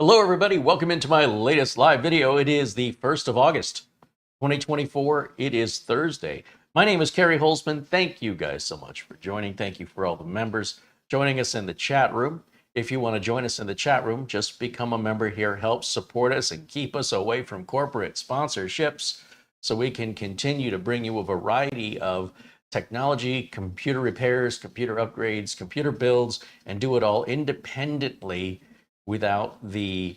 Hello everybody, welcome into my latest live video. It is the 1st of August, 2024. It is Thursday. My name is Carey Holzman. Thank you guys so much for joining. Thank you for all the members joining us in the chat room. If you want to join us in the chat room, just become a member here. Help support us and keep us away from corporate sponsorships so we can continue to bring you a variety of technology, computer repairs, computer upgrades, computer builds, and do it all independently without the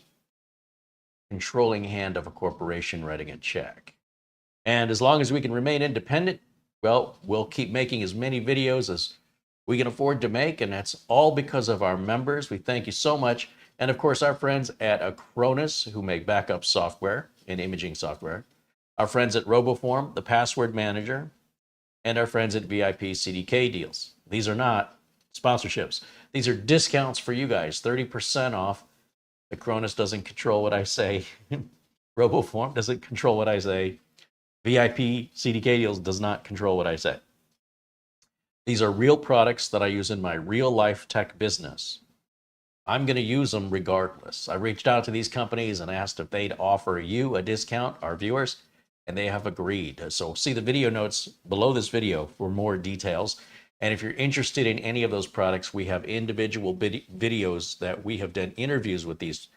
controlling hand of a corporation writing a check. And as long as we can remain independent, well, we'll keep making as many videos as we can afford to make, and that's all because of our members. We thank you so much. And of course, our friends at Acronis, who make backup software and imaging software, our friends at RoboForm, the password manager, and our friends at VIP CDK deals. These are not sponsorships. These are discounts for you guys, 30% off. Acronis doesn't control what I say. RoboForm doesn't control what I say. VIP CDK deals does not control what I say. These are real products that I use in my real life tech business. I'm going to use them regardless. I reached out to these companies and asked if they'd offer you a discount, our viewers, and they have agreed. So see the video notes below this video for more details. And if you're interested in any of those products, we have individual videos that we have done interviews with these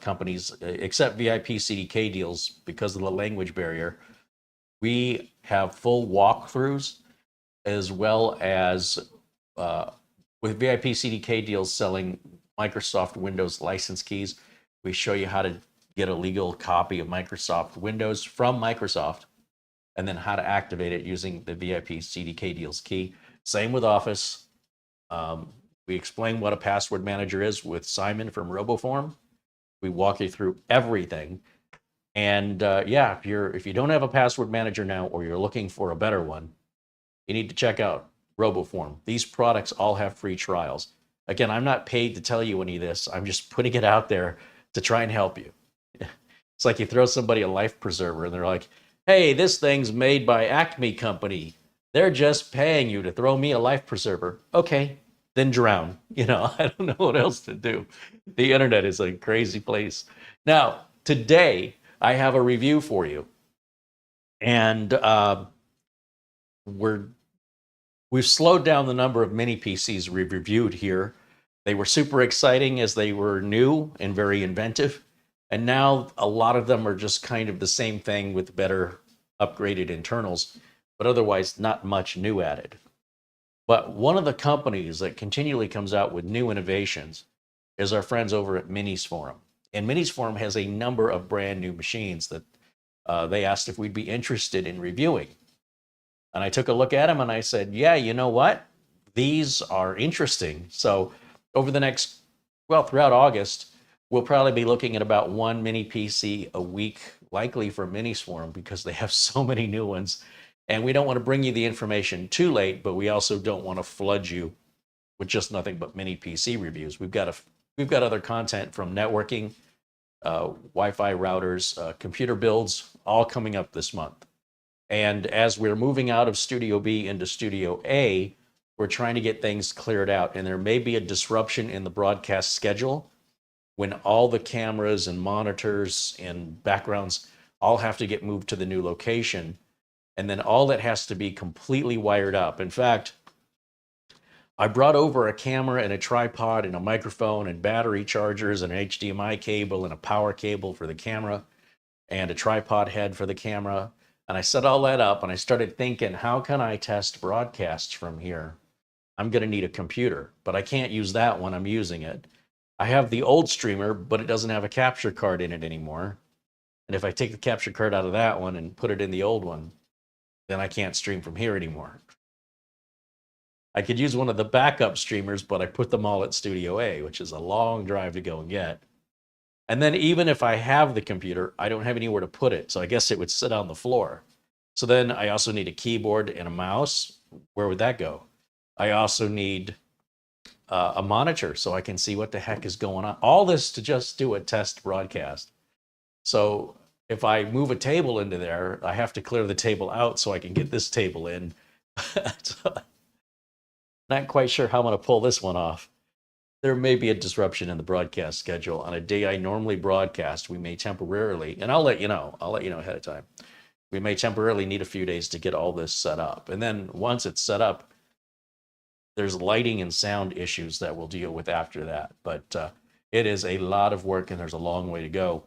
companies, except VIP CDK deals because of the language barrier. We have full walkthroughs, as well as with VIP CDK deals selling Microsoft Windows license keys. We show you how to get a legal copy of Microsoft Windows from Microsoft, and then how to activate it using the VIP CDK deals key. Same with Office. We explain what a password manager is with Simon from RoboForm. We walk you through everything. And yeah, if you don't have a password manager now, or you're looking for a better one, you need to check out RoboForm. These products all have free trials. Again, I'm not paid to tell you any of this. I'm just putting it out there to try and help you. It's like you throw somebody a life preserver and they're like, hey, this thing's made by Acme Company. They're just paying you to throw me a life preserver. Okay, then drown. You know, I don't know what else to do. The internet is a crazy place. Now, today, I have a review for you. And we've slowed down the number of mini PCs we've reviewed here. They were super exciting as they were new and very inventive. And now a lot of them are just kind of the same thing with better upgraded internals, but otherwise not much new added. But one of the companies that continually comes out with new innovations is our friends over at Minisforum. And Minisforum has a number of brand new machines that they asked if we'd be interested in reviewing. And I took a look at them and I said, yeah, you know what? These are interesting. So over the next, well, throughout August, we'll probably be looking at about one mini PC a week, likely for Minisforum, because they have so many new ones. And we don't want to bring you the information too late, but we also don't want to flood you with just nothing but mini PC reviews. We've got other content from networking, Wi-Fi routers, computer builds, all coming up this month. And as we're moving out of Studio B into Studio A, we're trying to get things cleared out. And there may be a disruption in the broadcast schedule when all the cameras and monitors and backgrounds all have to get moved to the new location. And then all that has to be completely wired up. In fact, I brought over a camera and a tripod and a microphone and battery chargers and an HDMI cable and a power cable for the camera and a tripod head for the camera. And I set all that up and I started thinking, how can I test broadcasts from here? I'm going to need a computer, but I can't use that when I'm using it. I have the old streamer, but it doesn't have a capture card in it anymore. And if I take the capture card out of that one and put it in the old one, then I can't stream from here anymore. I could use one of the backup streamers, but I put them all at Studio A, which is a long drive to go and get. And then even if I have the computer, I don't have anywhere to put it. So I guess it would sit on the floor. So then I also need a keyboard and a mouse. Where would that go? I also need a monitor so I can see what the heck is going on. All this to just do a test broadcast. So if I move a table into there, I have to clear the table out so I can get this table in. So, not quite sure how I'm going to pull this one off. there may be a disruption in the broadcast schedule. On a day I normally broadcast, we may temporarily, and I'll let you know ahead of time. We may temporarily need a few days to get all this set up. And then once it's set up, there's lighting and sound issues that we'll deal with after that. But it is a lot of work and there's a long way to go.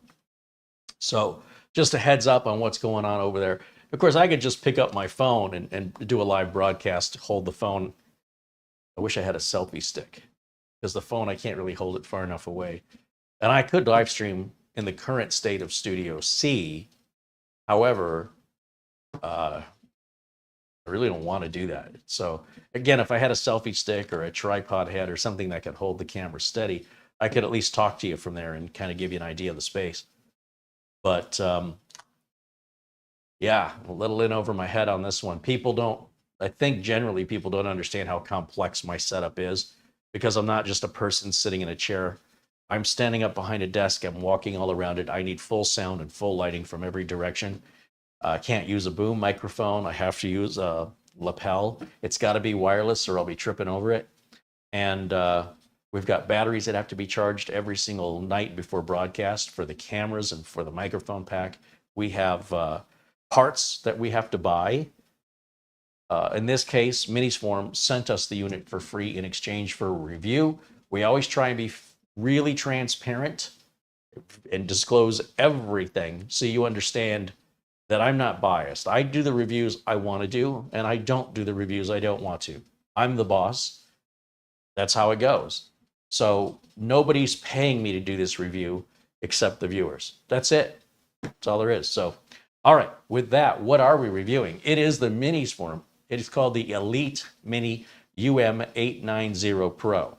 So just a heads up on what's going on over there. Of course, I could just pick up my phone and do a live broadcast, hold the phone. I wish I had a selfie stick because the phone, I can't really hold it far enough away. And I could live stream in the current state of Studio C. However, I really don't want to do that. So again, if I had a selfie stick or a tripod head or something that could hold the camera steady, I could at least talk to you from there and kind of give you an idea of the space. But yeah, a little in over my head on this one. I think generally people don't understand how complex my setup is because I'm not just a person sitting in a chair. I'm standing up behind a desk. I'm walking all around it. I need full sound and full lighting from every direction. I can't use a boom microphone. I have to use a lapel. It's got to be wireless or I'll be tripping over it. And we've got batteries that have to be charged every single night before broadcast for the cameras and for the microphone pack. We have parts that we have to buy. In this case, Minisforum sent us the unit for free in exchange for a review. We always try and be really transparent and disclose everything so you understand that I'm not biased. I do the reviews I want to do, and I don't do the reviews I don't want to. I'm the boss. That's how it goes. So nobody's paying me to do this review except the viewers. That's it. That's all there is. So, all right, with that, what are we reviewing? It is the Minisforum. It is called the EliteMini UM890 Pro.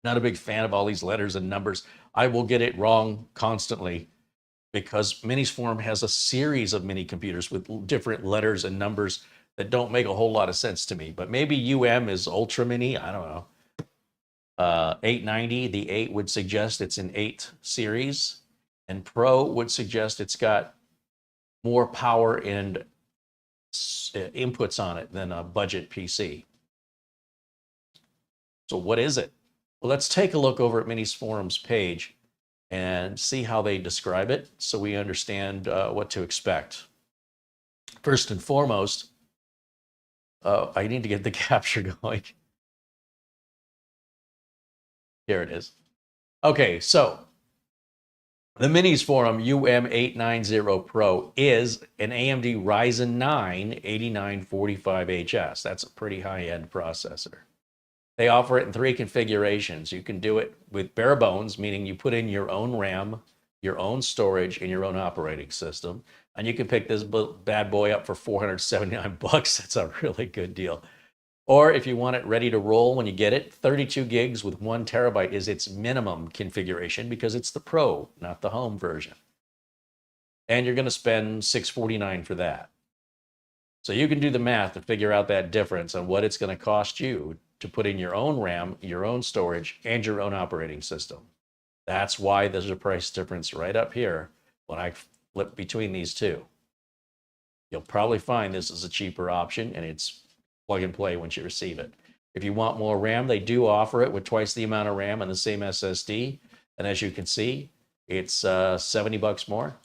Not a big fan of all these letters and numbers. I will get it wrong constantly because Minisforum has a series of mini computers with different letters and numbers that don't make a whole lot of sense to me. But maybe UM is Ultra Mini, I don't know. 890, the 8 would suggest it's an 8 series. And Pro would suggest it's got more power and inputs on it than a budget PC. So what is it? Well, let's take a look over at Minisforum's page and see how they describe it so we understand what to expect. First and foremost, I need to get the capture going. Here it is. Okay, so the Minisforum UM890 Pro is an AMD Ryzen 9 8945HS. That's a pretty high-end processor. They offer it in 3 configurations. You can do it with bare bones, meaning you put in your own RAM, your own storage, and your own operating system. And you can pick this bad boy up for $479. That's a really good deal. Or if you want it ready to roll when you get it, 32 gigs with 1 terabyte is its minimum configuration because it's the Pro, not the home version. And you're going to spend $649 for that. So you can do the math to figure out that difference on what it's going to cost you to put in your own RAM, your own storage, and your own operating system. That's why there's a price difference right up here when I flip between these two. You'll probably find this is a cheaper option, and it's plug and play once you receive it. If you want more RAM, they do offer it with twice the amount of RAM and the same SSD. And as you can see, it's $70 more,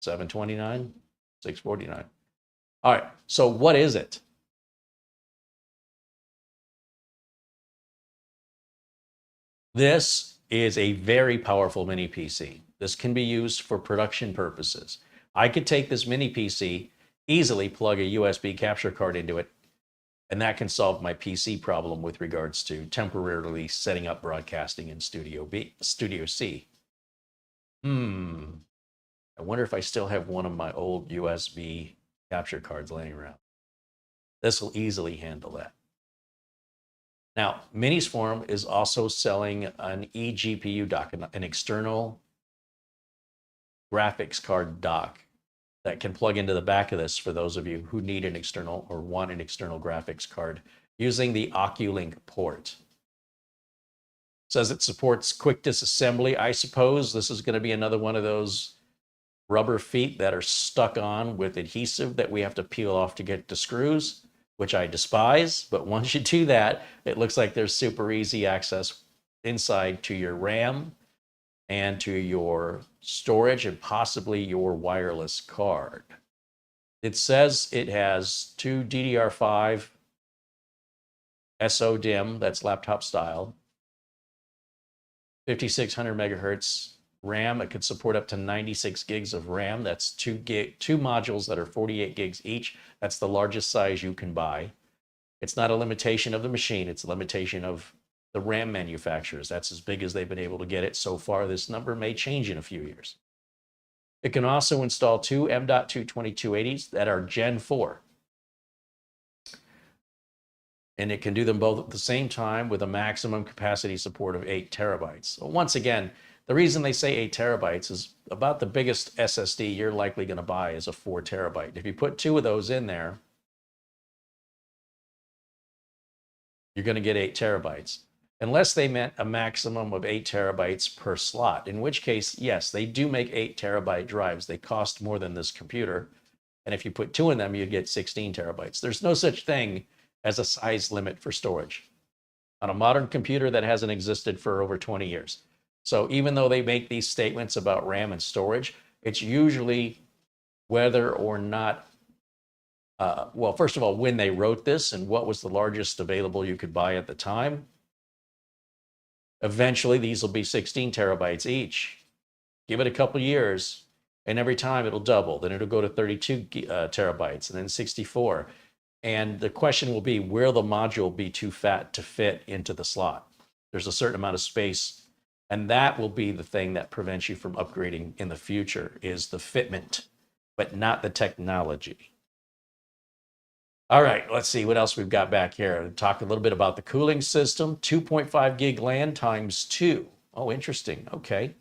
$729, $649. All right, so what is it? This is a very powerful mini PC. This can be used for production purposes. I could take this mini PC, easily plug a USB capture card into it, and that can solve my PC problem with regards to temporarily setting up broadcasting in Studio C. I wonder if I still have one of my old USB capture cards laying around. This will easily handle that. Now, Minisforum is also selling an eGPU dock, an external graphics card dock that can plug into the back of this for those of you who need an external or want an external graphics card using the Oculink Port. It says it supports quick disassembly. I suppose this is going to be another one of those rubber feet that are stuck on with adhesive that we have to peel off to get to screws. which I despise. But once you do that, it looks like there's super easy access inside to your RAM and to your storage and possibly your wireless card. It says it has 2 DDR5 SODIMM, that's laptop style, 5600 megahertz RAM. It could support up to 96 gigs of RAM. That's two modules that are 48 gigs each. That's the largest size you can buy. It's not a limitation of the machine. It's a limitation of the RAM manufacturers. That's as big as they've been able to get it so far. This number may change in a few years. It can also install 2 M.2 2280s that are Gen 4. And it can do them both at the same time with a maximum capacity support of 8 terabytes. So once again, the reason they say 8 terabytes is about the biggest SSD you're likely going to buy is a 4 terabyte. If you put 2 of those in there, you're going to get 8 terabytes. Unless they meant a maximum of 8 terabytes per slot, in which case, yes, they do make 8 terabyte drives. They cost more than this computer. And if you put 2 in them, you'd get 16 terabytes. There's no such thing as a size limit for storage on a modern computer that hasn't existed for over 20 years. So even though they make these statements about RAM and storage, it's usually whether or not, well, first of all, when they wrote this and what was the largest available you could buy at the time. Eventually, these will be 16 terabytes each. Give it a couple years, and every time it'll double. Then it'll go to 32 terabytes, and then 64. And the question will be, will the module be too fat to fit into the slot? There's a certain amount of space, and that will be the thing that prevents you from upgrading in the future, is the fitment, but not the technology. All right, let's see what else we've got back here. Talk a little bit about the cooling system. 2.5 gig LAN times 2. Oh, interesting. Okay.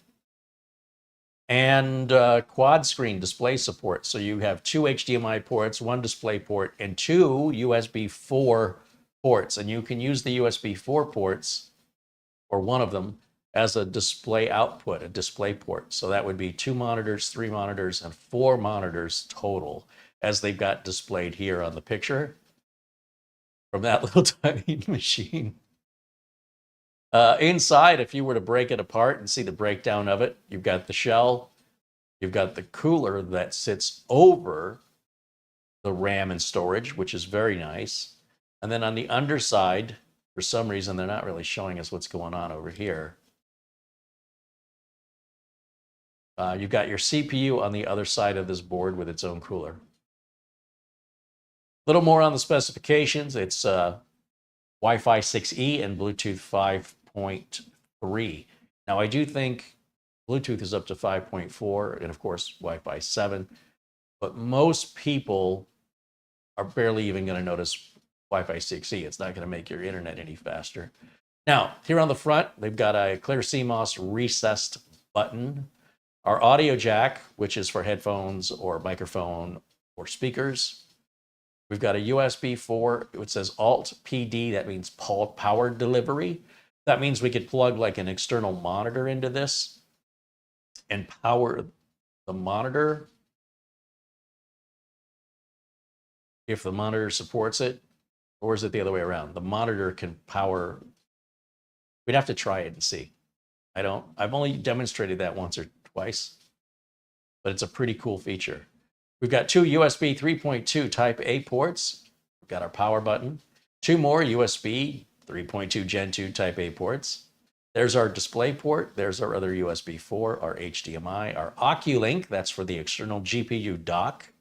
And quad screen display support. So you have 2 HDMI ports, 1 display port, and 2 USB4 ports. And you can use the USB4 ports, or one of them, as a display output, a display port. So that would be 2 monitors, 3 monitors, and 4 monitors total, as they've got displayed here on the picture from that little tiny machine. Inside, if you were to break it apart and see the breakdown of it, you've got the shell, you've got the cooler that sits over the RAM and storage, which is very nice. And then on the underside, for some reason, they're not really showing us what's going on over here. You've got your CPU on the other side of this board with its own cooler. A little more on the specifications. It's Wi-Fi 6E and Bluetooth 5.3. Now, I do think Bluetooth is up to 5.4 and, of course, Wi-Fi 7. But most people are barely even going to notice Wi-Fi 6E. It's not going to make your internet any faster. Now, here on the front, they've got a clear CMOS recessed button. Our audio jack, which is for headphones or microphone or speakers. We've got a USB4, it says Alt PD, that means power delivery. That means we could plug like an external monitor into this and power the monitor if the monitor supports it, or is it the other way around? The monitor can power, we'd have to try it and see. I've only demonstrated that once or twice, but it's a pretty cool feature. We've got 2 USB 3.2 Type A ports. We've got our power button. 2 more USB 3.2 Gen 2 Type A ports. There's our display port. There's our other USB 4, our HDMI, our Oculink, that's for the external GPU dock.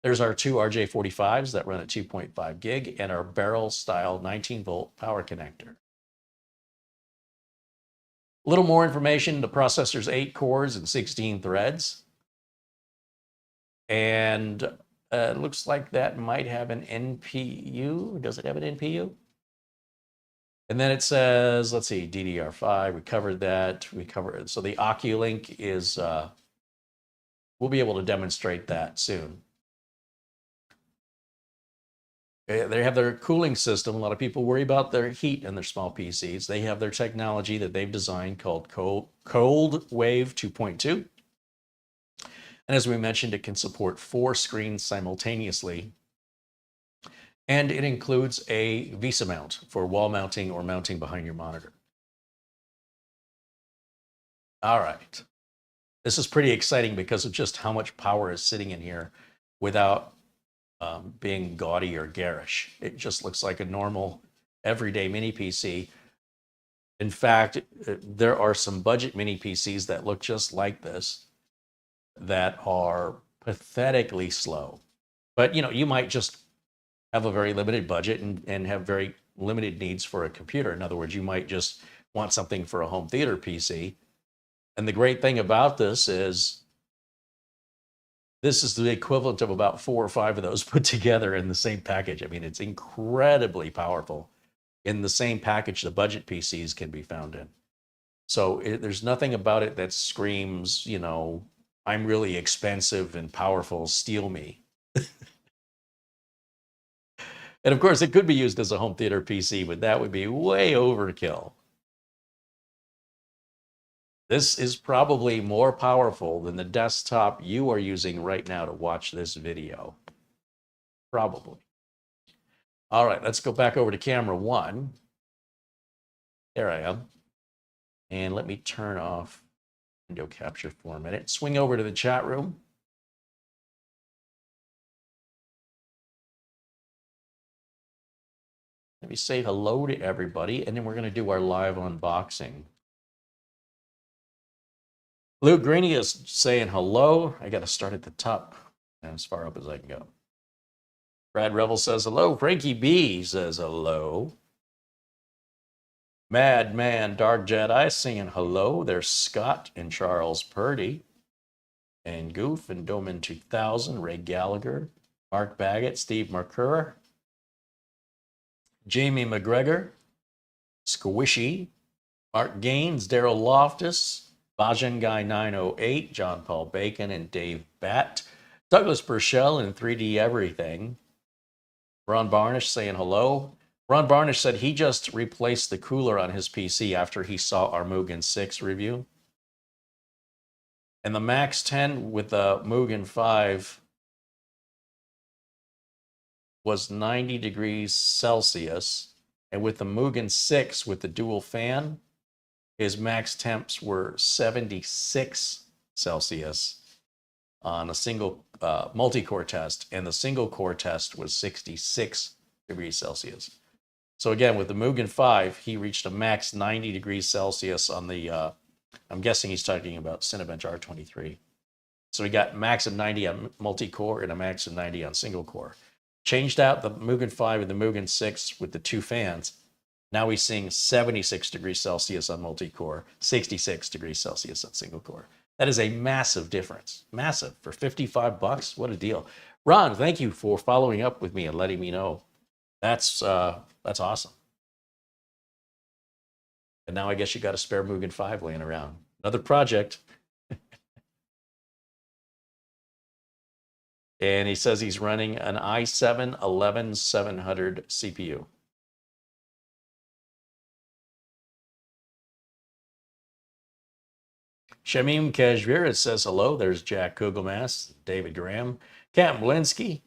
There's our 2 RJ45s that run at 2.5 gig, and our barrel style 19-volt power connector. A little more information. The processor's 8 cores and 16 threads. And it looks like that might have an NPU. Does it have an NPU? And then it says, let's see, DDR5. We covered that. So the Oculink is, we'll be able to demonstrate that soon. They have their cooling system. A lot of people worry about their heat in their small PCs. They have their technology that they've designed called Cold Wave 2.2. And as we mentioned, it can support 4 screens simultaneously. And it includes a VESA mount for wall mounting or mounting behind your monitor. All right. This is pretty exciting because of just how much power is sitting in here without being gaudy or garish. It just looks like a normal everyday mini PC. In fact, there are some budget mini PCs that look just like this that are pathetically slow. But you might just have a very limited budget and have very limited needs for a computer. In other words, you might just want something for a home theater PC. And the great thing about this is the equivalent of about 4 or 5 of those put together in the same package. I mean, it's incredibly powerful in the same package the budget PCs can be found in. So there's nothing about it that screams, I'm really expensive and powerful, steal me. And of course, it could be used as a home theater PC, but that would be way overkill. This is probably more powerful than the desktop you are using right now to watch this video. Probably. All right, let's go back over to camera 1. There I am. And let me turn off window capture for a minute. Swing over to the chat room. Let me say hello to everybody, and then we're going to do our live unboxing. Luke Greeny is saying hello. I got to start at the top and as far up as I can go. Brad Revel says hello. Frankie B says hello. Madman Dark Jedi saying hello. There's Scott and Charles Purdy. And Goof and Doman 2000. Ray Gallagher. Mark Baggett. Steve Mercur. Jamie McGregor. Squishy. Mark Gaines. Daryl Loftus. Bajan Guy 908. John Paul Bacon and Dave Batt. Douglas Burchell and 3D Everything. Ron Barnish saying hello. Ron Barnish said he just replaced the cooler on his PC after he saw our Mugen 6 review. And the Max 10 with the Mugen 5 was 90 degrees Celsius. And with the Mugen 6 with the dual fan, his max temps were 76 Celsius on a single multi-core test, and the single core test was 66 degrees Celsius. So again, with the Mugen 5, he reached a max 90 degrees Celsius on the, I'm guessing he's talking about Cinebench R23. So he got max of 90 on multi-core and a max of 90 on single core. Changed out the Mugen 5 and the Mugen 6 with the 2 fans. Now he's seeing 76 degrees Celsius on multi-core, 66 degrees Celsius on single core. That is a massive difference. Massive. For $55, what a deal. Ron, thank you for following up with me and letting me know. That's awesome. And now I guess you got a spare Mugen 5 laying around. Another project. And he says he's running an i7-11700 CPU. Shamim Kashmir says hello. There's Jack Kugelmass, David Graham, Captain Blinsky,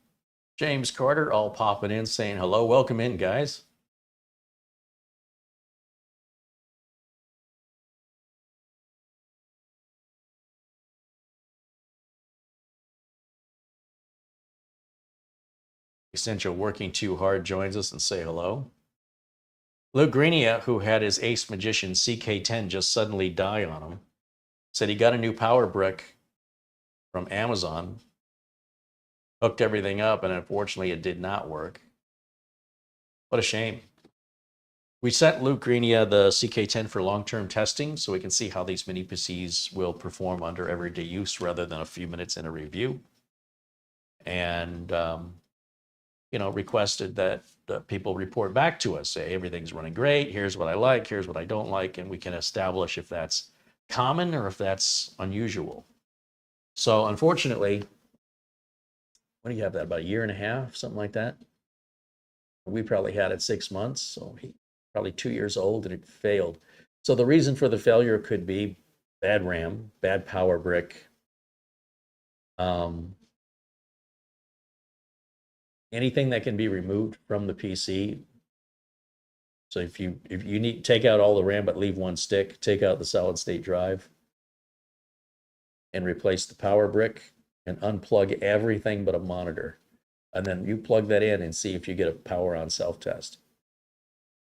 James Carter, all popping in saying hello. Welcome in, guys. Essential Working Too Hard joins us and say hello. Luke Greenia, who had his Ace Magician CK10 just suddenly die on him, said he got a new power brick from Amazon, hooked everything up, and unfortunately it did not work. What a shame. We sent Luke Greenia the CK10 for long-term testing so we can see how these mini PCs will perform under everyday use rather than a few minutes in a review. And, requested that people report back to us, say everything's running great, here's what I like, here's what I don't like, and we can establish if that's common or if that's unusual. So unfortunately, when do you have that, about a year and a half, something like that? We probably had it 6 months, so he probably 2 years old, and it failed. So the reason for the failure could be bad RAM, bad power brick, anything that can be removed from the PC. So if you need, take out all the RAM but leave one stick, take out the solid state drive and replace the power brick and unplug everything but a monitor. And then you plug that in and see if you get a power on self-test.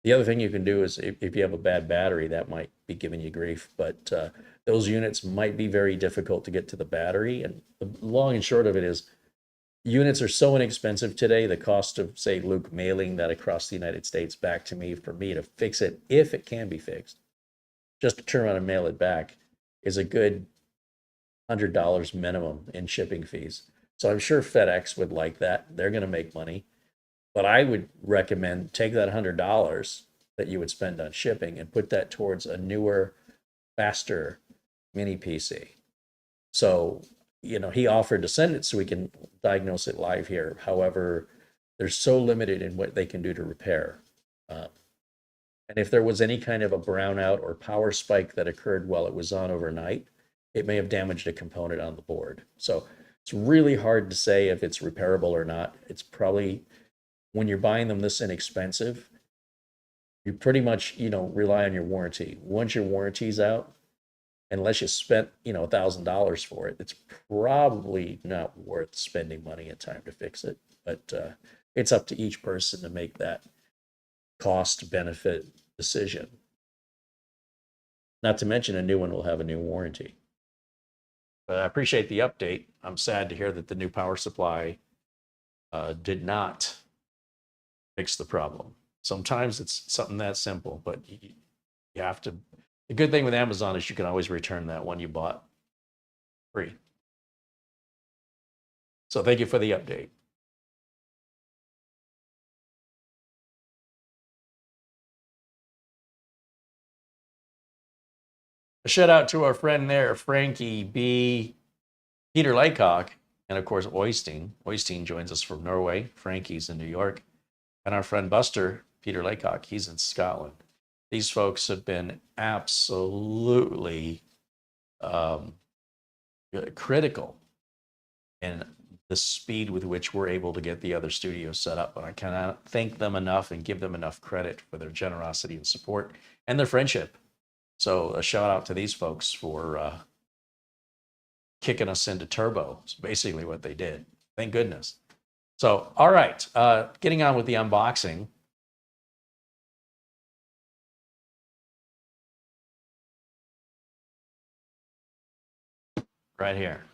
The other thing you can do is if you have a bad battery, that might be giving you grief, but those units might be very difficult to get to the battery. And the long and short of it is, units are so inexpensive today, the cost of, say, Luke mailing that across the United States back to me for me to fix it, if it can be fixed, just to turn around and mail it back, is a good $100 minimum in shipping fees. So I'm sure FedEx would like that. They're going to make money. But I would recommend take that $100 that you would spend on shipping and put that towards a newer, faster mini PC. So, you know, he offered to send it so we can diagnose it live here. However, they're so limited in what they can do to repair. And if there was any kind of a brownout or power spike that occurred while it was on overnight, it may have damaged a component on the board. So it's really hard to say if it's repairable or not. It's probably, when you're buying them this inexpensive, you pretty much, you know, rely on your warranty. Once your warranty's out, unless you spent, you know, $1,000 for it, it's probably not worth spending money and time to fix it. But it's up to each person to make that cost benefit decision. Not to mention a new one will have a new warranty. But I appreciate the update. I'm sad to hear that the new power supply did not fix the problem. Sometimes it's something that simple, but you have to. The good thing with Amazon is you can always return that one you bought free. So thank you for the update. A shout out to our friend there, Frankie B, Peter Laycock, and of course Oystein. Oystein joins us from Norway. Frankie's in New York. And our friend Buster, Peter Laycock, he's in Scotland. These folks have been absolutely critical in the speed with which we're able to get the other studios set up. And I cannot thank them enough and give them enough credit for their generosity and support and their friendship. So a shout out to these folks for kicking us into turbo. It's basically what they did. Thank goodness. So, all right, getting on with the unboxing. Right here.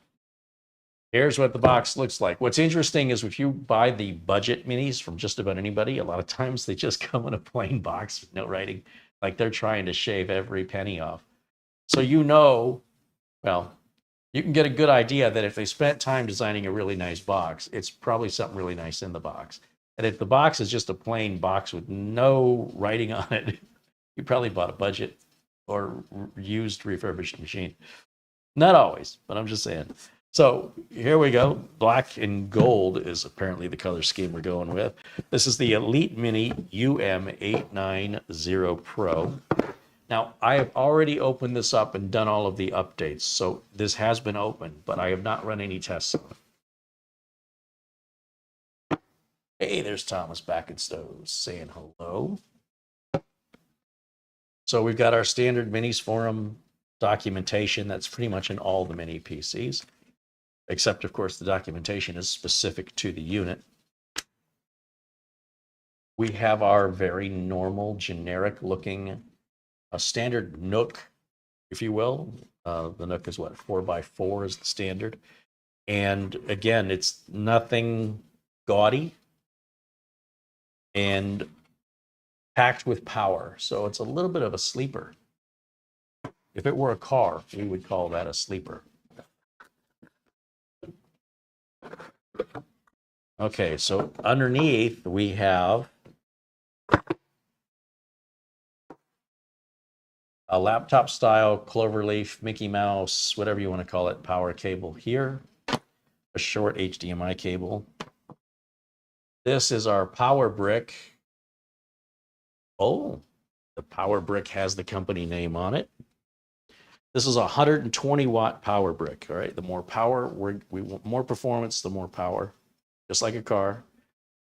Here's what the box looks like. What's interesting is if you buy the budget minis from just about anybody, a lot of times they just come in a plain box with no writing, like they're trying to shave every penny off. So you know, well, you can get a good idea that if they spent time designing a really nice box, it's probably something really nice in the box. And if the box is just a plain box with no writing on it, you probably bought a budget or used refurbished machine. Not always, but I'm just saying. So here we go. Black and gold is apparently the color scheme we're going with. This is the EliteMini UM890 Pro. Now, I have already opened this up and done all of the updates, so this has been opened, but I have not run any tests on it. Hey, there's Thomas back in Stoves saying hello. So we've got our standard Minisforum documentation that's pretty much in all the mini PCs, except, of course, the documentation is specific to the unit. We have our very normal, generic-looking a standard Nook, if you will. The Nook is what, 4x4 is the standard. And again, it's nothing gaudy and packed with power. So it's a little bit of a sleeper. If it were a car, we would call that a sleeper. Okay, so underneath we have a laptop style cloverleaf, Mickey Mouse, whatever you want to call it, power cable here, a short HDMI cable. This is our power brick. Oh, the power brick has the company name on it. This is a 120 watt power brick. All right, the more power, we want more performance, the more power, just like a car.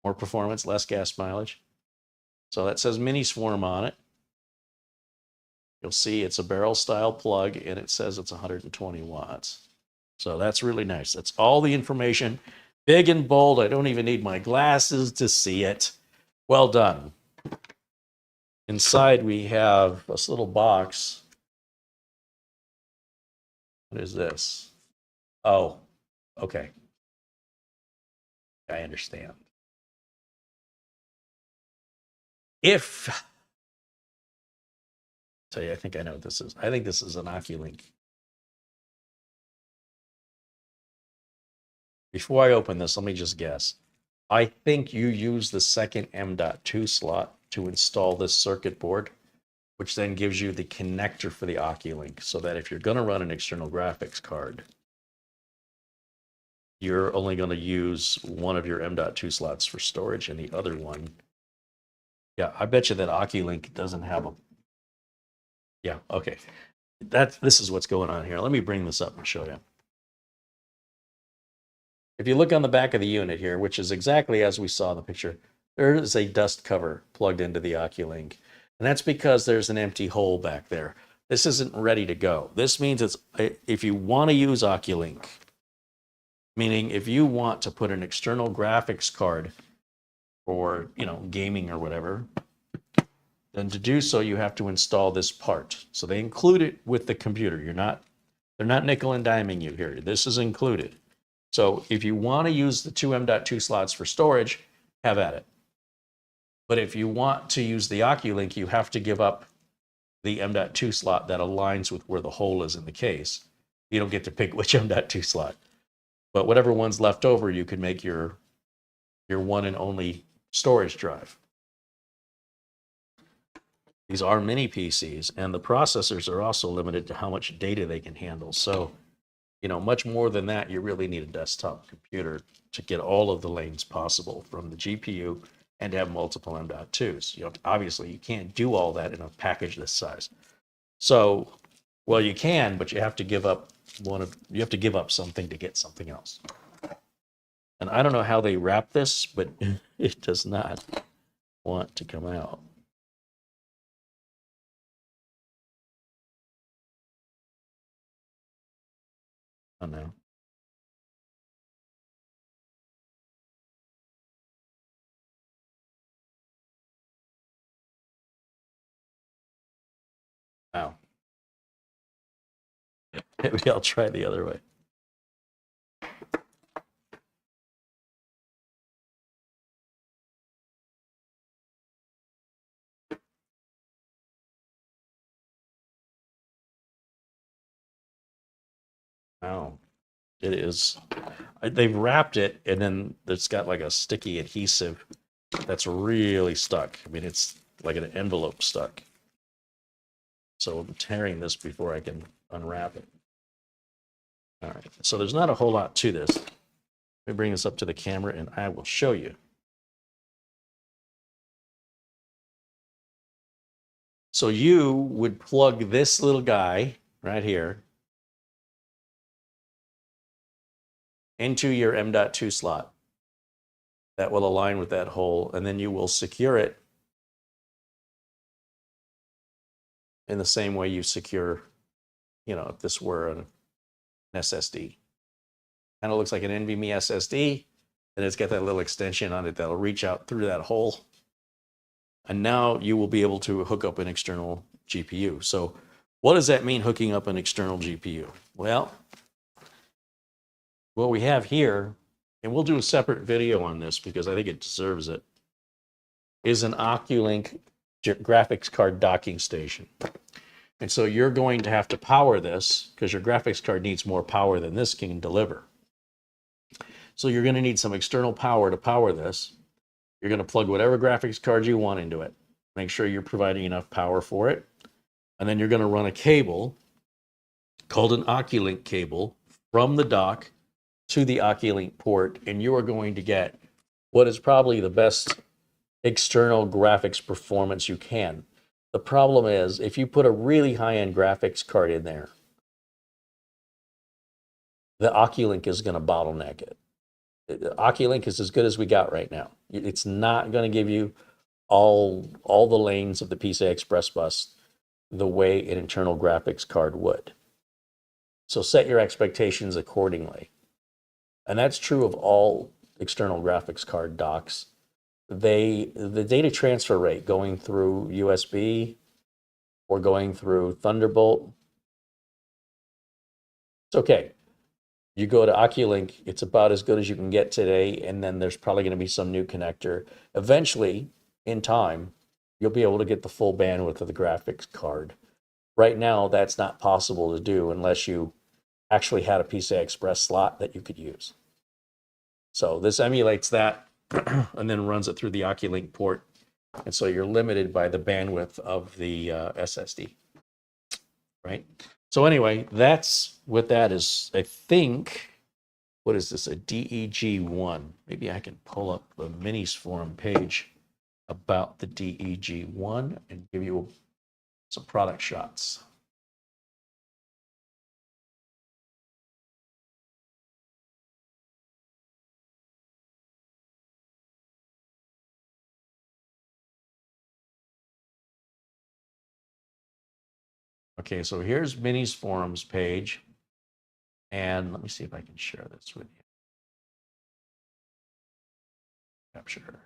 More performance, less gas mileage. So that says Minisforum on it. You'll see it's a barrel style plug and it says it's 120 watts. So that's really nice. That's all the information, big and bold. I don't even need my glasses to see it. Well done. Inside we have this little box. What is this? Oh, okay. I understand. Tell you, I think I know what this is. I think this is an Oculink. Before I open this, let me just guess. I think you use the second M.2 slot to install this circuit board, which then gives you the connector for the Oculink, so that if you're going to run an external graphics card, you're only going to use one of your M.2 slots for storage and the other one. Yeah, I bet you that Oculink doesn't have a... Yeah, okay. This is what's going on here. Let me bring this up and show you. If you look on the back of the unit here, which is exactly as we saw in the picture, there is a dust cover plugged into the Oculink. And that's because there's an empty hole back there. This isn't ready to go. This means it's, if you want to use Oculink, meaning if you want to put an external graphics card for, gaming or whatever, then to do so, you have to install this part. So they include it with the computer. They're not nickel and diming you here. This is included. So if you want to use the two M.2 slots for storage, have at it. But if you want to use the Oculink, you have to give up the M.2 slot that aligns with where the hole is in the case. You don't get to pick which M.2 slot. But whatever one's left over, you can make your one and only storage drive. These are mini PCs, and the processors are also limited to how much data they can handle. So, much more than that, you really need a desktop computer to get all of the lanes possible from the GPU and have multiple M.2s. Obviously, you can't do all that in a package this size. So, well, you can, but you have to give up something to get something else. And I don't know how they wrap this, but it does not want to come out. Oh no. Wow. Maybe I'll try the other way. Wow. It is. They've wrapped it, and then it's got like a sticky adhesive that's really stuck. I mean, it's like an envelope stuck. So I'm tearing this before I can unwrap it. All right. So there's not a whole lot to this. Let me bring this up to the camera, and I will show you. So you would plug this little guy right here into your M.2 slot. That will align with that hole, and then you will secure it in the same way you secure, if this were an SSD. Kind of looks like an NVMe SSD, and it's got that little extension on it that'll reach out through that hole. And now you will be able to hook up an external GPU. So what does that mean, hooking up an external GPU? Well, what we have here, and we'll do a separate video on this because I think it deserves it, is an Oculink graphics card docking station. And so you're going to have to power this because your graphics card needs more power than this can deliver. So you're going to need some external power to power this. You're going to plug whatever graphics card you want into it. Make sure you're providing enough power for it. And then you're going to run a cable called an Oculink cable from the dock to the Oculink port, and you are going to get what is probably the best external graphics performance you can. The problem is, if you put a really high-end graphics card in there, the Oculink is going to bottleneck it. Oculink is as good as we got right now. It's not going to give you all the lanes of the PCI Express bus the way an internal graphics card would. So set your expectations accordingly. And that's true of all external graphics card docks. The data transfer rate going through USB or going through Thunderbolt, it's okay. You go to Oculink, it's about as good as you can get today, and then there's probably going to be some new connector. Eventually, in time, you'll be able to get the full bandwidth of the graphics card. Right now, that's not possible to do unless you actually had a PCI Express slot that you could use. So this emulates that and then runs it through the Oculink port. And so you're limited by the bandwidth of the SSD, right? So anyway, that's what that is. I think, what is this, a DEG1? Maybe I can pull up the Minisforum page about the DEG1 and give you some product shots. Okay, so here's Minisforum's page. And let me see if I can share this with you. Capture.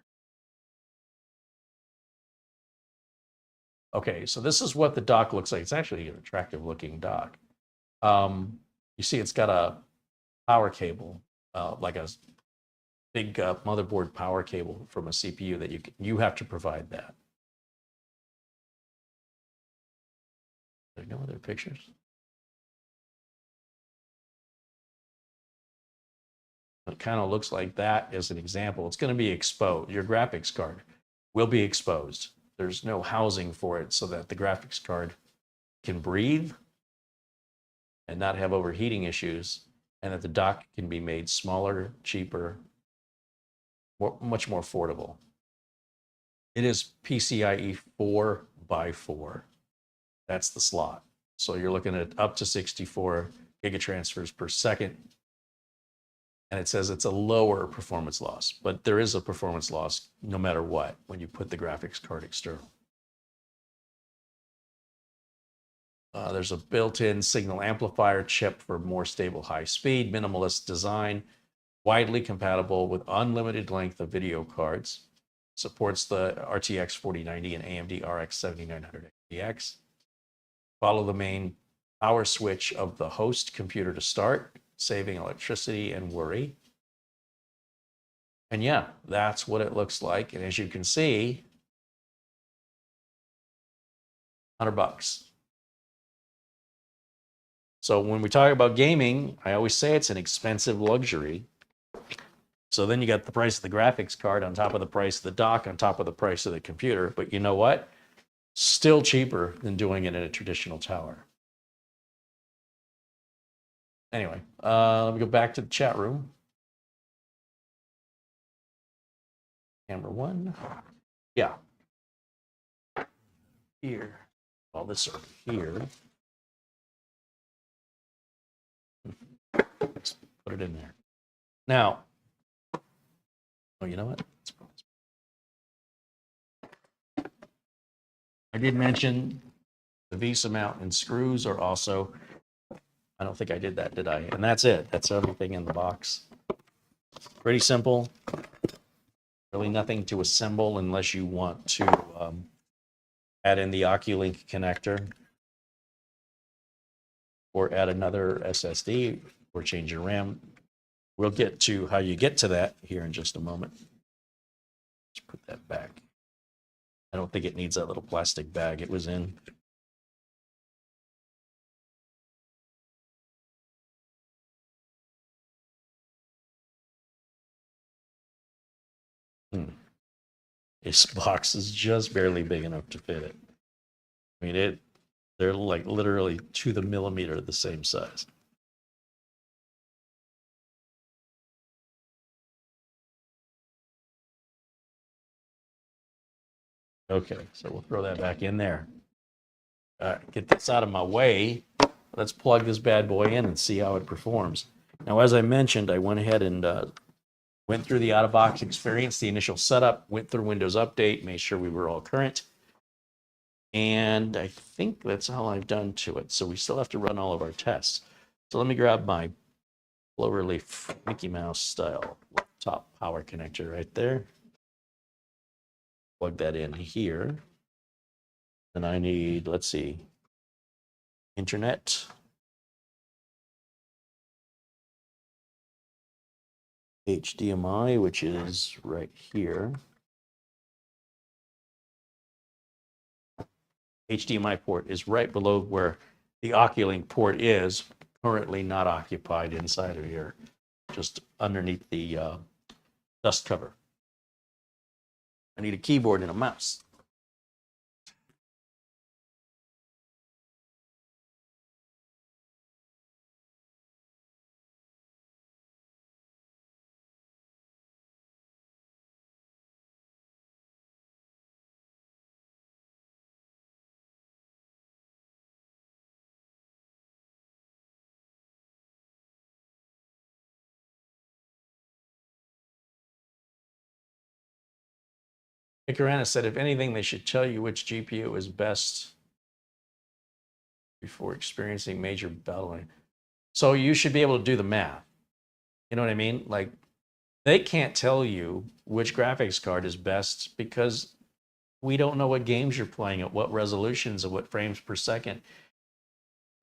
Okay, so this is what the dock looks like. It's actually an attractive looking dock. You see it's got a power cable, like a big motherboard power cable from a CPU that you have to provide that. There no other pictures? It kind of looks like that as an example. It's going to be exposed. Your graphics card will be exposed. There's no housing for it so that the graphics card can breathe and not have overheating issues, and that the dock can be made smaller, cheaper, much more affordable. It is PCIe 4x4. That's the slot. So you're looking at up to 64 gigatransfers per second. And it says it's a lower performance loss, but there is a performance loss no matter what when you put the graphics card external. There's a built-in signal amplifier chip for more stable high speed, minimalist design, widely compatible with unlimited length of video cards, supports the RTX 4090 and AMD RX 7900 XTX. Follow the main power switch of the host computer to start, saving electricity and worry. And yeah, that's what it looks like. And as you can see, $100. So when we talk about gaming, I always say it's an expensive luxury. So then you got the price of the graphics card on top of the price of the dock, on top of the price of the computer. But you know what? Still cheaper than doing it in a traditional tower. Anyway, let me go back to the chat room. Camera one. Yeah. Here. All this over here. Let's put it in there. Now, oh, you know what? I did mention the VESA mount and screws are also, I don't think I did that, did I? And that's it. That's everything in the box. Pretty simple. Really nothing to assemble unless you want to add in the Oculink connector or add another SSD or change your RAM. We'll get to how you get to that here in just a moment. Let's put that back. I don't think it needs that little plastic bag it was in. This box is just barely big enough to fit it. I mean, they're like literally to the millimeter the same size. Okay, so we'll throw that back in there. All right, get this out of my way. Let's plug this bad boy in and see how it performs. Now, as I mentioned, I went ahead and Went through the out-of-box experience, the initial setup, went through Windows Update, made sure we were all current. And I think that's all I've done to it. So we still have to run all of our tests. So let me grab my Cloverleaf Mickey Mouse style laptop power connector right there. Plug that in here. And I need, let's see, internet. HDMI, which is right here. HDMI port is right below where the Oculink port is, currently not occupied inside of here, just underneath the dust cover. I need a keyboard and a mouse. Icarana said, if anything, they should tell you which GPU is best before experiencing major battling. So you should be able to do the math. You know what I mean? Like, they can't tell you which graphics card is best because we don't know what games you're playing at what resolutions and what frames per second.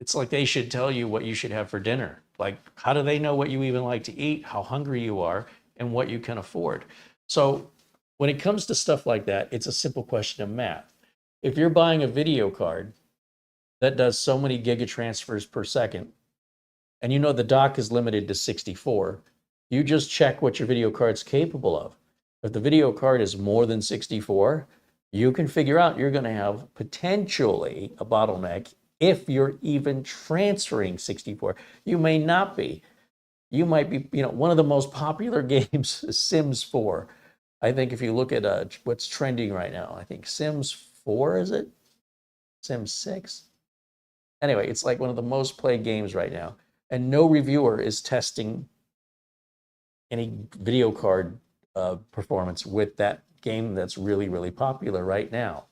It's like they should tell you what you should have for dinner. Like, how do they know what you even like to eat, how hungry you are, and what you can afford? So when it comes to stuff like that, it's a simple question of math. If you're buying a video card that does so many gigatransfers per second, and you know the dock is limited to 64, you just check what your video card's capable of. If the video card is more than 64, you can figure out you're going to have potentially a bottleneck if you're even transferring 64. You may not be. You might be, one of the most popular games is Sims 4. I think if you look at what's trending right now, I think Sims 4, is it? Sims 6? Anyway, it's like one of the most played games right now. And no reviewer is testing any video card performance with that game that's really, really popular right now.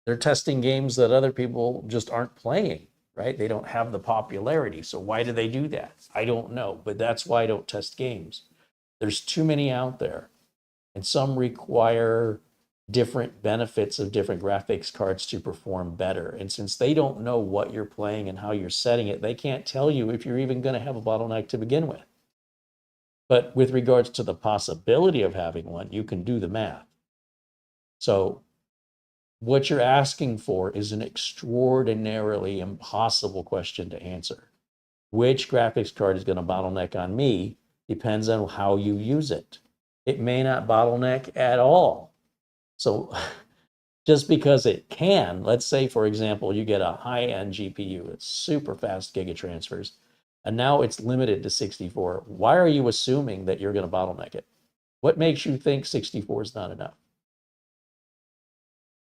They're testing games that other people just aren't playing, right? They don't have the popularity. So why do they do that? I don't know, but that's why I don't test games. There's too many out there. And some require different benefits of different graphics cards to perform better. And since they don't know what you're playing and how you're setting it, they can't tell you if you're even going to have a bottleneck to begin with. But with regards to the possibility of having one, you can do the math. So what you're asking for is an extraordinarily impossible question to answer. Which graphics card is going to bottleneck on me depends on how you use it. It may not bottleneck at all. So just because it can, let's say, for example, you get a high-end GPU, it's super fast gigatransfers, and now it's limited to 64. Why are you assuming that you're going to bottleneck it? What makes you think 64 is not enough?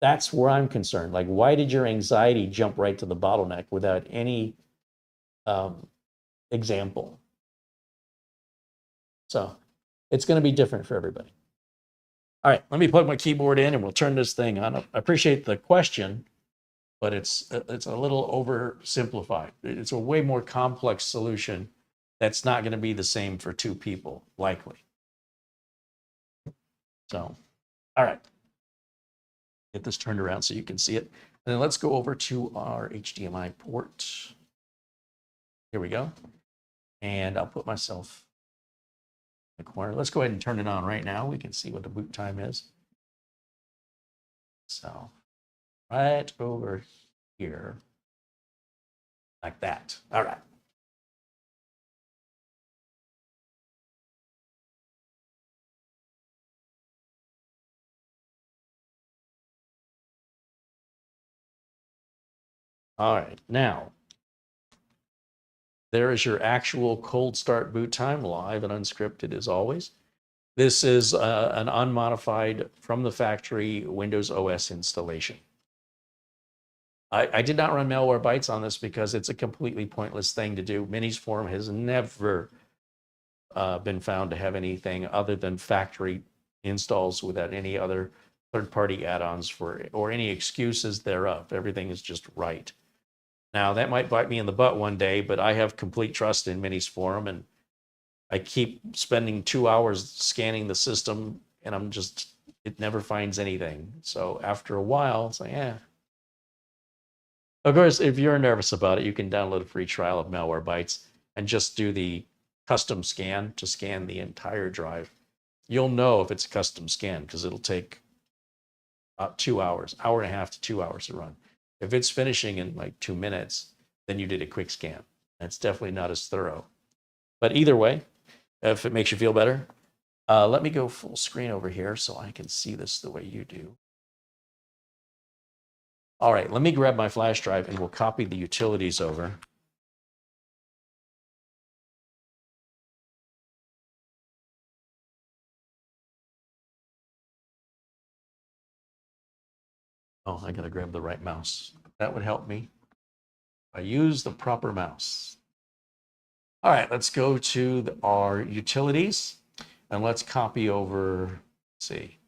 That's where I'm concerned. Like, why did your anxiety jump right to the bottleneck without any example? So it's going to be different for everybody. All right, let me plug my keyboard in and we'll turn this thing on. I appreciate the question, but it's a little oversimplified. It's a way more complex solution that's not going to be the same for two people, likely. So, all right. Get this turned around so you can see it. And then let's go over to our HDMI port. Here we go. And I'll put myself in the corner. Let's go ahead and turn it on right now. We can see what the boot time is. So right over here, like that. All right. All right, now, there is your actual cold start boot time, live and unscripted as always. This is an unmodified from the factory Windows OS installation. I did not run Malwarebytes on this because it's a completely pointless thing to do. Minisforum has never been found to have anything other than factory installs without any other third-party add-ons or any excuses thereof. Everything is just right. Now, that might bite me in the butt one day, but I have complete trust in Minisforum, and I keep spending 2 hours scanning the system, and it never finds anything. So after a while, it's like, yeah. Of course, if you're nervous about it, you can download a free trial of Malwarebytes and just do the custom scan to scan the entire drive. You'll know if it's a custom scan because it'll take about 2 hours, hour and a half to 2 hours to run. If it's finishing in like 2 minutes, then you did a quick scan. It's definitely not as thorough. But either way, if it makes you feel better, let me go full screen over here so I can see this the way you do. All right, let me grab my flash drive and we'll copy the utilities over. Oh, I gotta grab the right mouse. That would help me. I use the proper mouse. All right, let's go to our utilities and let's copy over, let's see.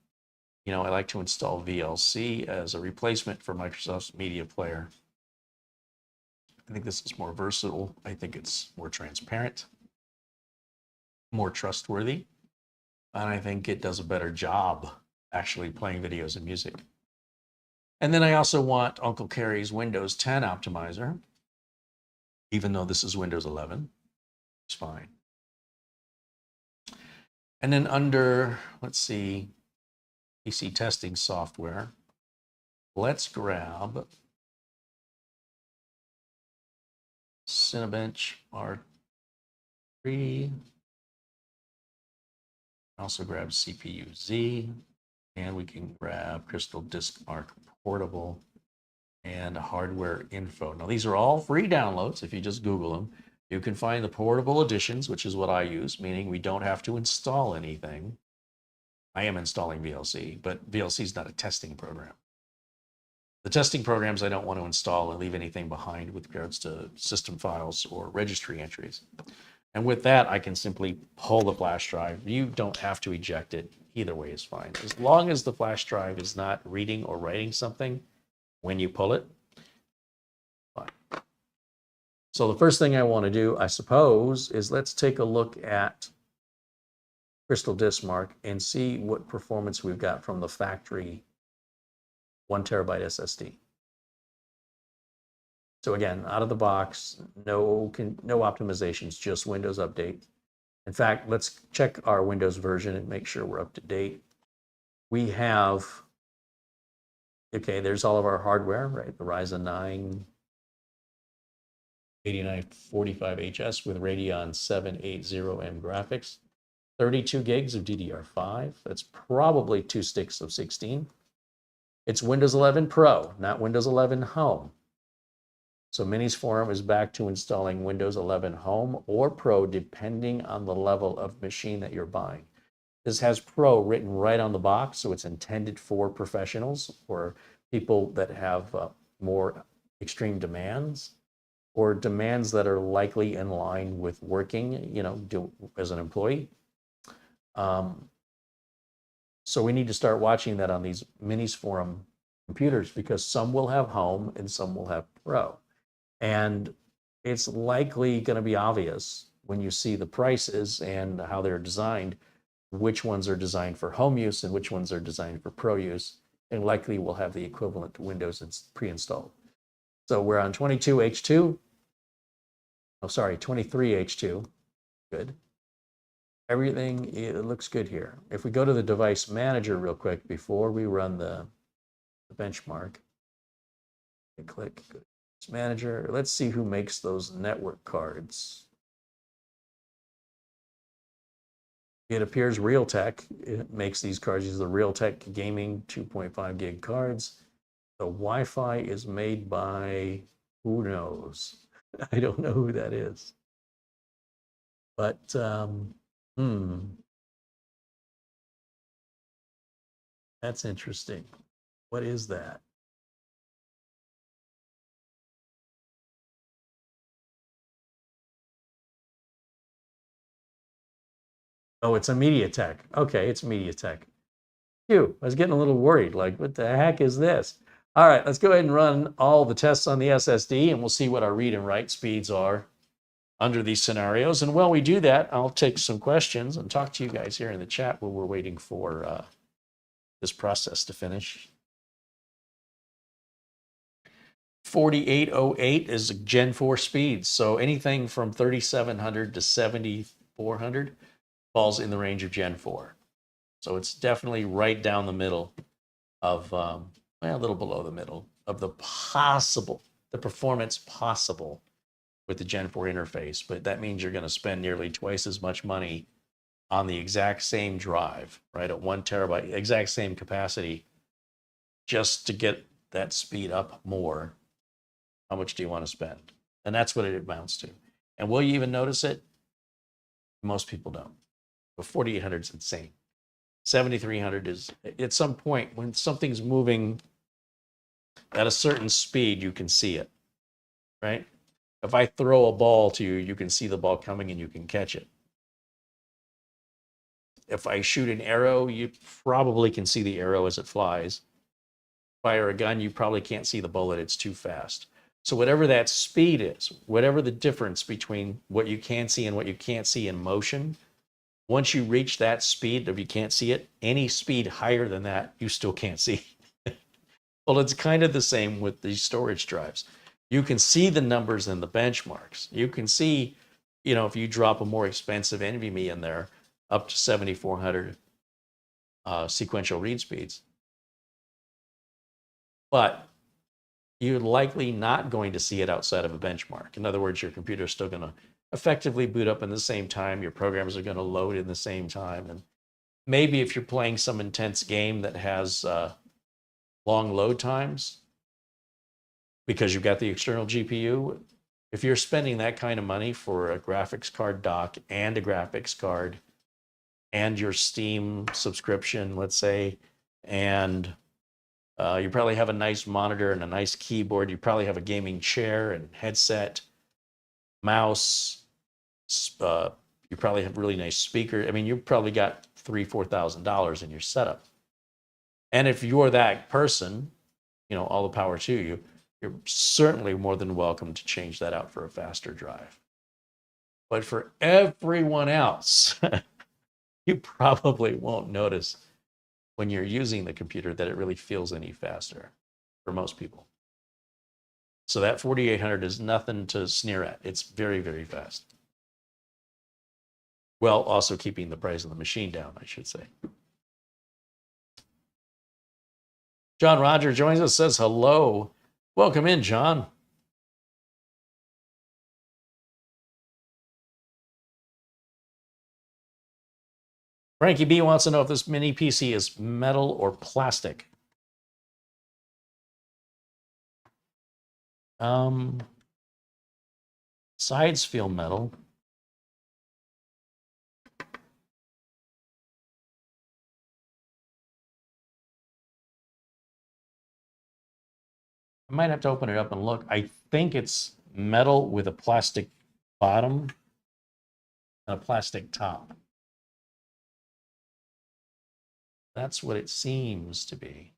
You know, I like to install VLC as a replacement for Microsoft's media player. I think this is more versatile. I think it's more transparent, more trustworthy, and I think it does a better job actually playing videos and music. And then I also want Uncle Carey's Windows 10 optimizer, even though this is Windows 11. It's fine. And then under, let's see, PC testing software, let's grab Cinebench R23. Also grab CPU Z, and we can grab Crystal Disk Mark Portable and hardware info. Now, these are all free downloads. If you just Google them, you can find the portable editions, which is what I use, meaning we don't have to install anything. I am installing VLC, but VLC is not a testing program. The testing programs I don't want to install and leave anything behind with regards to system files or registry entries. And with that, I can simply pull the flash drive. You don't have to eject it. Either way is fine. As long as the flash drive is not reading or writing something when you pull it, fine. So the first thing I want to do, I suppose, is let's take a look at Crystal Disk Mark and see what performance we've got from the factory 1 terabyte SSD. So again, out of the box, no optimizations, just Windows Update. In fact, let's check our Windows version and make sure we're up to date. We have, okay, there's all of our hardware, right? The Ryzen 9 8945HS with Radeon 780M graphics, 32 gigs of DDR5. That's probably 2 sticks of 16. It's Windows 11 Pro, not Windows 11 Home. So Minisforum is back to installing Windows 11 Home or Pro, depending on the level of machine that you're buying. This has Pro written right on the box, so it's intended for professionals or people that have more extreme demands or demands that are likely in line with working, you know, as an employee. So we need to start watching that on these Minisforum computers because some will have Home and some will have Pro. And it's likely going to be obvious when you see the prices and how they're designed, which ones are designed for home use and which ones are designed for pro use, and likely will have the equivalent to Windows pre-installed. So we're on 22H2. Oh, sorry, 23H2. Good. Everything, it looks good here. If we go to the device manager real quick before we run the benchmark, click manager. Let's see who makes those network cards. It appears Realtek. It makes these cards. These are the Realtek Gaming 2.5 gig cards. The Wi-Fi is made by who knows? I don't know who that is. But that's interesting. What is that? Oh, it's a MediaTek. Okay, it's MediaTek. Phew, I was getting a little worried, like, what the heck is this? All right, let's go ahead and run all the tests on the SSD, and we'll see what our read and write speeds are under these scenarios. And while we do that, I'll take some questions and talk to you guys here in the chat while we're waiting for this process to finish. 4808 is Gen 4 speeds, so anything from 3700 to 7400 falls in the range of Gen 4. So it's definitely right down the middle of, well, a little below the middle of the performance possible with the Gen 4 interface. But that means you're going to spend nearly twice as much money on the exact same drive, right, at 1 terabyte, exact same capacity, just to get that speed up more. How much do you want to spend? And that's what it amounts to. And will you even notice it? Most people don't. But 4800 is insane. 7300 is, at some point when something's moving at a certain speed, you can see it, right? If I throw a ball to you, you can see the ball coming and you can catch it. If I shoot an arrow, you probably can see the arrow as it flies. Fire a gun, you probably can't see the bullet, it's too fast. So whatever that speed is, whatever the difference between what you can see and what you can't see in motion, once you reach that speed, if you can't see it, any speed higher than that, you still can't see. Well, it's kind of the same with these storage drives. You can see the numbers and the benchmarks. You can see, you know, if you drop a more expensive NVMe in there, up to 7400 sequential read speeds. But you're likely not going to see it outside of a benchmark. In other words, your computer is still going to effectively boot up in the same time. Your programs are going to load in the same time. And maybe if you're playing some intense game that has long load times because you've got the external GPU, if you're spending that kind of money for a graphics card dock and a graphics card and your Steam subscription, let's say, and you probably have a nice monitor and a nice keyboard. You probably have a gaming chair and headset, mouse. You probably have really nice speaker. I mean, you've probably got $3,000-$4,000 in your setup. And if you're that person, you know, all the power to you, you're certainly more than welcome to change that out for a faster drive. But for everyone else, you probably won't notice when you're using the computer that it really feels any faster for most people. So that 4800 is nothing to sneer at. It's very, very fast. Well, also keeping the price of the machine down, I should say. John Roger joins us, says hello. Welcome in, John. Frankie B wants to know if this mini PC is metal or plastic. Sides feel metal. I might have to open it up and look. I think it's metal with a plastic bottom and a plastic top. That's what it seems to be.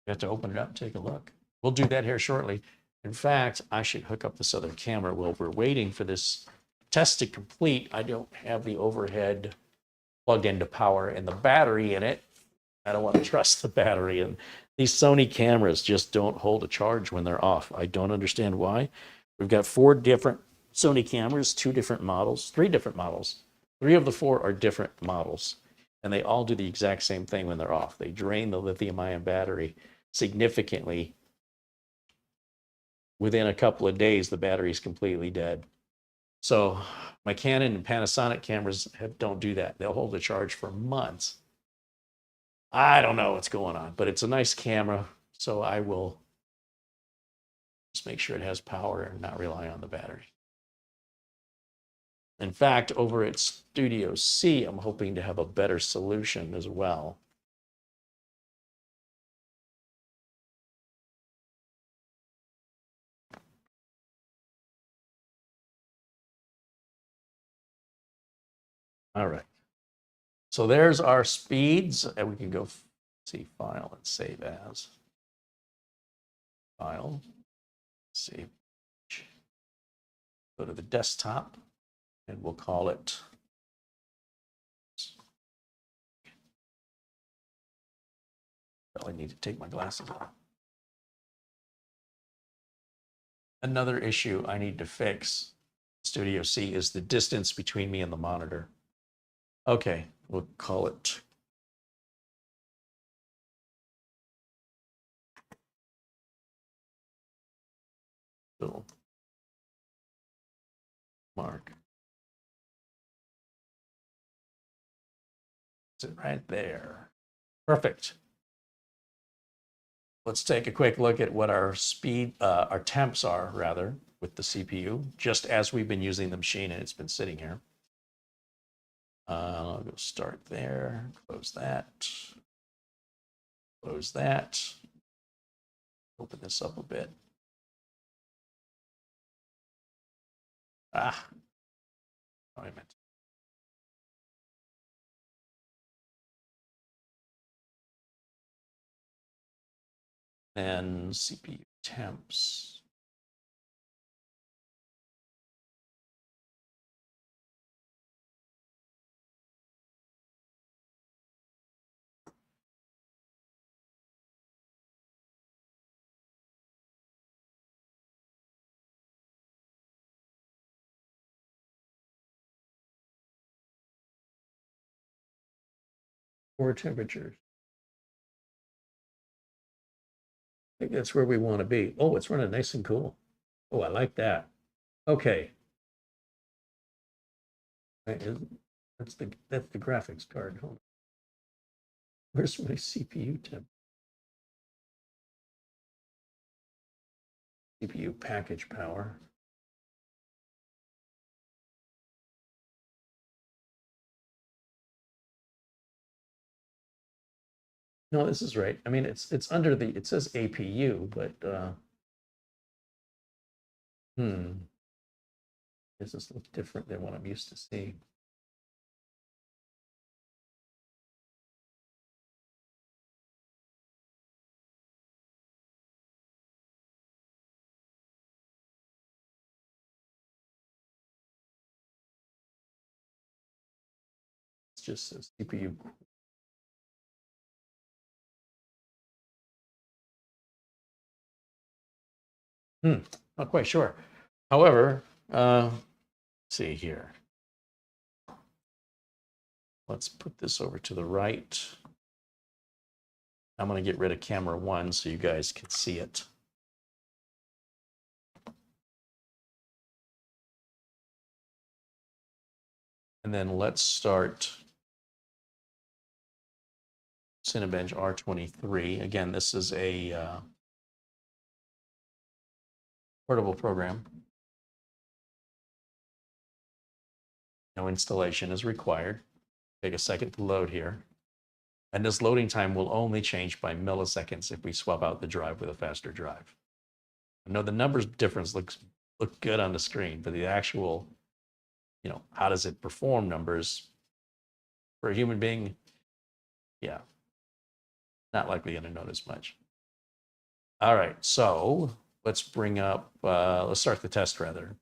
You have to open it up, take a look. We'll do that here shortly. In fact, I should hook up this other camera while we're waiting for this test to complete. I don't have the overhead plugged into power and the battery in it. I don't want to trust the battery. And these Sony cameras just don't hold a charge when they're off. I don't understand why. We've got 4 different Sony cameras, 2 different models, 3 different models. 3 of the 4 are different models. And they all do the exact same thing when they're off. They drain the lithium-ion battery significantly. Within a couple of days, the battery's completely dead. So my Canon and Panasonic cameras don't do that. They'll hold a charge for months. I don't know what's going on, but it's a nice camera, so I will just make sure it has power and not rely on the battery. In fact, over at Studio C, I'm hoping to have a better solution as well. All right. So there's our speeds, and we can go see file and save as. File, save. Go to the desktop, and we'll call it. Probably need to take my glasses off. Another issue I need to fix, Studio C, is the distance between me and the monitor. Okay, we'll call it. So, mark. Is it right there? Perfect. Let's take a quick look at what our our temps are, rather, with the CPU, just as we've been using the machine and it's been sitting here. I'll go start there, close that, open this up a bit. Ah, oh, I meant. Then CPU temps. Core temperatures. I think that's where we want to be. Oh, it's running nice and cool. Oh, I like that. Okay. That's the graphics card. Hold on. Where's my CPU temp? CPU package power. No, this is right. I mean, it's under the, it says APU, but this is look different than what I'm used to seeing. It just says CPU. Not quite sure. However, let's see here. Let's put this over to the right. I'm going to get rid of camera 1 so you guys can see it. And then let's start Cinebench R23. Again, this is a portable program. No installation is required. Take a second to load here. And this loading time will only change by milliseconds if we swap out the drive with a faster drive. I know the numbers difference look good on the screen, but the actual, you know, how does it perform numbers for a human being? Yeah, not likely going to notice much. All right, so let's bring up, let's start the test rather.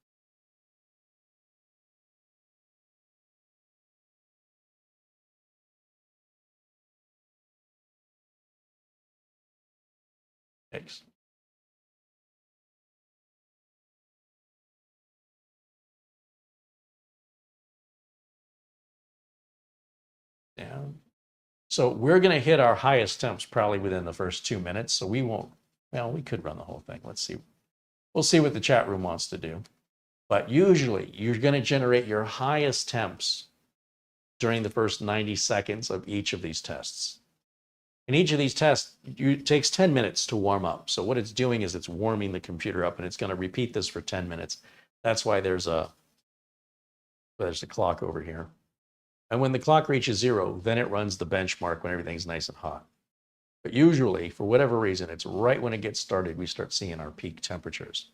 Thanks. Down. So we're going to hit our highest temps probably within the first 2 minutes. So we won't, well, we could run the whole thing. Let's see. We'll see what the chat room wants to do. But usually you're going to generate your highest temps during the first 90 seconds of each of these tests. In each of these tests, it takes 10 minutes to warm up. So what it's doing is it's warming the computer up, and it's going to repeat this for 10 minutes. That's why there's a clock over here. And when the clock reaches 0, then it runs the benchmark when everything's nice and hot. But usually, for whatever reason, it's right when it gets started, we start seeing our peak temperatures.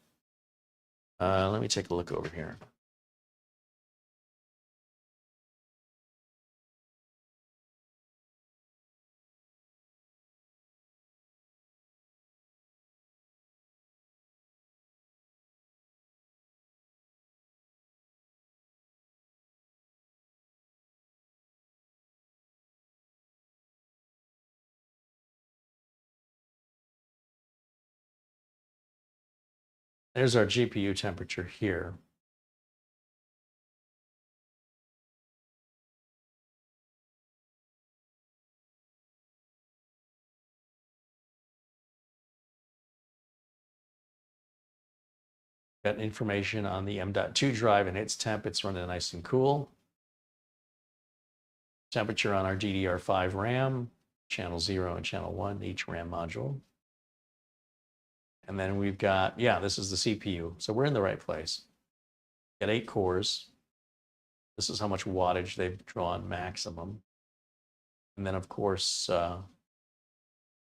Let me take a look over here. There's our GPU temperature here. Got information on the M.2 drive and its temp. It's running nice and cool. Temperature on our DDR5 RAM, channel 0 and channel 1, each RAM module. And then we've got, yeah, this is the CPU. So we're in the right place. Got 8 cores. This is how much wattage they've drawn maximum. And then, of course, yeah,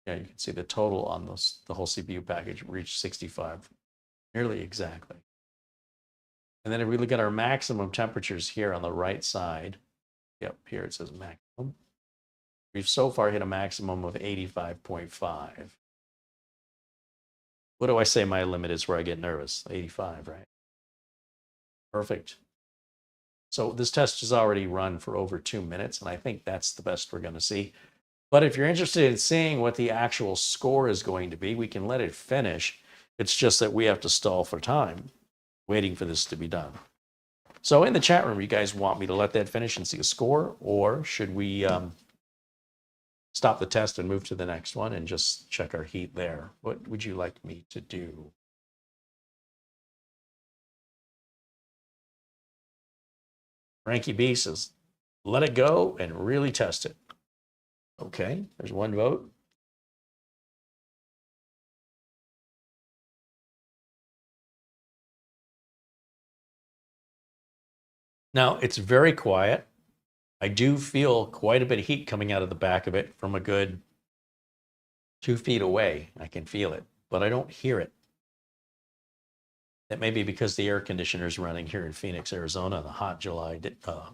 you can see the total on this, the whole CPU package reached 65, nearly exactly. And then if we look at our maximum temperatures here on the right side, yep, here it says maximum. We've so far hit a maximum of 85.5. What do I say my limit is where I get nervous? 85, right? Perfect. So this test is already run for over 2 minutes, and I think that's the best we're going to see. But if you're interested in seeing what the actual score is going to be, we can let it finish. It's just that we have to stall for time, waiting for this to be done. So in the chat room, you guys want me to let that finish and see a score, or should we stop the test and move to the next one and just check our heat there? What would you like me to do? Frankie B says, let it go and really test it. Okay, there's one vote. Now, it's very quiet. I do feel quite a bit of heat coming out of the back of it from a good 2 feet away. I can feel it, but I don't hear it. That may be because the air conditioner is running here in Phoenix, Arizona on a hot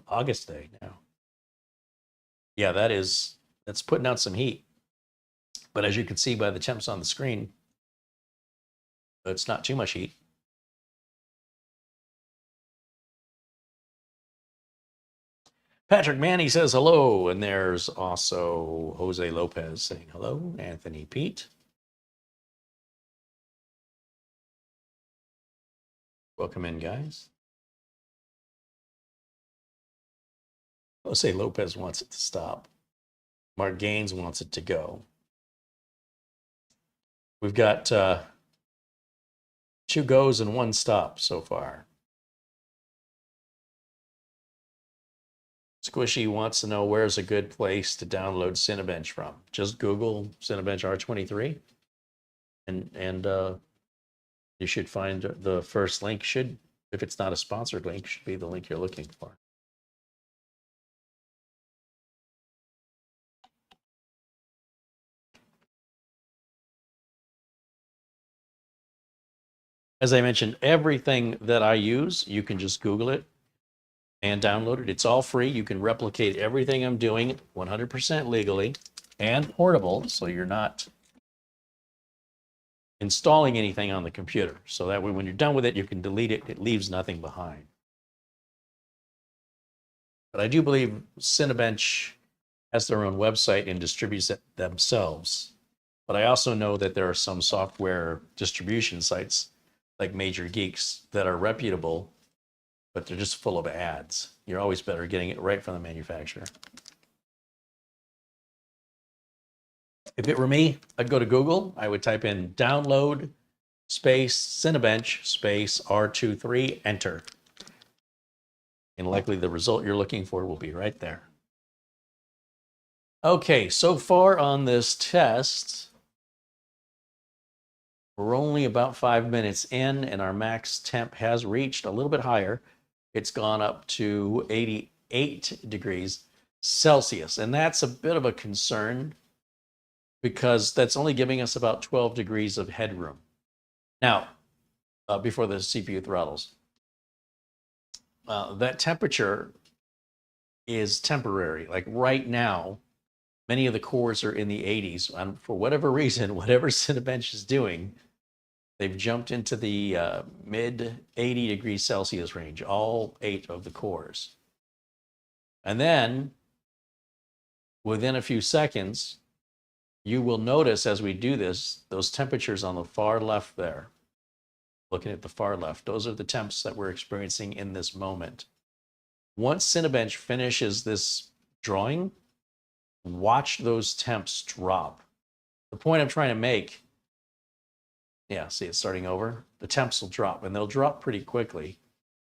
August day now. Yeah, that's putting out some heat. But as you can see by the temps on the screen, it's not too much heat. Patrick Manny says hello, and there's also Jose Lopez saying hello, Anthony Pete. Welcome in, guys. Jose Lopez wants it to stop. Mark Gaines wants it to go. We've got 2 goes and 1 stop so far. Squishy wants to know where's a good place to download Cinebench from. Just Google Cinebench R23, and you should find the first link. If it's not a sponsored link, should be the link you're looking for. As I mentioned, everything that I use, you can just Google it and download it. It's all free. You can replicate everything I'm doing 100% legally and portable, so you're not installing anything on the computer. So that way, when you're done with it, you can delete it. It leaves nothing behind. But I do believe Cinebench has their own website and distributes it themselves. But I also know that there are some software distribution sites like Major Geeks that are reputable, but they're just full of ads. You're always better getting it right from the manufacturer. If it were me, I'd go to Google. I would type in download space Cinebench space R23, enter. And likely the result you're looking for will be right there. Okay, so far on this test, we're only about 5 minutes in, and our max temp has reached a little bit higher. It's gone up to 88 degrees Celsius, and that's a bit of a concern because that's only giving us about 12 degrees of headroom. Now, before the CPU throttles, that temperature is temporary. Like right now, many of the cores are in the 80s, and for whatever reason, whatever Cinebench is doing, they've jumped into the mid 80 degrees Celsius range, all 8 of the cores. And then within a few seconds, you will notice as we do this, those temperatures on the far left there looking at the far left, those are the temps that we're experiencing in this moment. Once Cinebench finishes this drawing, watch those temps drop. The point I'm trying to make, yeah, see it's starting over? The temps will drop, and they'll drop pretty quickly.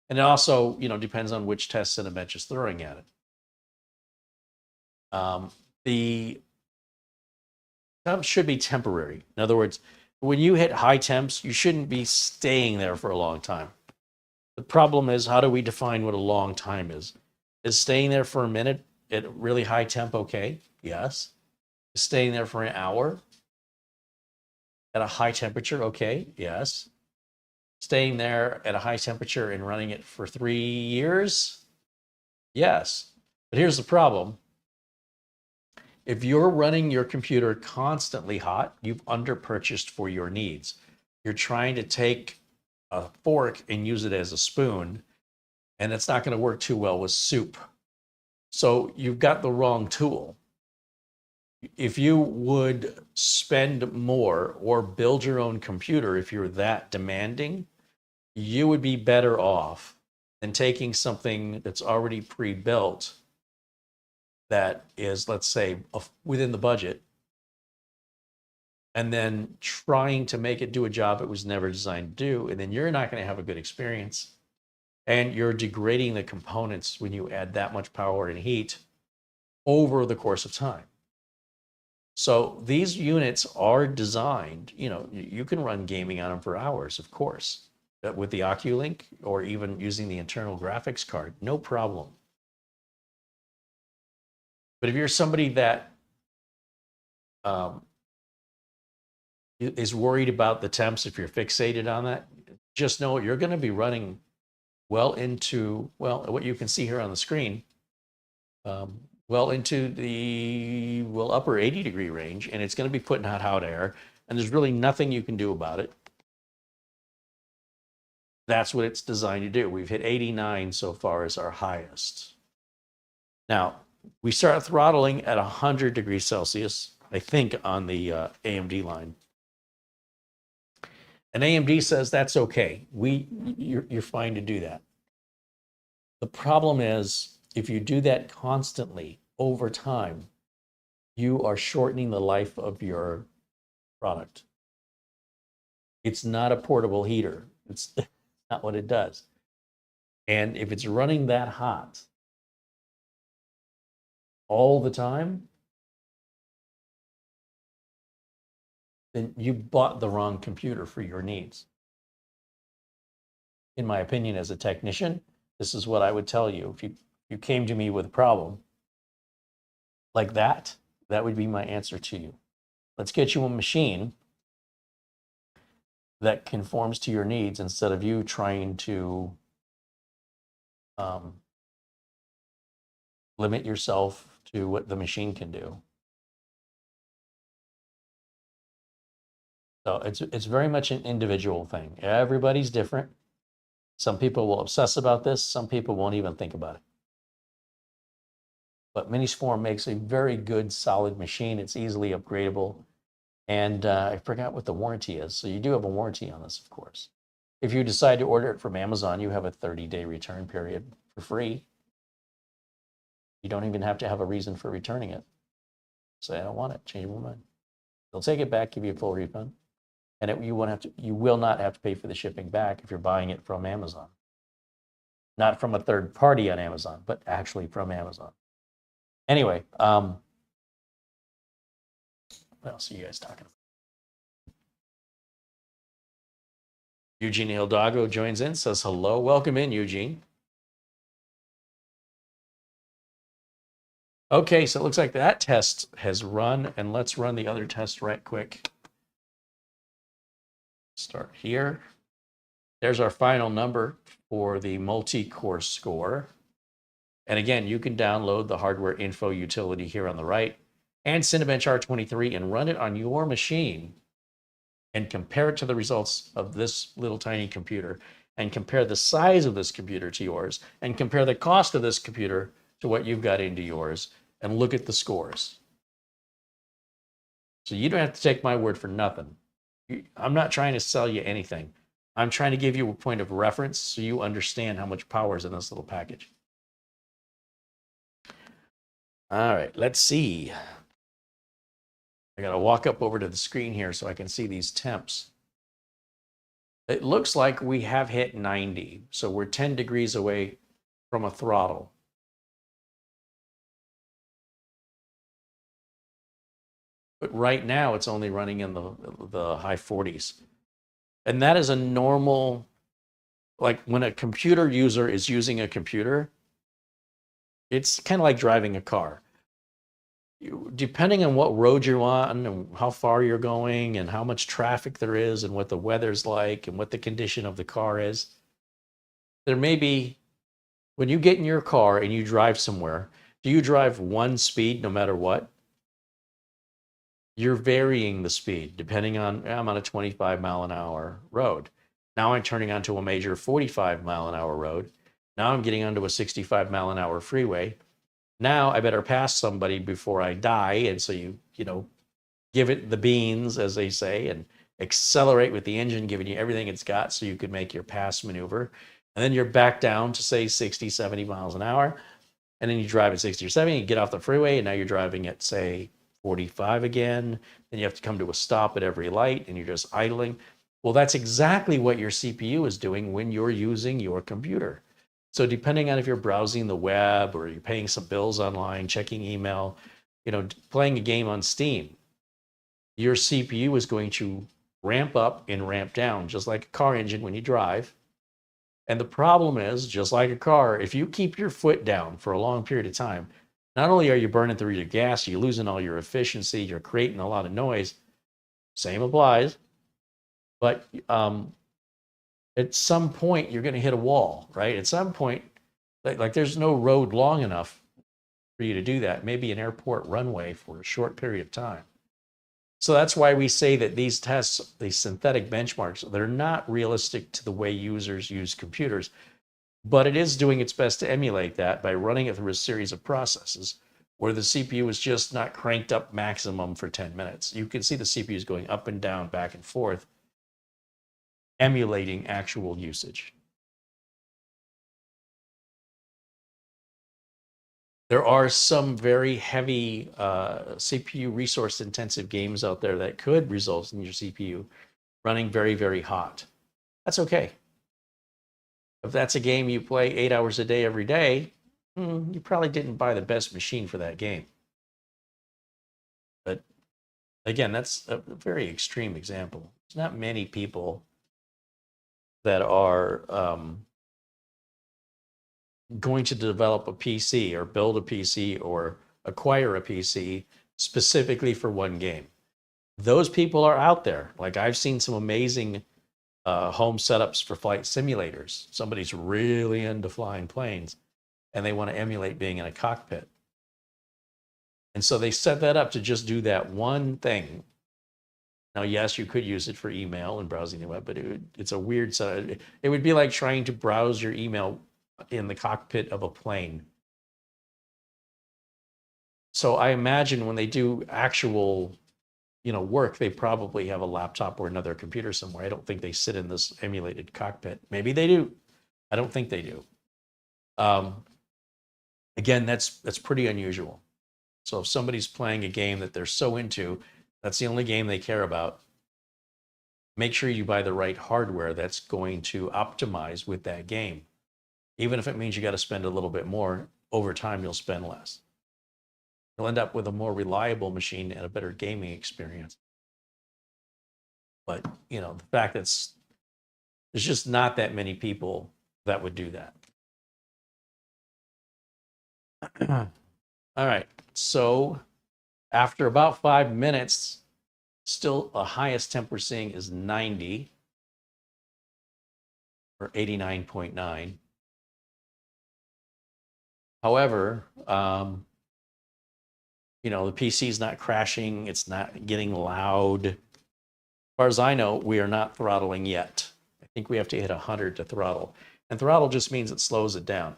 And it also, depends on which test Cinebench is throwing at it. The temps should be temporary. In other words, when you hit high temps, you shouldn't be staying there for a long time. The problem is, how do we define what a long time is? Is staying there for a minute at really high temp okay? Yes. Is staying there for an hour at a high temperature okay? Yes. Staying there at a high temperature and running it for 3 years? Yes. But here's the problem. If you're running your computer constantly hot, you've underpurchased for your needs. You're trying to take a fork and use it as a spoon, and it's not going to work too well with soup. So you've got the wrong tool. If you would spend more or build your own computer, if you're that demanding, you would be better off than taking something that's already pre-built that is, let's say, within the budget, and then trying to make it do a job it was never designed to do, and then you're not going to have a good experience. And you're degrading the components when you add that much power and heat over the course of time. So these units are designed, you can run gaming on them for hours, of course, with the Oculink or even using the internal graphics card, no problem. But if you're somebody that is worried about the temps, if you're fixated on that, just know you're going to be running well into, what you can see here on the screen, well into the upper 80-degree range, and it's going to be putting out hot air, and there's really nothing you can do about it. That's what it's designed to do. We've hit 89 so far as our highest. Now, we start throttling at 100 degrees Celsius, I think, on the AMD line. And AMD says that's okay. You're fine to do that. The problem is, if you do that constantly over time, you are shortening the life of your product. It's not a portable heater. It's not what it does. And if it's running that hot all the time, then you bought the wrong computer for your needs. In my opinion, as a technician, this is what I would tell you. If you came to me with a problem like that, that would be my answer to you. Let's get you a machine that conforms to your needs instead of you trying to limit yourself to what the machine can do. So it's very much an individual thing. Everybody's different. Some people will obsess about this. Some people won't even think about it. But Minisforum makes a very good, solid machine. It's easily upgradable. And I forgot what the warranty is. So you do have a warranty on this, of course. If you decide to order it from Amazon, you have a 30-day return period for free. You don't even have to have a reason for returning it. Say, I don't want it, change my mind. They'll take it back, give you a full refund. And you will not have to pay for the shipping back if you're buying it from Amazon. Not from a third party on Amazon, but actually from Amazon. Anyway, what else are you guys talking about? Eugene Hildago joins in, says hello. Welcome in, Eugene. Okay, so it looks like that test has run, and let's run the other test right quick. Start here. There's our final number for the multi-core score. And again, you can download the hardware info utility here on the right and Cinebench R23 and run it on your machine and compare it to the results of this little tiny computer and compare the size of this computer to yours and compare the cost of this computer to what you've got into yours and look at the scores. So you don't have to take my word for nothing. I'm not trying to sell you anything. I'm trying to give you a point of reference so you understand how much power is in this little package. All right, let's see. I got to walk up over to the screen here so I can see these temps. It looks like we have hit 90, so we're 10 degrees away from a throttle. But right now it's only running in the high 40s. And that is a normal, like when a computer user is using a computer, it's kind of like driving a car. Depending on what road you're on and how far you're going and how much traffic there is and what the weather's like and what the condition of the car is, there may be, when you get in your car and you drive somewhere, do you drive one speed no matter what? You're varying the speed depending on, I'm on a 25-mile-an-hour road. Now I'm turning onto a major 45-mile-an-hour road. Now I'm getting onto a 65-mile-an-hour freeway. Now I better pass somebody before I die. And so you give it the beans, as they say, and accelerate with the engine, giving you everything it's got so you could make your pass maneuver. And then you're back down to, say, 60, 70 miles an hour. And then you drive at 60 or 70, you get off the freeway, and now you're driving at, say, 45 again. Then you have to come to a stop at every light, and you're just idling. Well, that's exactly what your CPU is doing when you're using your computer. So depending on if you're browsing the web or you're paying some bills online, checking email, playing a game on Steam, your CPU is going to ramp up and ramp down, just like a car engine when you drive. And the problem is, just like a car, if you keep your foot down for a long period of time, not only are you burning through your gas, you're losing all your efficiency, you're creating a lot of noise. Same applies. But at some point, you're going to hit a wall, right? At some point, like there's no road long enough for you to do that. Maybe an airport runway for a short period of time. So that's why we say that these tests, these synthetic benchmarks, they're not realistic to the way users use computers, but it is doing its best to emulate that by running it through a series of processes where the CPU is just not cranked up maximum for 10 minutes. You can see the CPU is going up and down, back and forth, emulating actual usage. There are some very heavy CPU resource intensive games out there that could result in your CPU running very, very hot. That's okay. If that's a game you play 8 hours a day every day, you probably didn't buy the best machine for that game. But again, that's a very extreme example. There's not many people that are going to develop a PC or build a PC or acquire a PC specifically for one game. Those people are out there. Like I've seen some amazing home setups for flight simulators. Somebody's really into flying planes and they want to emulate being in a cockpit. And so they set that up to just do that one thing. Now, yes, you could use it for email and browsing the web, but it's a weird setup. It would be like trying to browse your email in the cockpit of a plane. So I imagine when they do actual, work, they probably have a laptop or another computer somewhere. I don't think they sit in this emulated cockpit. Maybe they do. I don't think they do. Again, that's pretty unusual. So if somebody's playing a game that they're so into, that's the only game they care about, make sure you buy the right hardware that's going to optimize with that game. Even if it means you got to spend a little bit more, over time you'll spend less. You'll end up with a more reliable machine and a better gaming experience. But, the fact that there's just not that many people that would do that. All right, so after about 5 minutes, still the highest temp we're seeing is 90 or 89.9. However, the PC is not crashing. It's not getting loud. As far as I know, we are not throttling yet. I think we have to hit 100 to throttle. And throttle just means it slows it down.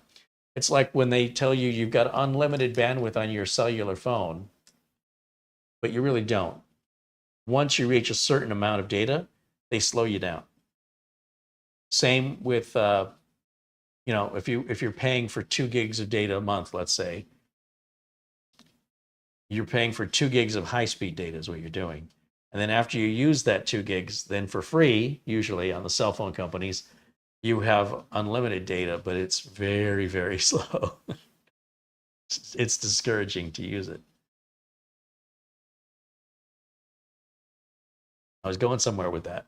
It's like when they tell you you've got unlimited bandwidth on your cellular phone, but you really don't. Once you reach a certain amount of data, they slow you down. Same with, if you're paying for 2 gigs of data a month, let's say, you're paying for 2 gigs of high-speed data is what you're doing. And then after you use that 2 gigs, then for free, usually on the cell phone companies, you have unlimited data, but it's very, very slow. It's discouraging to use it. I was going somewhere with that.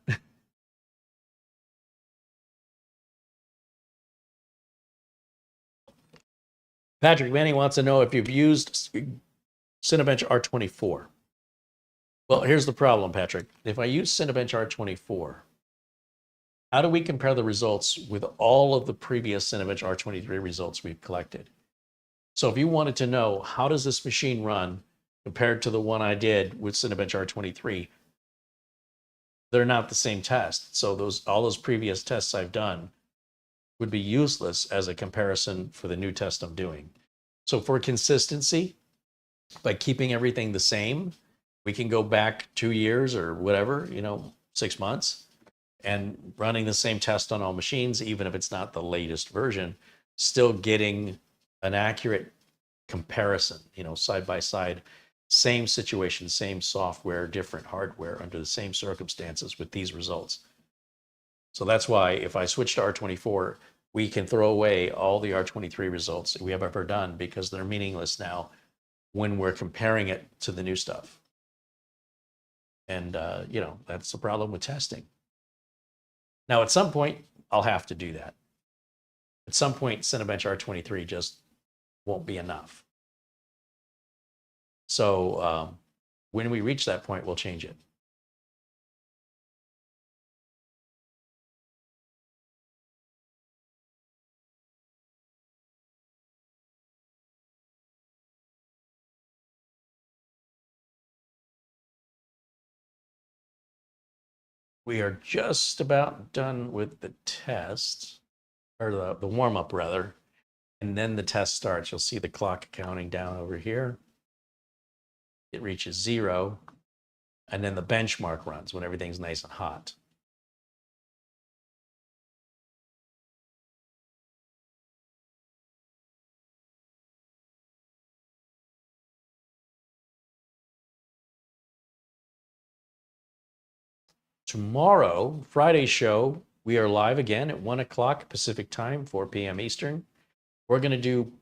Patrick Manny wants to know if you've used Cinebench R24. Well, here's the problem, Patrick. If I use Cinebench R24, how do we compare the results with all of the previous Cinebench R23 results we've collected? So if you wanted to know how does this machine run compared to the one I did with Cinebench R23, they're not the same test. So all those previous tests I've done would be useless as a comparison for the new test I'm doing. So for consistency, by keeping everything the same, we can go back 2 years or whatever, 6 months, and running the same test on all machines, even if it's not the latest version, still getting an accurate comparison, side by side, same situation, same software, different hardware under the same circumstances with these results. So that's why if I switch to R24, we can throw away all the R23 results we have ever done because they're meaningless now when we're comparing it to the new stuff. And, that's the problem with testing. Now, at some point, I'll have to do that. At some point, Cinebench R23 just won't be enough. So when we reach that point, we'll change it. We are just about done with the test, or the warm-up rather, and then the test starts. You'll see the clock counting down over here. It reaches 0, and then the benchmark runs when everything's nice and hot. Tomorrow, Friday's show, we are live again at 1 o'clock Pacific time, 4 p.m. Eastern. We're going to do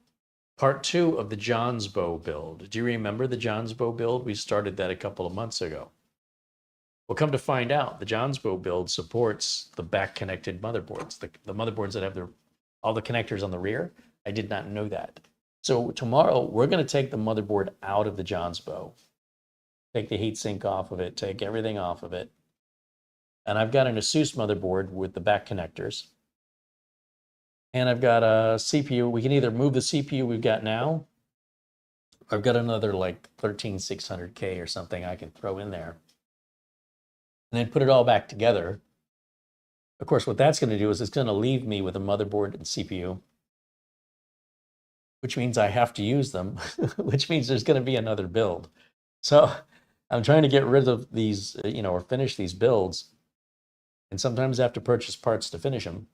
part 2 of the Johnsbow build. Do you remember the Johnsbow build? We started that a couple of months ago. Well, come to find out, the Johnsbow build supports the back-connected motherboards, the motherboards that have all the connectors on the rear. I did not know that. So tomorrow, we're going to take the motherboard out of the Johnsbow, take the heatsink off of it, take everything off of it. And I've got an Asus motherboard with the back connectors. And I've got a CPU. We can either move the CPU we've got now. I've got another like 13600K or something I can throw in there. And then put it all back together. Of course, what that's going to do is it's going to leave me with a motherboard and CPU, which means I have to use them, which means there's going to be another build. So I'm trying to get rid of these, or finish these builds. And sometimes I have to purchase parts to finish them.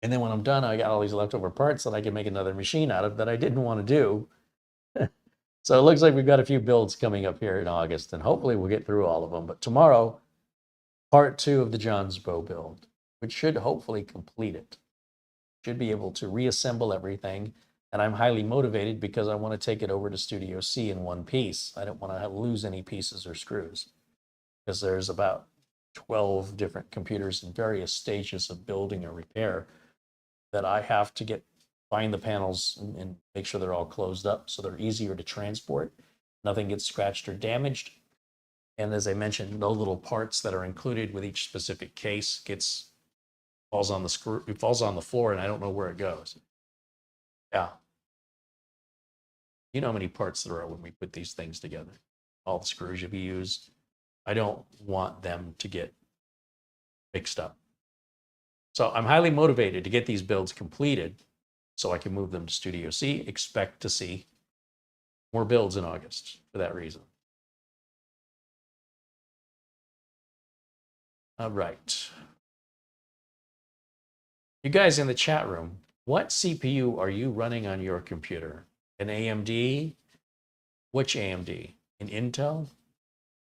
And then when I'm done, I got all these leftover parts that I can make another machine out of that I didn't want to do. So it looks like we've got a few builds coming up here in August, and hopefully we'll get through all of them. But tomorrow, part 2 of the Johnsbow build, which should hopefully complete it. Should be able to reassemble everything. And I'm highly motivated because I want to take it over to Studio C in one piece. I don't want to lose any pieces or screws because there's about 12 different computers in various stages of building or repair that I have to find the panels and make sure they're all closed up so they're easier to transport. Nothing gets scratched or damaged. And as I mentioned, no little parts that are included with each specific case falls on the floor and I don't know where it goes. Yeah. You know how many parts there are when we put these things together. All the screws you'll be used. I don't want them to get mixed up. So I'm highly motivated to get these builds completed so I can move them to Studio C. Expect to see more builds in August for that reason. All right. You guys in the chat room, what CPU are you running on your computer? An AMD? Which AMD? An Intel?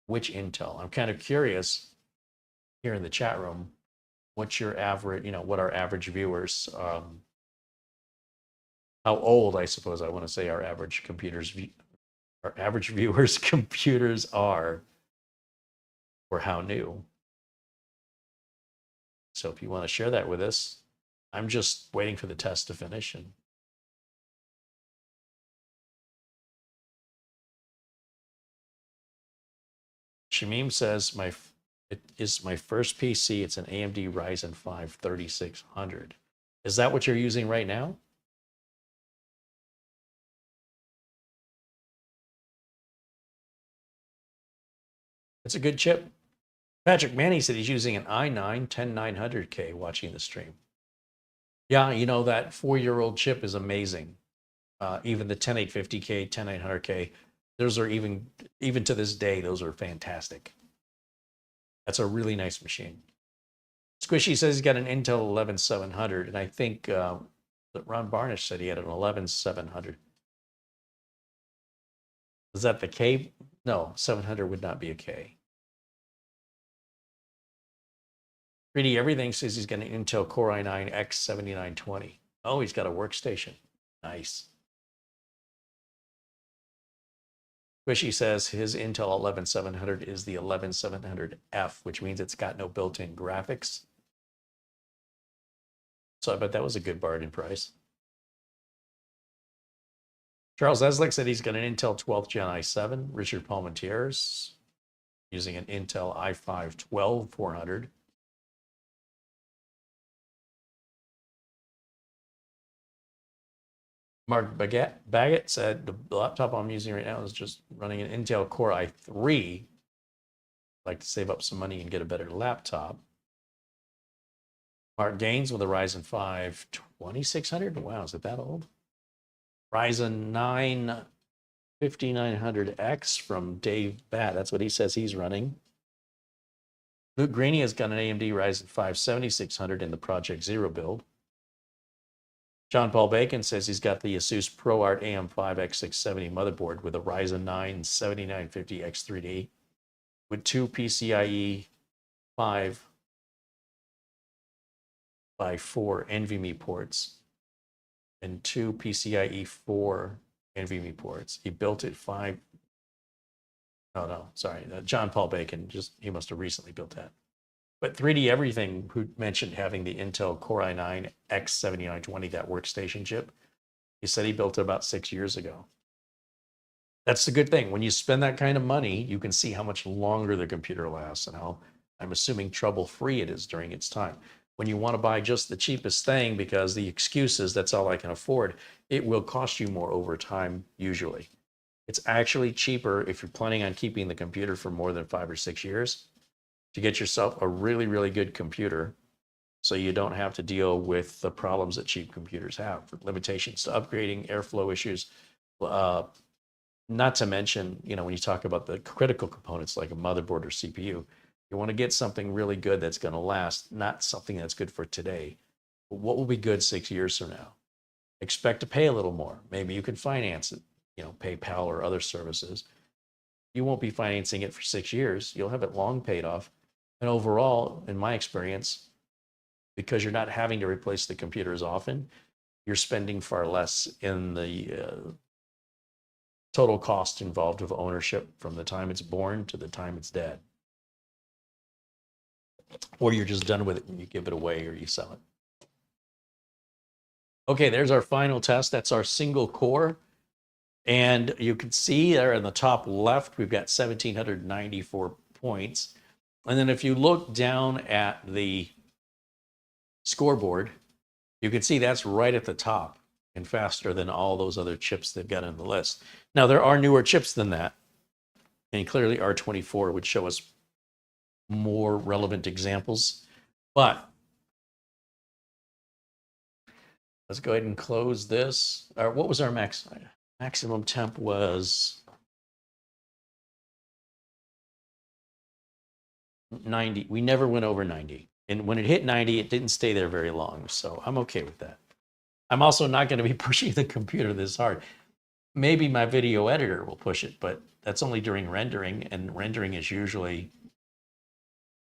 Which Intel? I'm kind of curious here in the chat room, what's your average, what our average viewers, how old, I suppose I want to say our average viewers' computers are, or how new. So if you want to share that with us, I'm just waiting for the test to finish. And Shamim says, it is my first PC. It's an AMD Ryzen 5 3600. Is that what you're using right now? It's a good chip. Patrick Manny said he's using an i9 10900K watching the stream. Yeah, that 4-year-old chip is amazing. Even the 10850K, 10900K, those are even to this day, those are fantastic. That's a really nice machine. Squishy says he's got an Intel 11700, and I think that Ron Barnish said he had an 11700. Is that the K? No, 700 would not be a K. 3D Everything says he's got an Intel Core i9 X7920. Oh, he's got a workstation. Nice. Squishy says his Intel 11700 is the 11700F, which means it's got no built-in graphics. So I bet that was a good bargain price. Charles Eslick said he's got an Intel 12th Gen i7. Richard Palmentier's using an Intel i5 12400. Mark Baggett said the laptop I'm using right now is just running an Intel Core i3. I'd like to save up some money and get a better laptop. Mark Gaines with a Ryzen 5 2600. Wow, is it that old? Ryzen 9 5900X from Dave Batt. That's what he says he's running. Luke Greeny has got an AMD Ryzen 5 7600 in the Project Zero build. John Paul Bacon says he's got the Asus ProArt AM5 X670 motherboard with a Ryzen 9 7950X3D with two PCIe 5 by 4 NVMe ports and two PCIe4 NVMe ports. He built it John Paul Bacon, he must have recently built that. But 3D Everything, who mentioned having the Intel Core i9 X7920, that workstation chip, he said he built it about 6 years ago. That's the good thing. When you spend that kind of money, you can see how much longer the computer lasts and how, I'm assuming, trouble-free it is during its time. When you want to buy just the cheapest thing because the excuse is that's all I can afford, it will cost you more over time usually. It's actually cheaper if you're planning on keeping the computer for more than 5 or 6 years to get yourself a really, really good computer so you don't have to deal with the problems that cheap computers have, limitations to upgrading, airflow issues, not to mention, when you talk about the critical components like a motherboard or CPU, you want to get something really good that's going to last, not something that's good for today. But what will be good 6 years from now? Expect to pay a little more. Maybe you can finance it, PayPal or other services. You won't be financing it for 6 years. You'll have it long paid off. And overall, in my experience, because you're not having to replace the computer as often, you're spending far less in the total cost involved with ownership from the time it's born to the time it's dead. Or you're just done with it and you give it away or you sell it. Okay, there's our final test. That's our single core. And you can see there in the top left, we've got 1,794 points. And then if you look down at the scoreboard, you can see that's right at the top and faster than all those other chips they've got on the list. Now, there are newer chips than that. And clearly R24 would show us more relevant examples. But let's go ahead and close this. What was our maximum temp was 90. We never went over 90. And when it hit 90, it didn't stay there very long. So I'm okay with that. I'm also not going to be pushing the computer this hard. Maybe my video editor will push it, but that's only during rendering. And rendering is usually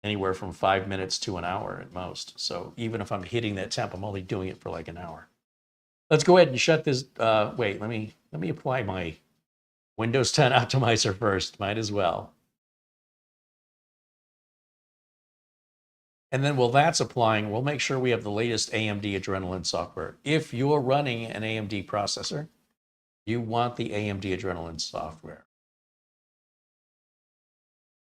anywhere from 5 minutes to an hour at most. So even if I'm hitting that temp, I'm only doing it for like an hour. Let's go ahead and shut this. Wait, let me apply my Windows 10 optimizer first. Might as well. And then while that's applying, we'll make sure we have the latest AMD Adrenalin software. If you're running an AMD processor, you want the AMD Adrenalin software.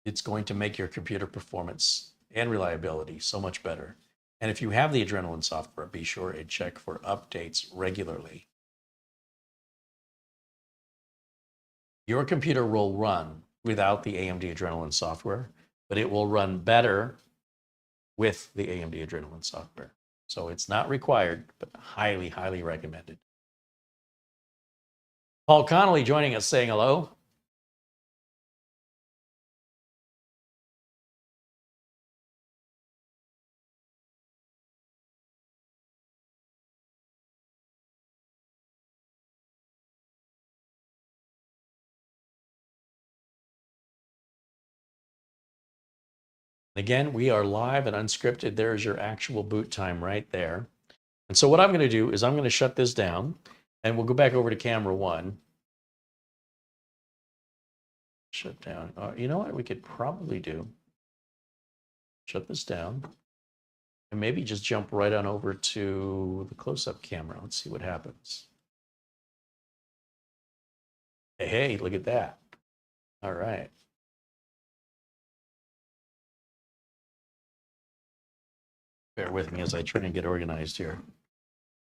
It's going to make your computer performance and reliability so much better. And if you have the Adrenalin software, be sure and check for updates regularly. Your computer will run without the AMD Adrenalin software, but it will run better with the AMD Adrenalin software. So it's not required, but highly, highly recommended. Paul Connolly joining us saying hello. Again, we are live and unscripted. There's your actual boot time right there. And so what I'm going to do is I'm going to shut this down and we'll go back over to camera 1. Shut down. You know what we could probably do? Shut this down and maybe just jump right on over to the close-up camera. Let's see what happens. Hey, look at that. All right. Bear with me as I try and get organized here.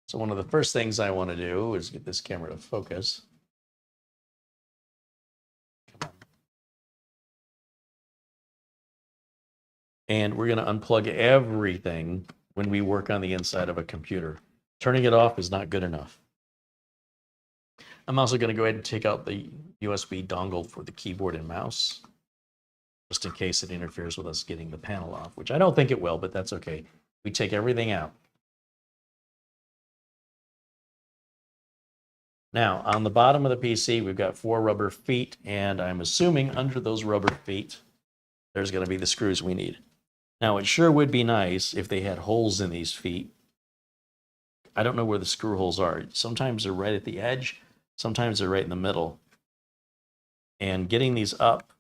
So one of the first things I want to do is get this camera to focus. Come on. And we're going to unplug everything when we work on the inside of a computer. Turning it off is not good enough. I'm also going to go ahead and take out the USB dongle for the keyboard and mouse, just in case it interferes with us getting the panel off, which I don't think it will, but that's okay. We take everything out. Now, on the bottom of the PC, we've got 4 rubber feet, and I'm assuming under those rubber feet, there's going to be the screws we need. Now, it sure would be nice if they had holes in these feet. I don't know where the screw holes are. Sometimes they're right at the edge. Sometimes they're right in the middle. And getting these up,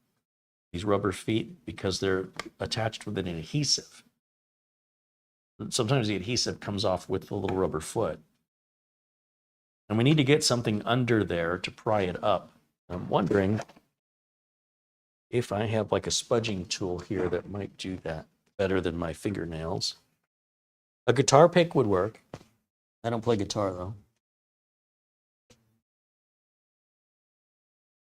these rubber feet, because they're attached with an adhesive. Sometimes the adhesive comes off with the little rubber foot. And we need to get something under there to pry it up. I'm wondering if I have like a spudging tool here that might do that better than my fingernails. A guitar pick would work. I don't play guitar though.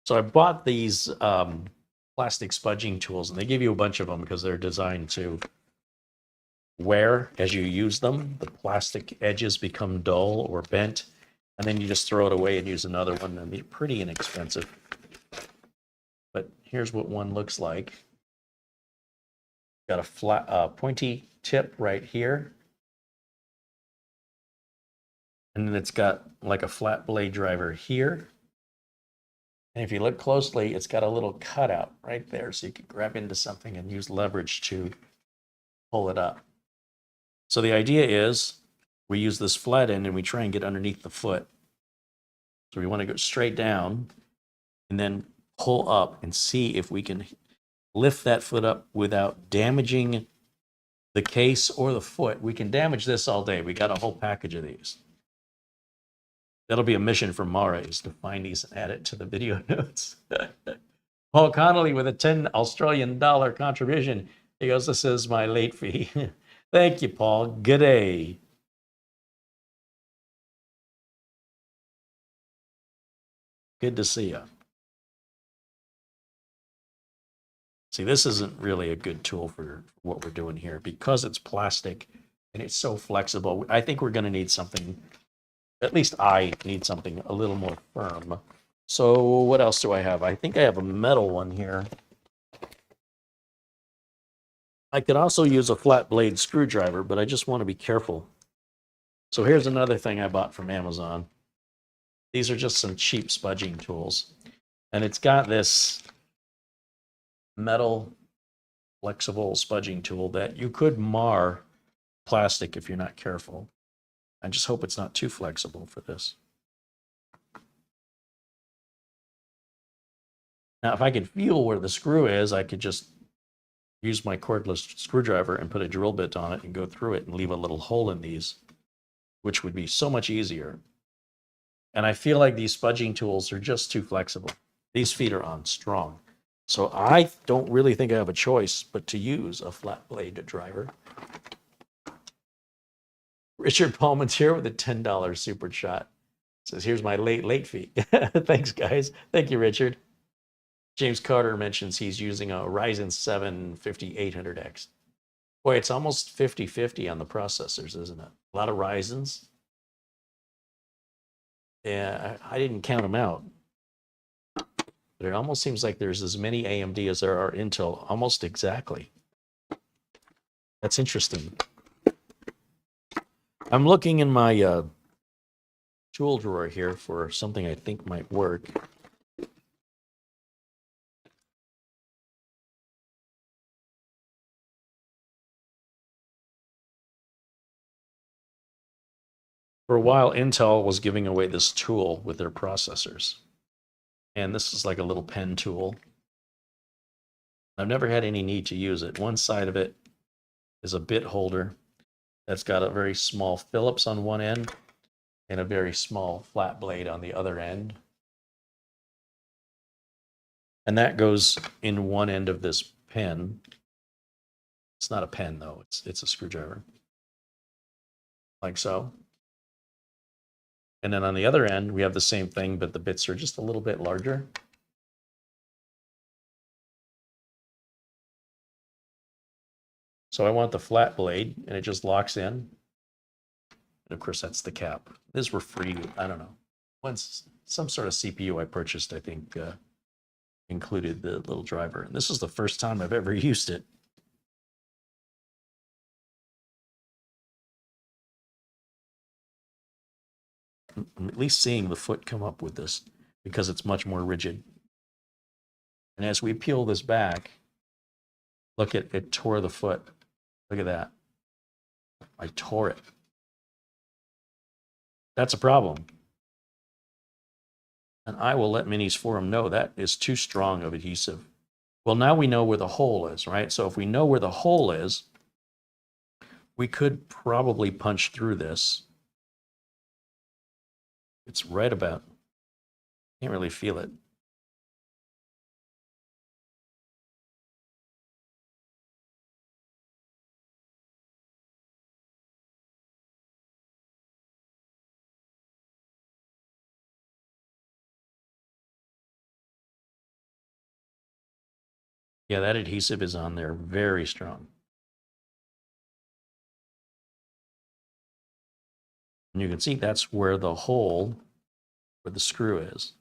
So I bought these plastic spudging tools, and they give you a bunch of them because they're designed to wear as you use them. The plastic edges become dull or bent, and then you just throw it away and use another one, and they're pretty inexpensive. But here's what one looks like. Got a flat, pointy tip right here. And then it's got like a flat blade driver here. And if you look closely, it's got a little cutout right there, so you can grab into something and use leverage to pull it up. So the idea is we use this flat end and we try and get underneath the foot. So we want to go straight down and then pull up and see if we can lift that foot up without damaging the case or the foot. We can damage this all day. We got a whole package of these. That'll be a mission for Mara, is to find these and add it to the video notes. Paul Connolly with a 10 Australian dollar contribution. He goes, this is my late fee. Thank you, Paul. Good day. Good to see you. See, this isn't really a good tool for what we're doing here because it's plastic and it's so flexible. I think we're going to need something, at least I need something a little more firm. So what else do I have? I think I have a metal one here. I could also use a flat blade screwdriver, but I just want to be careful. So here's another thing I bought from Amazon. These are just some cheap spudging tools. And it's got this metal flexible spudging tool that you could mar plastic if you're not careful. I just hope it's not too flexible for this. Now, if I could feel where the screw is, I could just use my cordless screwdriver and put a drill bit on it and go through it and leave a little hole in these, which would be so much easier. And I feel like these spudging tools are just too flexible. These feet are on strong. So I don't really think I have a choice but to use a flat blade driver. Richard Paulman's here with a $10 super chat. Says, here's my late fee. Thanks, guys. Thank you, Richard. James Carter mentions he's using a Ryzen 7 5800X. Boy, it's almost 50-50 on the processors, isn't it? A lot of Ryzens. Yeah, I didn't count them out. But it almost seems like there's as many AMD as there are Intel, almost exactly. That's interesting. I'm looking in my tool drawer here for something I think might work. For a while, Intel was giving away this tool with their processors. And this is like a little pen tool. I've never had any need to use it. One side of it is a bit holder that's got a very small Phillips on one end and a very small flat blade on the other end. And that goes in one end of this pen. It's not a pen, though. It's a screwdriver. Like so. And then on the other end, we have the same thing, but the bits are just a little bit larger. So I want the flat blade, and it just locks in. And of course, that's the cap. These were free. I don't know. Once some sort of CPU I purchased, I think, included the little driver. And this is the first time I've ever used it. I'm at least seeing the foot come up with this because it's much more rigid. And as we peel this back, look at it tore the foot. Look at that. I tore it. That's a problem. And I will let Minisforum know that is too strong of adhesive. Well, now we know where the hole is, right? So if we know where the hole is, we could probably punch through this. It's right about, can't really feel it. Yeah, that adhesive is on there very strong. And you can see that's where the hole, where the screw is.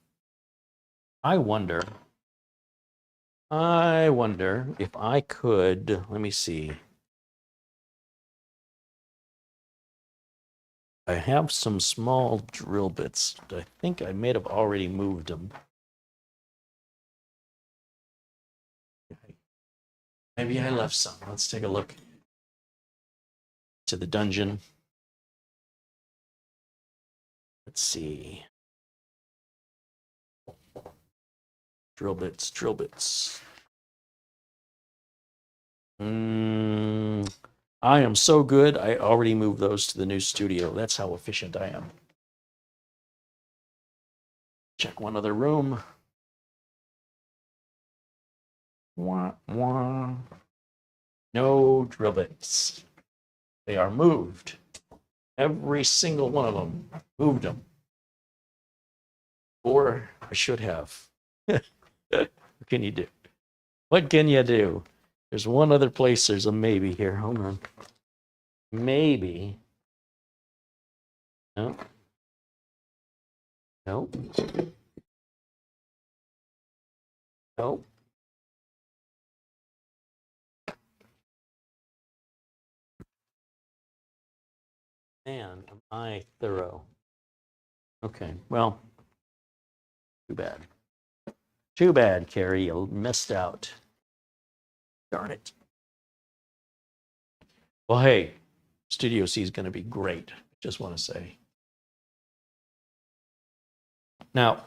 I wonder if I could, let me see. I have some small drill bits. I think I may have already moved them. Maybe I left some. Let's take a look to the dungeon. Let's see. Drill bits, drill bits. I am so good, I already moved those to the new studio. That's how efficient I am. Check one other room. Wah, wah. No drill bits. They are moved. Every single one of them. Moved them. Or I should have. What can you do? What can you do? There's one other place. There's a maybe here. Hold on. Maybe. No. Nope. Nope. Man, am I thorough. Okay, well, too bad. Too bad, Carey, you missed out. Darn it. Well, hey, Studio C is going to be great. Just want to say. Now,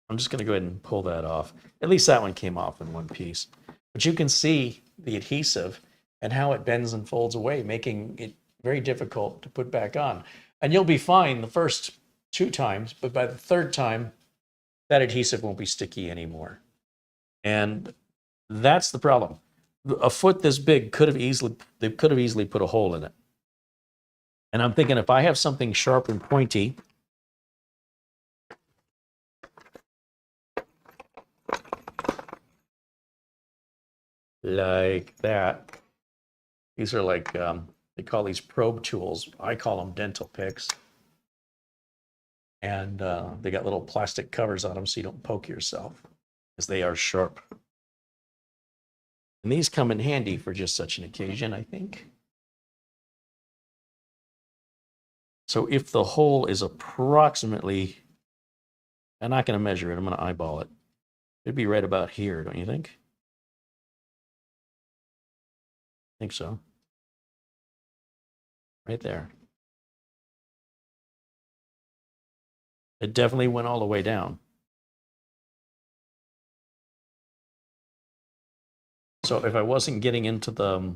I'm just going to go ahead and pull that off. At least that one came off in one piece. But you can see the adhesive and how it bends and folds away, making it very difficult to put back on. And you'll be fine the first 2 times, but by the 3rd time, that adhesive won't be sticky anymore. And that's the problem. A foot this big they could have easily put a hole in it. And I'm thinking if I have something sharp and pointy, like that, these are like, they call these probe tools. I call them dental picks. And they got little plastic covers on them so you don't poke yourself, because they are sharp. And these come in handy for just such an occasion, I think. So if the hole is approximately, I'm not going to measure it, I'm going to eyeball it. It'd be right about here, don't you think? I think so. Right there. It definitely went all the way down. So if I wasn't getting into the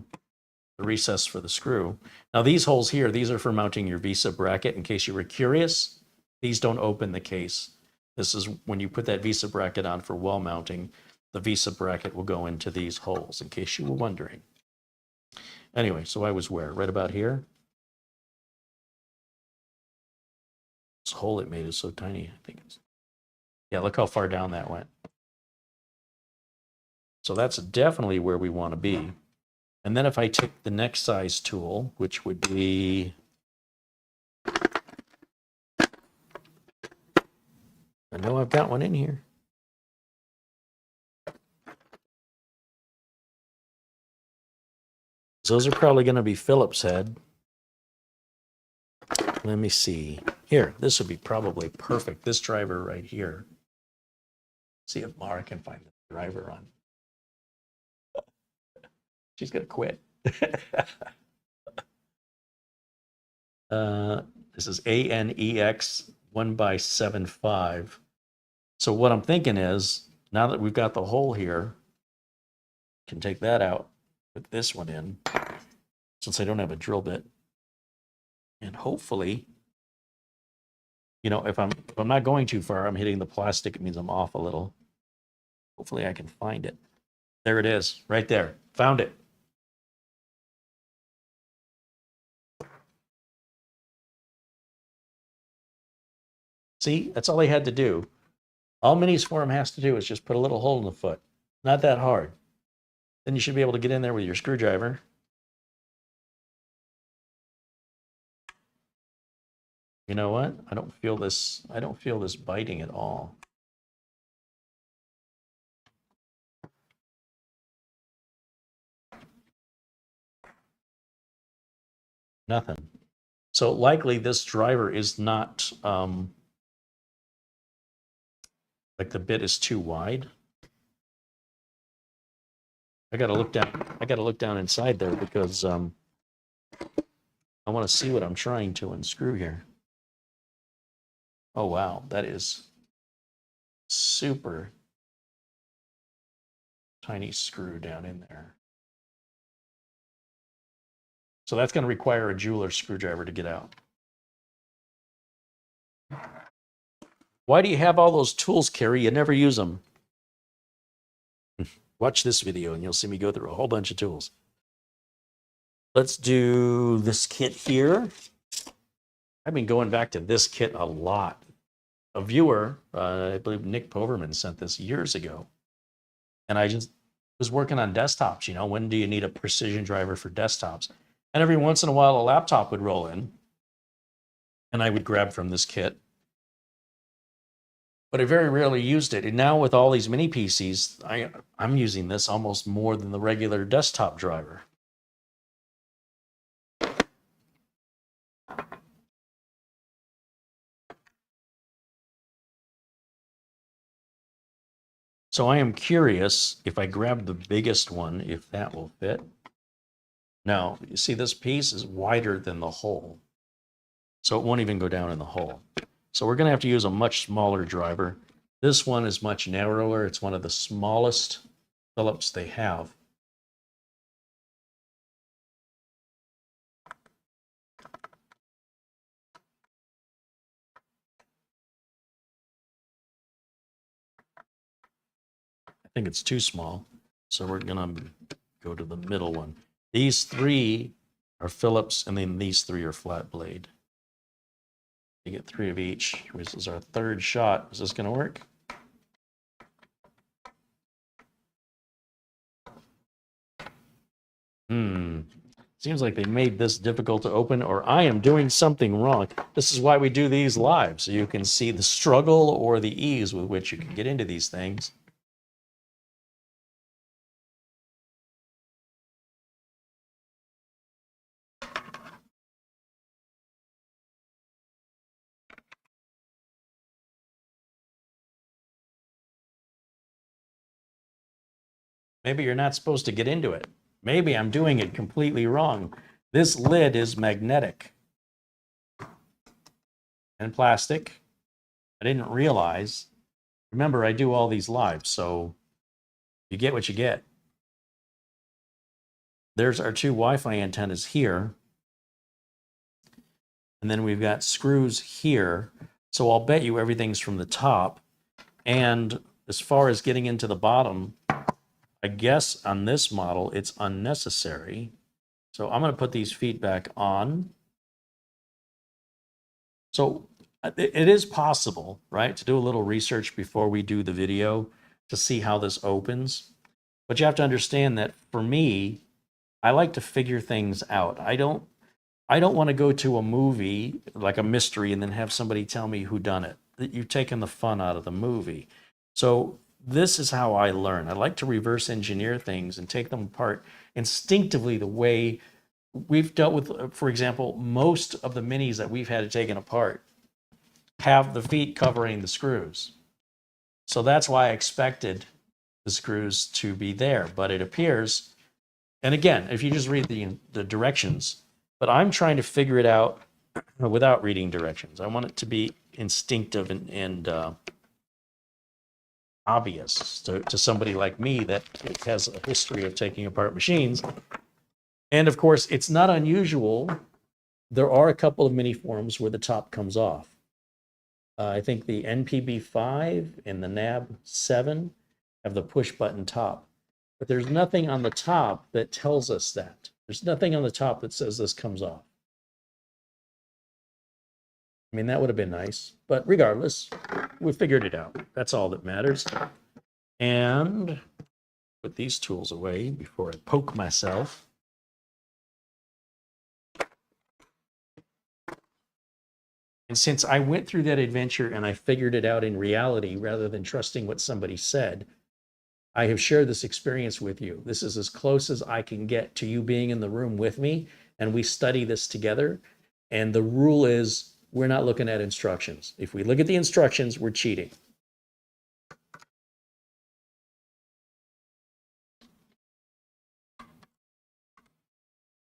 recess for the screw. Now these holes here, these are for mounting your VESA bracket. In case you were curious, these don't open the case. This is when you put that VESA bracket on for wall mounting, the VESA bracket will go into these holes, in case you were wondering. Anyway, so I was where? Right about here? This hole it made is so tiny, I think. Yeah, look how far down that went. So that's definitely where we want to be. And then if I take the next size tool, which would be, I know I've got one in here. Those are probably going to be Phillips head. Let me see. Here, this would be probably perfect. This driver right here. See if Mara can find the driver on. She's going to quit. This is ANEX 1x75. So what I'm thinking is, now that we've got the hole here, can take that out, put this one in, since I don't have a drill bit. And hopefully, you know, if I'm not going too far, I'm hitting the plastic, it means I'm off a little. Hopefully I can find it. There it is, right there. Found it. See, that's all I had to do. All Minisforum has to do is just put a little hole in the foot. Not that hard. Then you should be able to get in there with your screwdriver. You know what? I don't feel this biting at all. Nothing. So likely this driver is not, like the bit is too wide. I gotta look down inside there because I want to see what I'm trying to unscrew here. Oh wow, that is super tiny screw down in there. So that's going to require a jeweler's screwdriver to get out. Why do you have all those tools, Carey? You never use them. Watch this video and you'll see me go through a whole bunch of tools. Let's do this kit here. I've been going back to this kit a lot. A viewer, I believe Nick Poverman, sent this years ago. And I just was working on desktops. You know, when do you need a precision driver for desktops? And every once in a while, a laptop would roll in. And I would grab from this kit. But I very rarely used it. And now with all these mini PCs, I'm using this almost more than the regular desktop driver. So I am curious if I grab the biggest one, if that will fit. No, you see this piece is wider than the hole. So it won't even go down in the hole. So we're going to have to use a much smaller driver. This one is much narrower. It's one of the smallest Phillips they have. I think it's too small. So we're going to go to the middle one. These three are Phillips, and then these three are flat blade. You get 3 of each. This is our third shot. Is this going to work? Seems like they made this difficult to open, or I am doing something wrong. This is why we do these live, so you can see the struggle or the ease with which you can get into these things. Maybe you're not supposed to get into it. Maybe I'm doing it completely wrong. This lid is magnetic and plastic. I didn't realize. Remember, I do all these live, so you get what you get. There's our 2 Wi-Fi antennas here. And then we've got screws here. So I'll bet you everything's from the top. And as far as getting into the bottom, I guess on this model, it's unnecessary. So I'm going to put these feet back on. So it is possible, right, to do a little research before we do the video to see how this opens. But you have to understand that for me, I like to figure things out. I don't want to go to a movie, like a mystery, and then have somebody tell me who done it. You've taken the fun out of the movie. So this is how I learn. I like to reverse engineer things and take them apart instinctively the way we've dealt with, for example, most of the minis that we've had taken apart have the feet covering the screws. So that's why I expected the screws to be there, but it appears, and again, if you just read the directions, but I'm trying to figure it out without reading directions. I want it to be instinctive and obvious to somebody like me that has a history of taking apart machines. And of course, it's not unusual. There are a couple of Miniforums where the top comes off. I think the NPB5 and the NAB7 have the push button top. But there's nothing on the top that tells us that. There's nothing on the top that says this comes off. I mean, that would have been nice. But regardless, we figured it out. That's all that matters. And put these tools away before I poke myself. And since I went through that adventure and I figured it out in reality rather than trusting what somebody said, I have shared this experience with you. This is as close as I can get to you being in the room with me, and we study this together. And the rule is we're not looking at instructions. If we look at the instructions, we're cheating.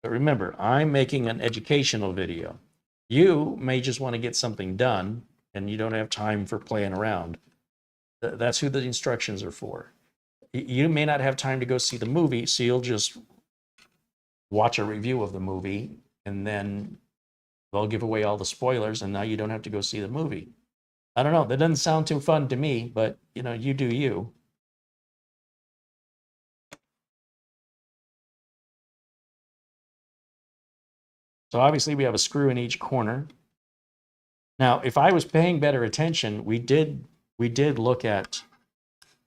But remember, I'm making an educational video. You may just want to get something done and you don't have time for playing around. That's who the instructions are for. You may not have time to go see the movie, so you'll just watch a review of the movie and then they'll give away all the spoilers and now you don't have to go see the movie. I don't know. That doesn't sound too fun to me, but you know, you do you. So obviously we have a screw in each corner. Now, if I was paying better attention, we did look at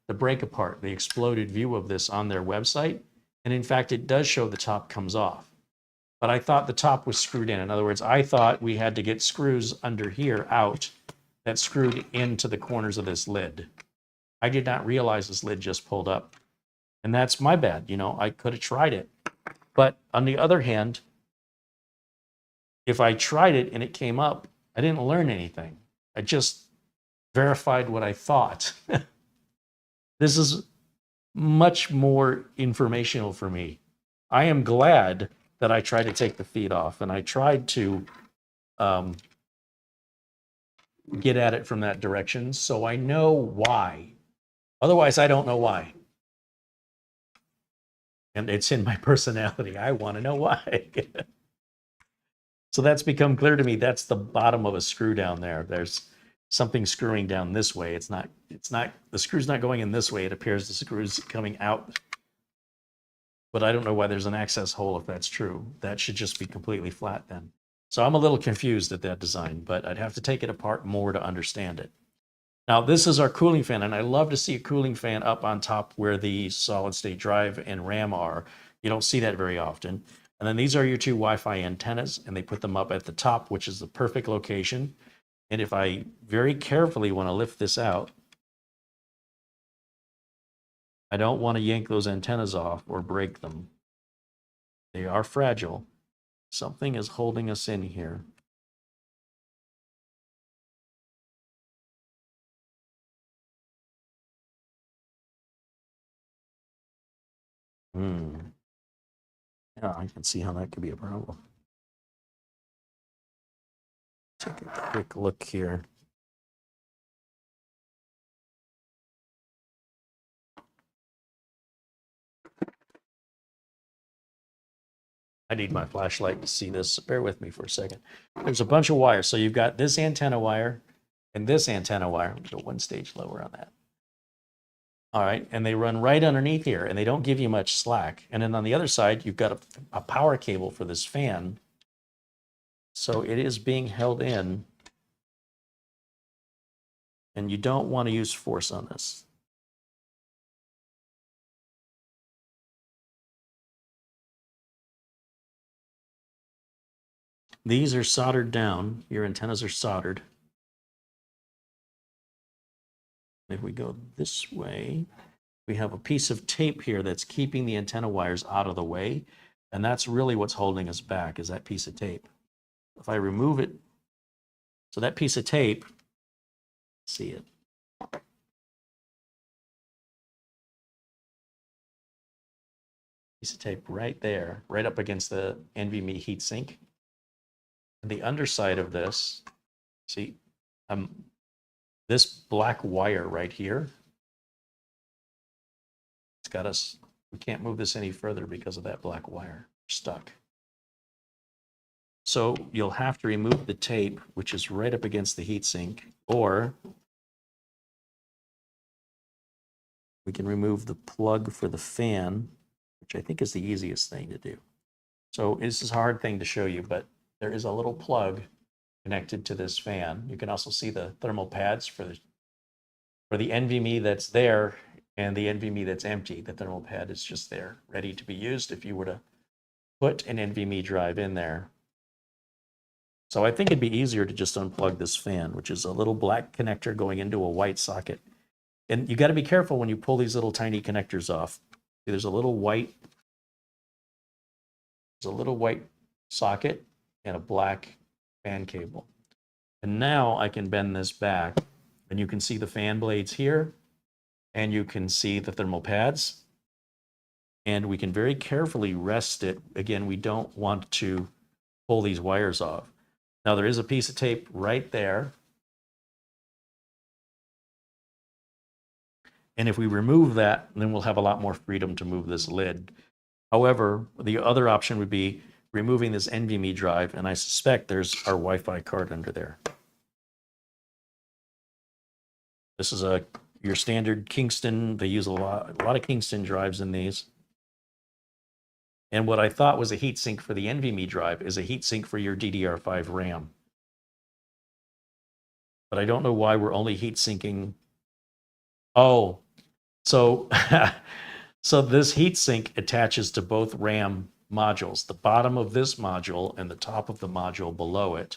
the break apart, the exploded view of this on their website. And in fact, it does show the top comes off. But I thought the top was screwed in. In other words, I thought we had to get screws under here out that screwed into the corners of this lid. I did not realize this lid just pulled up. And that's my bad. You know, I could have tried it. But on the other hand, if I tried it and it came up, I didn't learn anything. I just verified what I thought. This is much more informational for me. I am glad that I tried to take the feed off, and I tried to get at it from that direction, so I know why. Otherwise, I don't know why. And it's in my personality. I want to know why. So that's become clear to me. That's the bottom of a screw down there. There's something screwing down this way. It's not, the screw's not going in this way. It appears the screw's coming out. But I don't know why there's an access hole if that's true. That should just be completely flat then. So I'm a little confused at that design, but I'd have to take it apart more to understand it. Now, this is our cooling fan, and I love to see a cooling fan up on top where the solid state drive and RAM are. You don't see that very often. And then these are your two Wi-Fi antennas, and they put them up at the top, which is the perfect location. And if I very carefully want to lift this out, I don't want to yank those antennas off or break them. They are fragile. Something is holding us in here. Yeah, I can see how that could be a problem. Take a quick look here. I need my flashlight to see this. Bear with me for a second. There's a bunch of wires. So you've got this antenna wire and this antenna wire. Go one stage lower on that. All right, and they run right underneath here, and they don't give you much slack. And then on the other side, you've got a power cable for this fan. So it is being held in, and you don't want to use force on this. These are soldered down. Your antennas are soldered. If we go this way, we have a piece of tape here that's keeping the antenna wires out of the way. And that's really what's holding us back, is that piece of tape. If I remove it, so that piece of tape, see it. Piece of tape right there, right up against the NVMe heatsink. And the underside of this, see, this black wire right here, it's got us, we can't move this any further because of that black wire. We're stuck. So you'll have to remove the tape, which is right up against the heatsink, or we can remove the plug for the fan, which I think is the easiest thing to do. So this is a hard thing to show you, but there is a little plug connected to this fan. You can also see the thermal pads for the NVMe that's there and the NVMe that's empty. The thermal pad is just there, ready to be used if you were to put an NVMe drive in there. So I think it'd be easier to just unplug this fan, which is a little black connector going into a white socket. And you got to be careful when you pull these little tiny connectors off. There's a little white socket and a black fan cable. And now I can bend this back, and you can see the fan blades here, and you can see the thermal pads. And we can very carefully rest it. Again, we don't want to pull these wires off. Now there is a piece of tape right there. And if we remove that, then we'll have a lot more freedom to move this lid. However, the other option would be removing this NVMe drive, and I suspect there's our Wi-Fi card under there. This is your standard Kingston. They use a lot of Kingston drives in these. And what I thought was a heatsink for the NVMe drive is a heatsink for your DDR5 RAM. But I don't know why we're only heatsinking. Oh, so so this heatsink attaches to both RAM modules, the bottom of this module and the top of the module below it.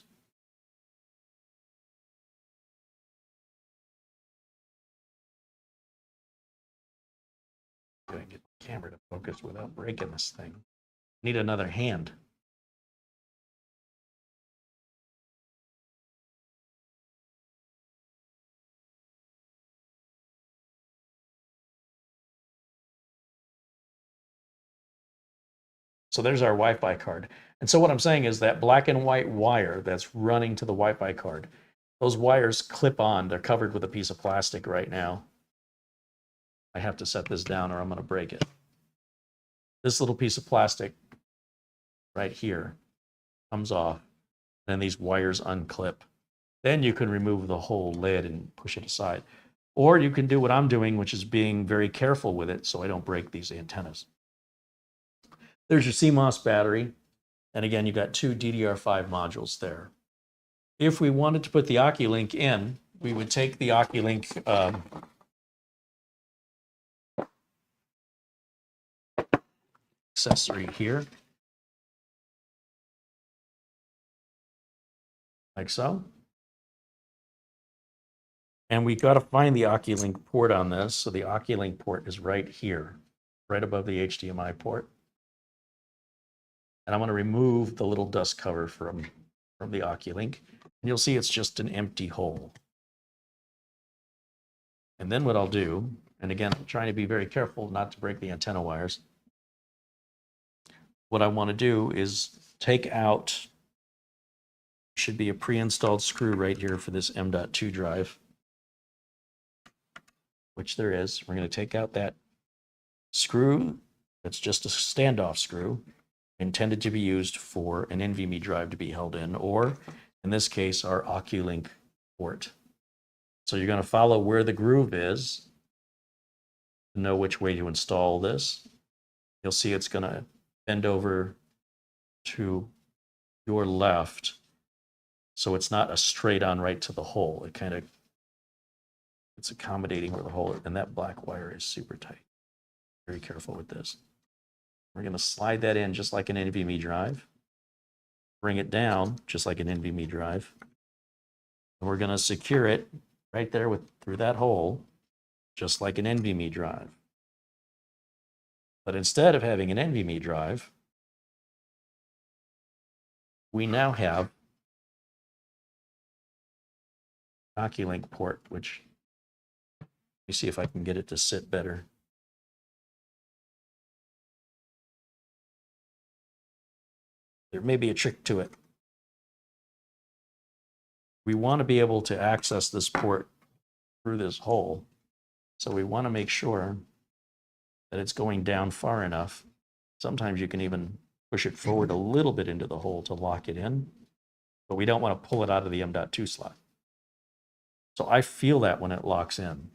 I'm going to get the camera to focus without breaking this thing. Need another hand. So there's our Wi-Fi card. And so what I'm saying is that black and white wire that's running to the Wi-Fi card, those wires clip on. They're covered with a piece of plastic right now. I have to set this down or I'm going to break it. This little piece of plastic right here comes off, and these wires unclip. Then you can remove the whole lid and push it aside. Or you can do what I'm doing, which is being very careful with it so I don't break these antennas. There's your CMOS battery. And again, you've got two DDR5 modules there. If we wanted to put the Oculink in, we would take the Oculink accessory here, like so. And we got to find the Oculink port on this. So the Oculink port is right here, right above the HDMI port. And I'm going to remove the little dust cover from the Oculink. And you'll see it's just an empty hole. And then what I'll do, and again, I'm trying to be very careful not to break the antenna wires. What I want to do is take out, should be a pre-installed screw right here for this M.2 drive, which there is. We're going to take out that screw. That's just a standoff screw intended to be used for an NVMe drive to be held in, or in this case, our Oculink port. So you're going to follow where the groove is to know which way to install this. You'll see it's going to bend over to your left, so it's not a straight on right to the hole. It's accommodating where the hole is, and that black wire is super tight. Very careful with this. We're going to slide that in just like an NVMe drive. Bring it down just like an NVMe drive. And we're going to secure it right there through that hole, just like an NVMe drive. But instead of having an NVMe drive, we now have Oculink port, which, let me see if I can get it to sit better. There may be a trick to it. We want to be able to access this port through this hole. So we want to make sure that it's going down far enough. Sometimes you can even push it forward a little bit into the hole to lock it in, but we don't want to pull it out of the M.2 slot. So I feel that when it locks in.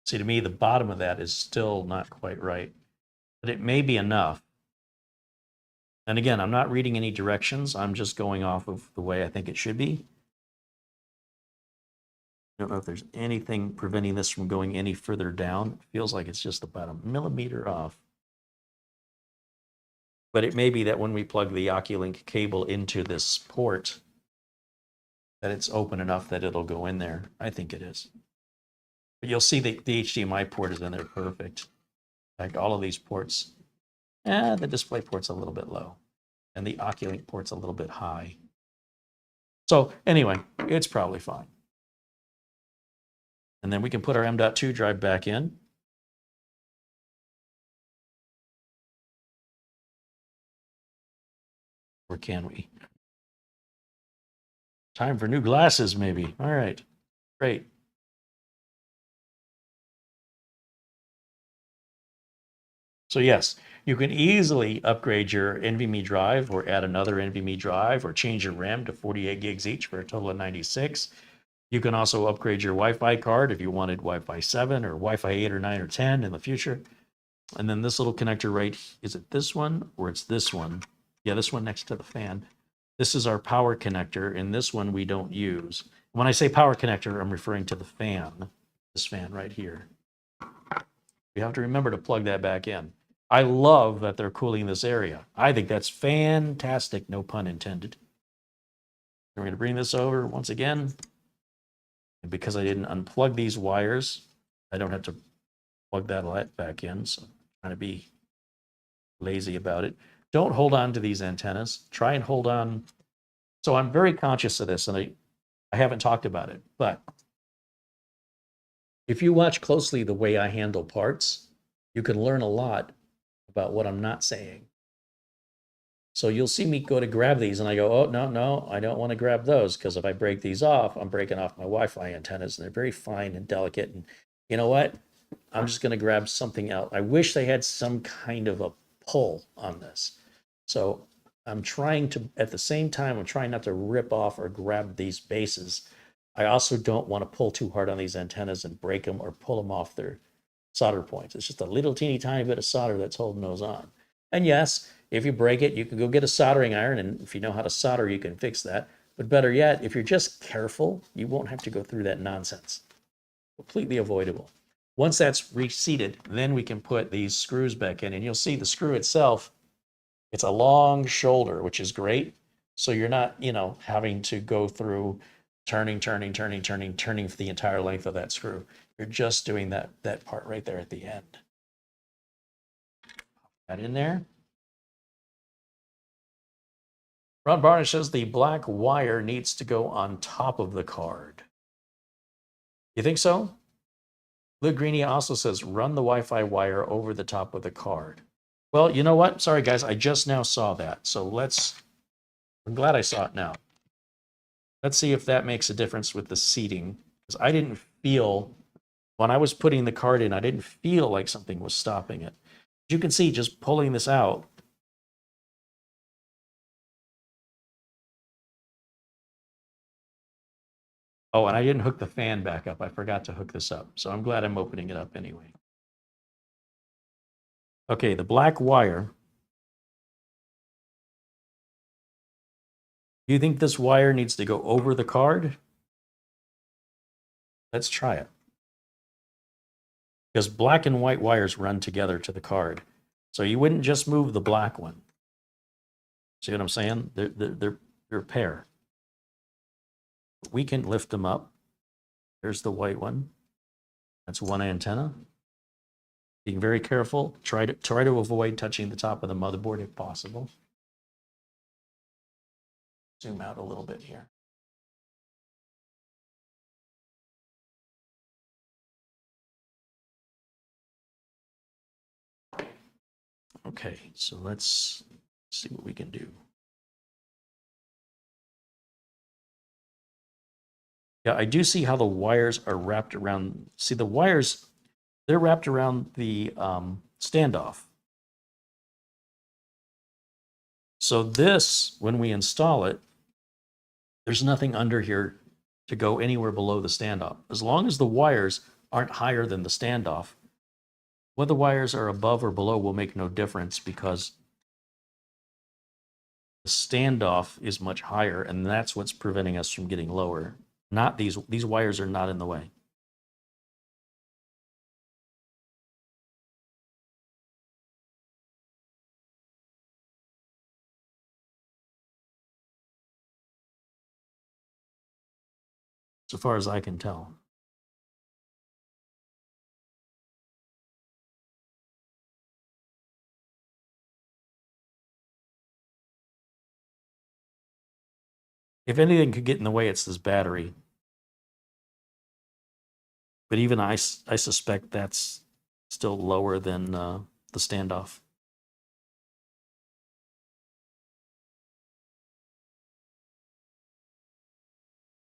See, to me, the bottom of that is still not quite right, but it may be enough. And again, I'm not reading any directions. I'm just going off of the way I think it should be. I don't know if there's anything preventing this from going any further down. It feels like it's just about a millimeter off. But it may be that when we plug the Oculink cable into this port, that it's open enough that it'll go in there. I think it is. But you'll see the HDMI port is in there perfect. In fact, all of these ports, the display port's a little bit low, and the Oculink port's a little bit high. So anyway, it's probably fine. And then we can put our M.2 drive back in. Or can we? Time for new glasses, maybe. All right, great. So yes, you can easily upgrade your NVMe drive or add another NVMe drive or change your RAM to 48 gigs each for a total of 96. You can also upgrade your Wi-Fi card if you wanted Wi-Fi 7 or Wi-Fi 8 or 9 or 10 in the future. And then this little connector right, is it this one or it's this one? Yeah, this one next to the fan. This is our power connector, and this one we don't use. When I say power connector, I'm referring to the fan, this fan right here. You have to remember to plug that back in. I love that they're cooling this area. I think that's fantastic, no pun intended. We're going to bring this over once again. And because I didn't unplug these wires, I don't have to plug that light back in. So I'm trying to be lazy about it. don't hold on to these antennas. Try and hold on. So I'm very conscious of this, and I haven't talked about it, but if you watch closely the way I handle parts, you can learn a lot about what I'm not saying. So you'll see me go to grab these and I go, oh, no, I don't want to grab those, because if I break these off, I'm breaking off my Wi-Fi antennas, and they're very fine and delicate. And you know what? I'm just going to grab something else. I wish they had some kind of a pull on this. So I'm trying to, at the same time, I'm trying not to rip off or grab these bases. I also don't want to pull too hard on these antennas and break them or pull them off their solder points. It's just a little teeny tiny bit of solder that's holding those on. And yes, if you break it, you can go get a soldering iron, and if you know how to solder, you can fix that. But better yet, if you're just careful, you won't have to go through that nonsense. Completely avoidable. Once that's reseated, then we can put these screws back in, and you'll see the screw itself, it's a long shoulder, which is great. So you're not, having to go through turning for the entire length of that screw. You're just doing that part right there at the end. That in there. Ron Barnish says the black wire needs to go on top of the card. You think so? Luke Greeny also says run the Wi-Fi wire over the top of the card. Well, you know what? Sorry, guys. I just now saw that. So I'm glad I saw it now. Let's see if that makes a difference with the seating. Because I didn't feel, when I was putting the card in, I didn't feel like something was stopping it. As you can see, just pulling this out, oh, and I didn't hook the fan back up. I forgot to hook this up. So I'm glad I'm opening it up anyway. Okay, the black wire. Do you think this wire needs to go over the card? Let's try it. Because black and white wires run together to the card. So you wouldn't just move the black one. See what I'm saying? They're a pair. We can lift them up. There's the white one. That's one antenna. Being very careful. Try to avoid touching the top of the motherboard if possible. Zoom out a little bit here. Okay, so let's see what we can do. Yeah, I do see how the wires are wrapped around. See, the wires, they're wrapped around the standoff. So this, when we install it, there's nothing under here to go anywhere below the standoff. As long as the wires aren't higher than the standoff, whether the wires are above or below will make no difference, because the standoff is much higher, and that's what's preventing us from getting lower. Not these wires are not in the way. So far as I can tell. If anything could get in the way, it's this battery. But even I suspect that's still lower than the standoff.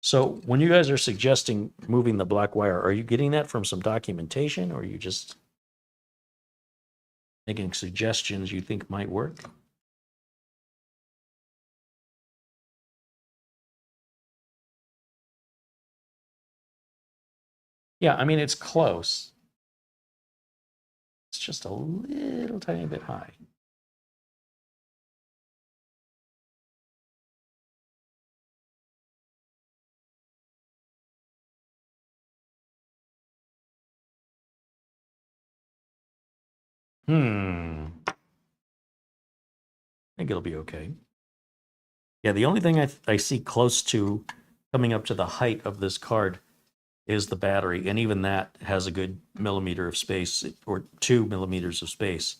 So when you guys are suggesting moving the black wire, are you getting that from some documentation, or are you just making suggestions you think might work? Yeah, I mean, it's close. It's just a little tiny bit high. I think it'll be okay. Yeah, the only thing I see close to coming up to the height of this card is the battery, and even that has a good millimeter of space, or 2 millimeters of space.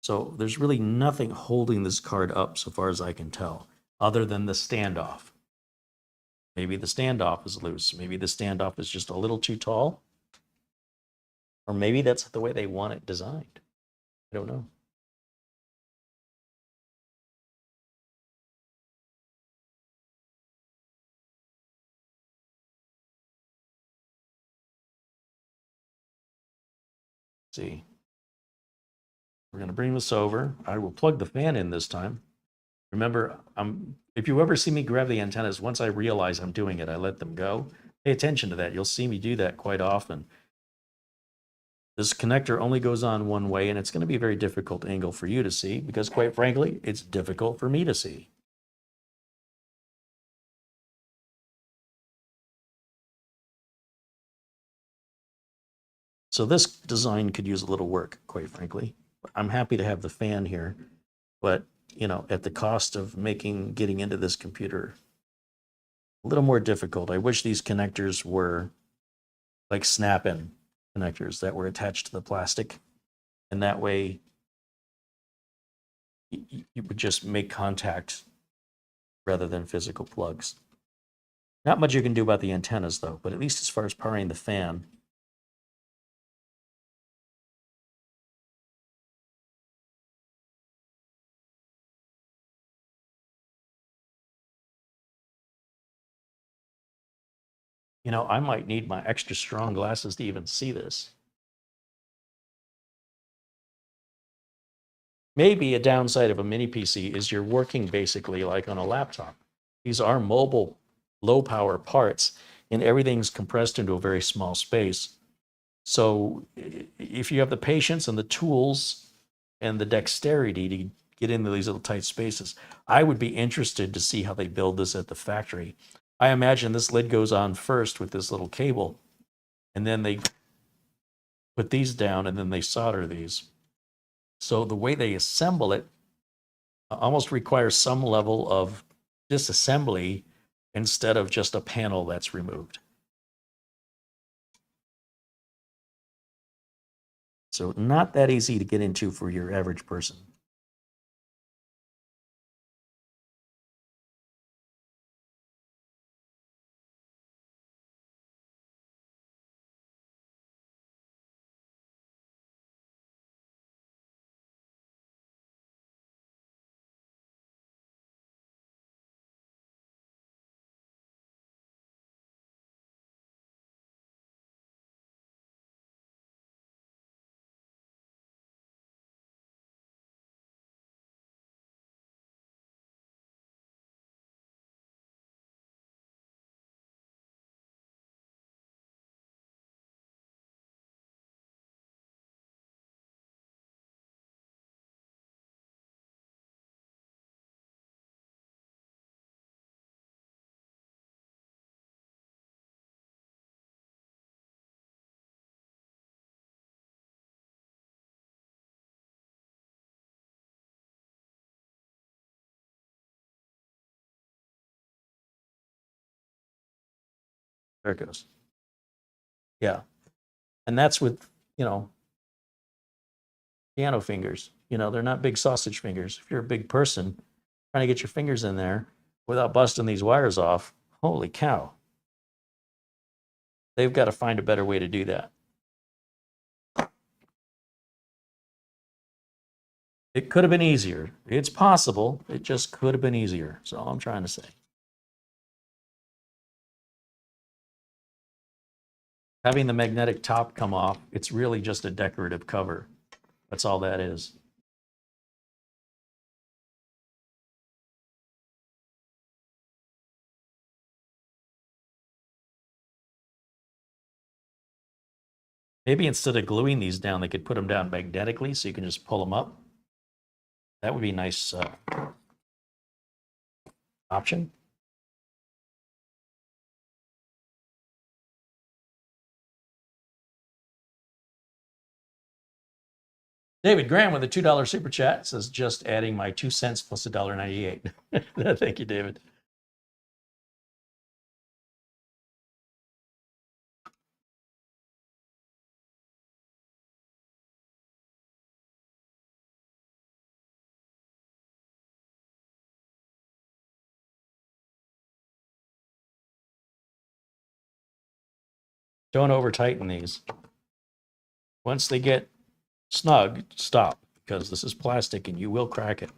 So there's really nothing holding this card up so far as I can tell, other than the standoff. Maybe the standoff is loose. Maybe the standoff is just a little too tall. Or maybe that's the way they want it designed. I don't know. See, we're going to bring this over. I will plug the fan in this time. Remember, if you ever see me grab the antennas, once I realize I'm doing it, I let them go. Pay attention to that. You'll see me do that quite often. This connector only goes on one way, and it's going to be a very difficult angle for you to see because, quite frankly, it's difficult for me to see. So this design could use a little work, quite frankly. I'm happy to have the fan here, but you know, at the cost of getting into this computer a little more difficult. I wish these connectors were like snap-in connectors that were attached to the plastic, and that way you would just make contact rather than physical plugs. Not much you can do about the antennas though, but at least as far as powering the fan, you know, I might need my extra strong glasses to even see this. Maybe a downside of a mini PC is you're working basically like on a laptop. These are mobile, low power parts, and everything's compressed into a very small space. So if you have the patience and the tools and the dexterity to get into these little tight spaces, I would be interested to see how they build this at the factory. I imagine this lid goes on first with this little cable, and then they put these down, and then they solder these. So the way they assemble it almost requires some level of disassembly instead of just a panel that's removed. So not that easy to get into for your average person. There it goes. Yeah. And that's with, you know, piano fingers. You know, they're not big sausage fingers. If you're a big person trying to get your fingers in there without busting these wires off, holy cow. They've got to find a better way to do that. It could have been easier. It's possible. It just could have been easier. That's all I'm trying to say. Having the magnetic top come off, it's really just a decorative cover. That's all that is. Maybe instead of gluing these down, they could put them down magnetically so you can just pull them up. That would be a nice option. David Graham with a $2 super chat says, just adding my 2 cents plus $1.98. Thank you, David. Don't over tighten these. Once they get snug, stop, because this is plastic and you will crack it.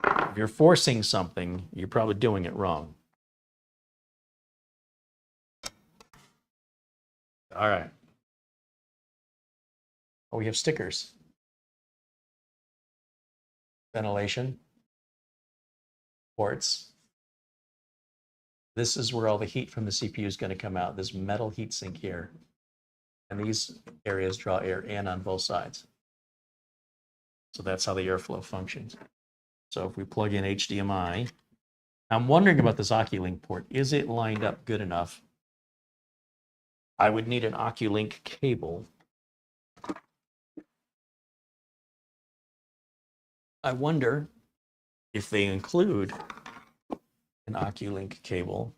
If you're forcing something, you're probably doing it wrong. All right. Oh, we have stickers. Ventilation. Ports. This is where all the heat from the CPU is going to come out, this metal heatsink here. And these areas draw air in on both sides. So that's how the airflow functions. So if we plug in HDMI, I'm wondering about this Oculink port. Is it lined up good enough? I would need an Oculink cable. I wonder if they include an Oculink cable.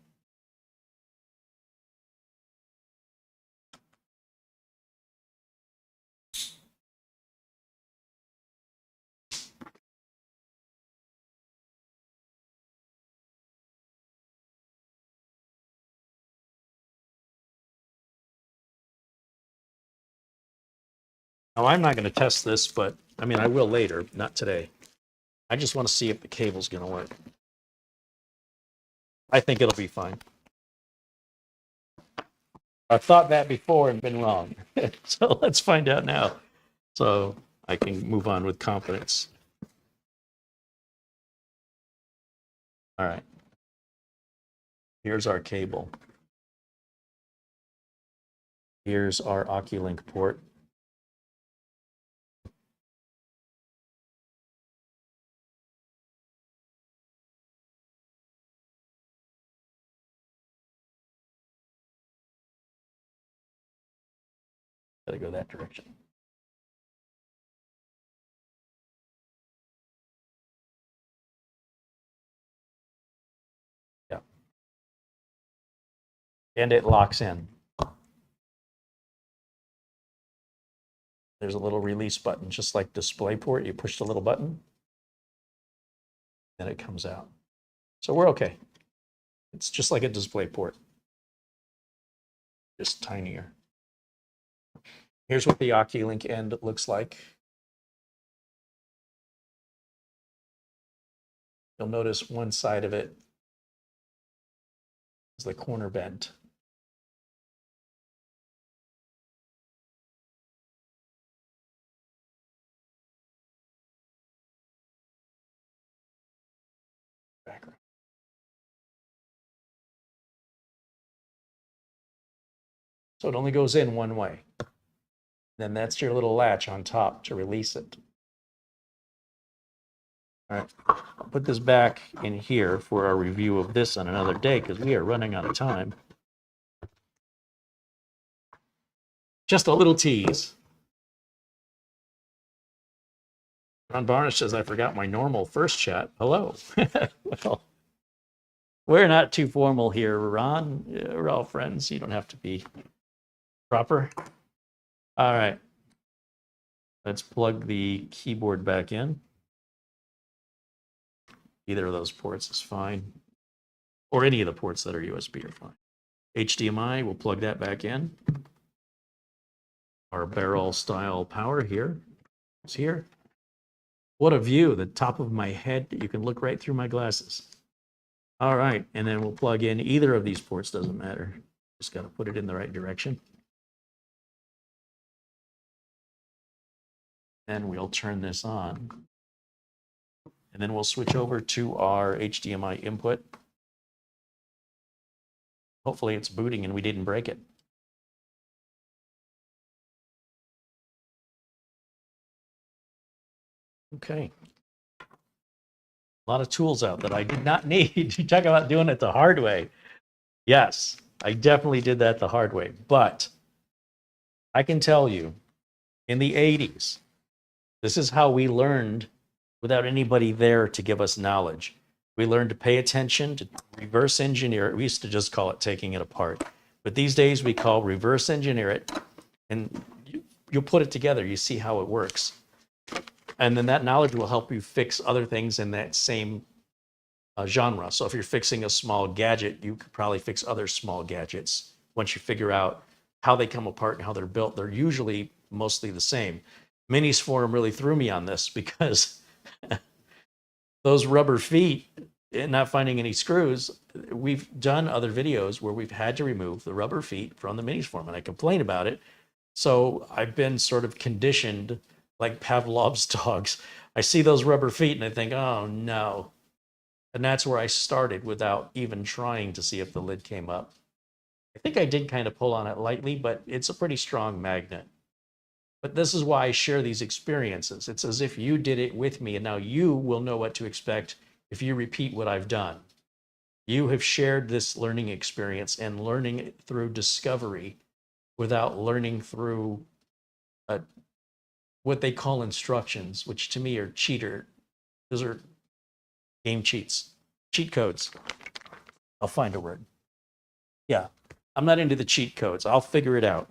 Now, I'm not going to test this, but I mean, I will later, not today. I just want to see if the cable's going to work. I think it'll be fine. I've thought that before and been wrong. So let's find out now. So I can move on with confidence. All right. Here's our cable. Here's our Oculink port. Gotta go that direction. Yeah. And it locks in. There's a little release button, just like DisplayPort. You push the little button, and it comes out. So we're okay. It's just like a DisplayPort, just tinier. Here's what the Oculink end looks like. You'll notice one side of it is the corner bent. Background. So it only goes in one way. Then that's your little latch on top to release it. All right, I'll put this back in here for our review of this on another day because we are running out of time. Just a little tease. Ron Barnish says, I forgot my normal first chat. Hello. Well, we're not too formal here, Ron. We're all friends. You don't have to be proper. All right. Let's plug the keyboard back in. Either of those ports is fine. Or any of the ports that are USB are fine. HDMI, we'll plug that back in. Our barrel style power here is here. What a view, the top of my head. You can look right through my glasses. All right, and then we'll plug in either of these ports, doesn't matter. Just got to put it in the right direction. Then we'll turn this on. And then we'll switch over to our HDMI input. Hopefully it's booting and we didn't break it. Okay. A lot of tools out that I did not need. You talk about doing it the hard way. Yes, I definitely did that the hard way. But I can tell you, in the 80s, this is how we learned without anybody there to give us knowledge. We learned to pay attention, to reverse engineer it. We used to just call it taking it apart. But these days we call reverse engineer it, and you'll put it together. You see how it works. And then that knowledge will help you fix other things in that same genre. So if you're fixing a small gadget, you could probably fix other small gadgets once you figure out how they come apart and how they're built, they're usually mostly the same. Minisforum really threw me on this because those rubber feet and not finding any screws, we've done other videos where we've had to remove the rubber feet from the Minisforum, and I complain about it. So I've been sort of conditioned like Pavlov's dogs. I see those rubber feet and I think, oh no. And that's where I started without even trying to see if the lid came up. I think I did kind of pull on it lightly, but it's a pretty strong magnet. But this is why I share these experiences. It's as if you did it with me, and now you will know what to expect if you repeat what I've done. You have shared this learning experience and learning it through discovery without learning through what they call instructions, which to me are cheater. Those are game cheats, cheat codes. I'll find a word. Yeah, I'm not into the cheat codes. I'll figure it out.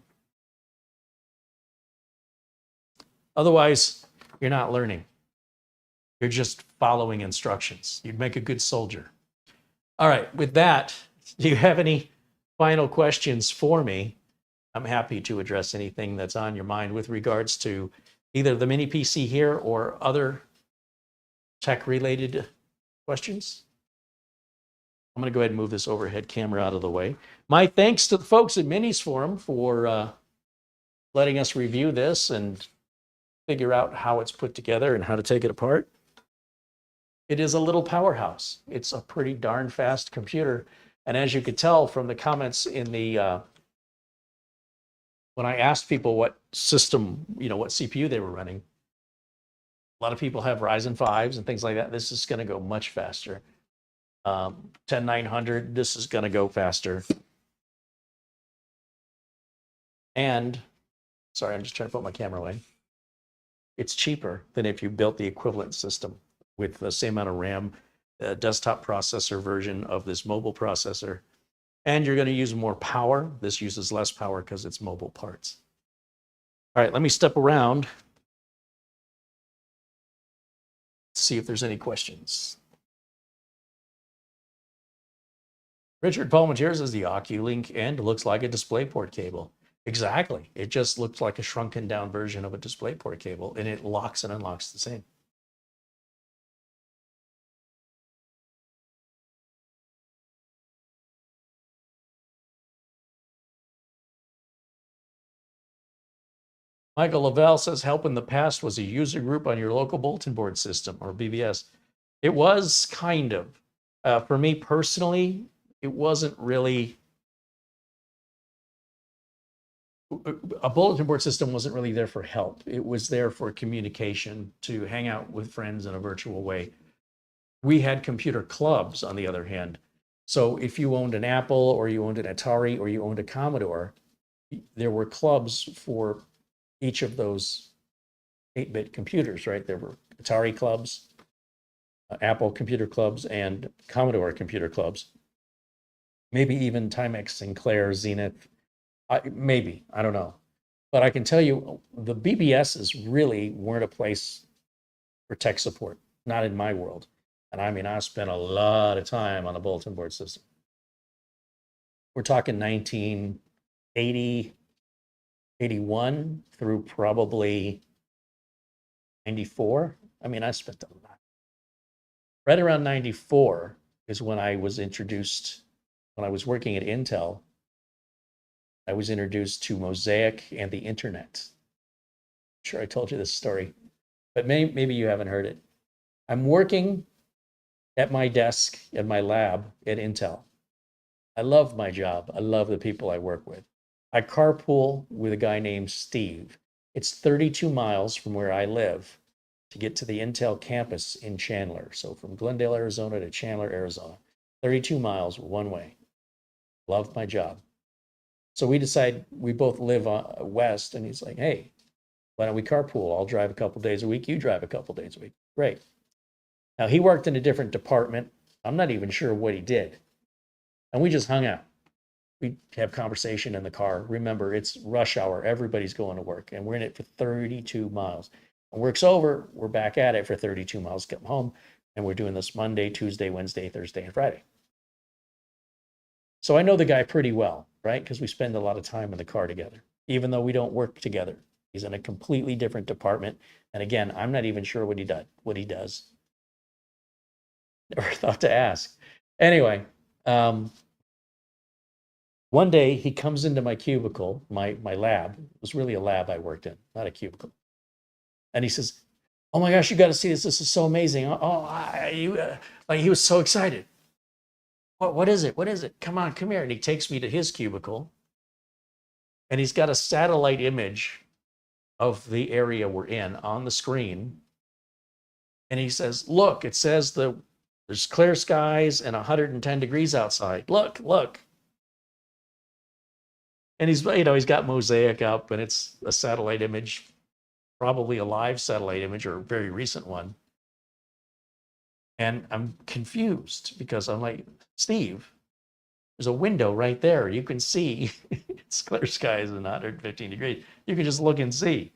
Otherwise, you're not learning. You're just following instructions. You'd make a good soldier. All right, with that, do you have any final questions for me? I'm happy to address anything that's on your mind with regards to either the mini PC here or other tech-related questions. I'm going to go ahead and move this overhead camera out of the way. My thanks to the folks at Minisforum for letting us review this and figure out how it's put together and how to take it apart. It is a little powerhouse. It's a pretty darn fast computer. And as you could tell from the comments in the, when I asked people what system, what CPU they were running, a lot of people have Ryzen 5s and things like that. This is going to go much faster. 10900, this is going to go faster. And, sorry, I'm just trying to put my camera away. It's cheaper than if you built the equivalent system with the same amount of RAM, a desktop processor version of this mobile processor. And you're going to use more power. This uses less power because it's mobile parts. All right, let me step around. See if there's any questions. Richard Palmentier says the Oculink end looks like a DisplayPort cable. Exactly. It just looks like a shrunken down version of a DisplayPort cable, and it locks and unlocks the same. Michael Lavelle says help in the past was a user group on your local bulletin board system, or BBS. It was kind of. For me personally, it wasn't really. A bulletin board system wasn't really there for help. It was there for communication, to hang out with friends in a virtual way. We had computer clubs, on the other hand. So if you owned an Apple, or you owned an Atari, or you owned a Commodore, there were clubs for each of those 8-bit computers, right? There were Atari clubs, Apple computer clubs, and Commodore computer clubs. Maybe even Timex, Sinclair, Zenith. Maybe, I don't know. But I can tell you, the BBSs really weren't a place for tech support, not in my world. And I mean, I spent a lot of time on a bulletin board system. We're talking 1980, 81 through probably 94. I mean, I spent a lot. Right around 94 is when I was introduced, when I was working at Intel, I was introduced to Mosaic and the internet. I'm sure I told you this story, but maybe you haven't heard it. I'm working at my desk at my lab at Intel. I love my job. I love the people I work with. I carpool with a guy named Steve. It's 32 miles from where I live to get to the Intel campus in Chandler. So from Glendale, Arizona to Chandler, Arizona, 32 miles one way. Love my job. So we decide, we both live west, and he's like, hey, why don't we carpool? I'll drive a couple days a week. You drive a couple days a week. Great. Now, he worked in a different department. I'm not even sure what he did. And we just hung out. We have conversation in the car. Remember, it's rush hour. Everybody's going to work, and we're in it for 32 miles. When work's over, we're back at it for 32 miles, come home, and we're doing this Monday, Tuesday, Wednesday, Thursday, and Friday. So I know the guy pretty well, right? Because we spend a lot of time in the car together, even though we don't work together. He's in a completely different department. And again, I'm not even sure what he does. Never thought to ask. Anyway, one day he comes into my cubicle, my lab. It was really a lab I worked in, not a cubicle. And he says, "Oh my gosh, you got to see this. This is so amazing." Like he was so excited. What is it? What is it? Come on, come here. And he takes me to his cubicle. And he's got a satellite image of the area we're in on the screen. And he says, "Look, it says there's clear skies and 110 degrees outside. Look, look." And he's got mosaic up, and it's a satellite image, probably a live satellite image or a very recent one. And I'm confused because I'm like, "Steve, there's a window right there. You can see it's clear skies and 115 degrees. You can just look and see.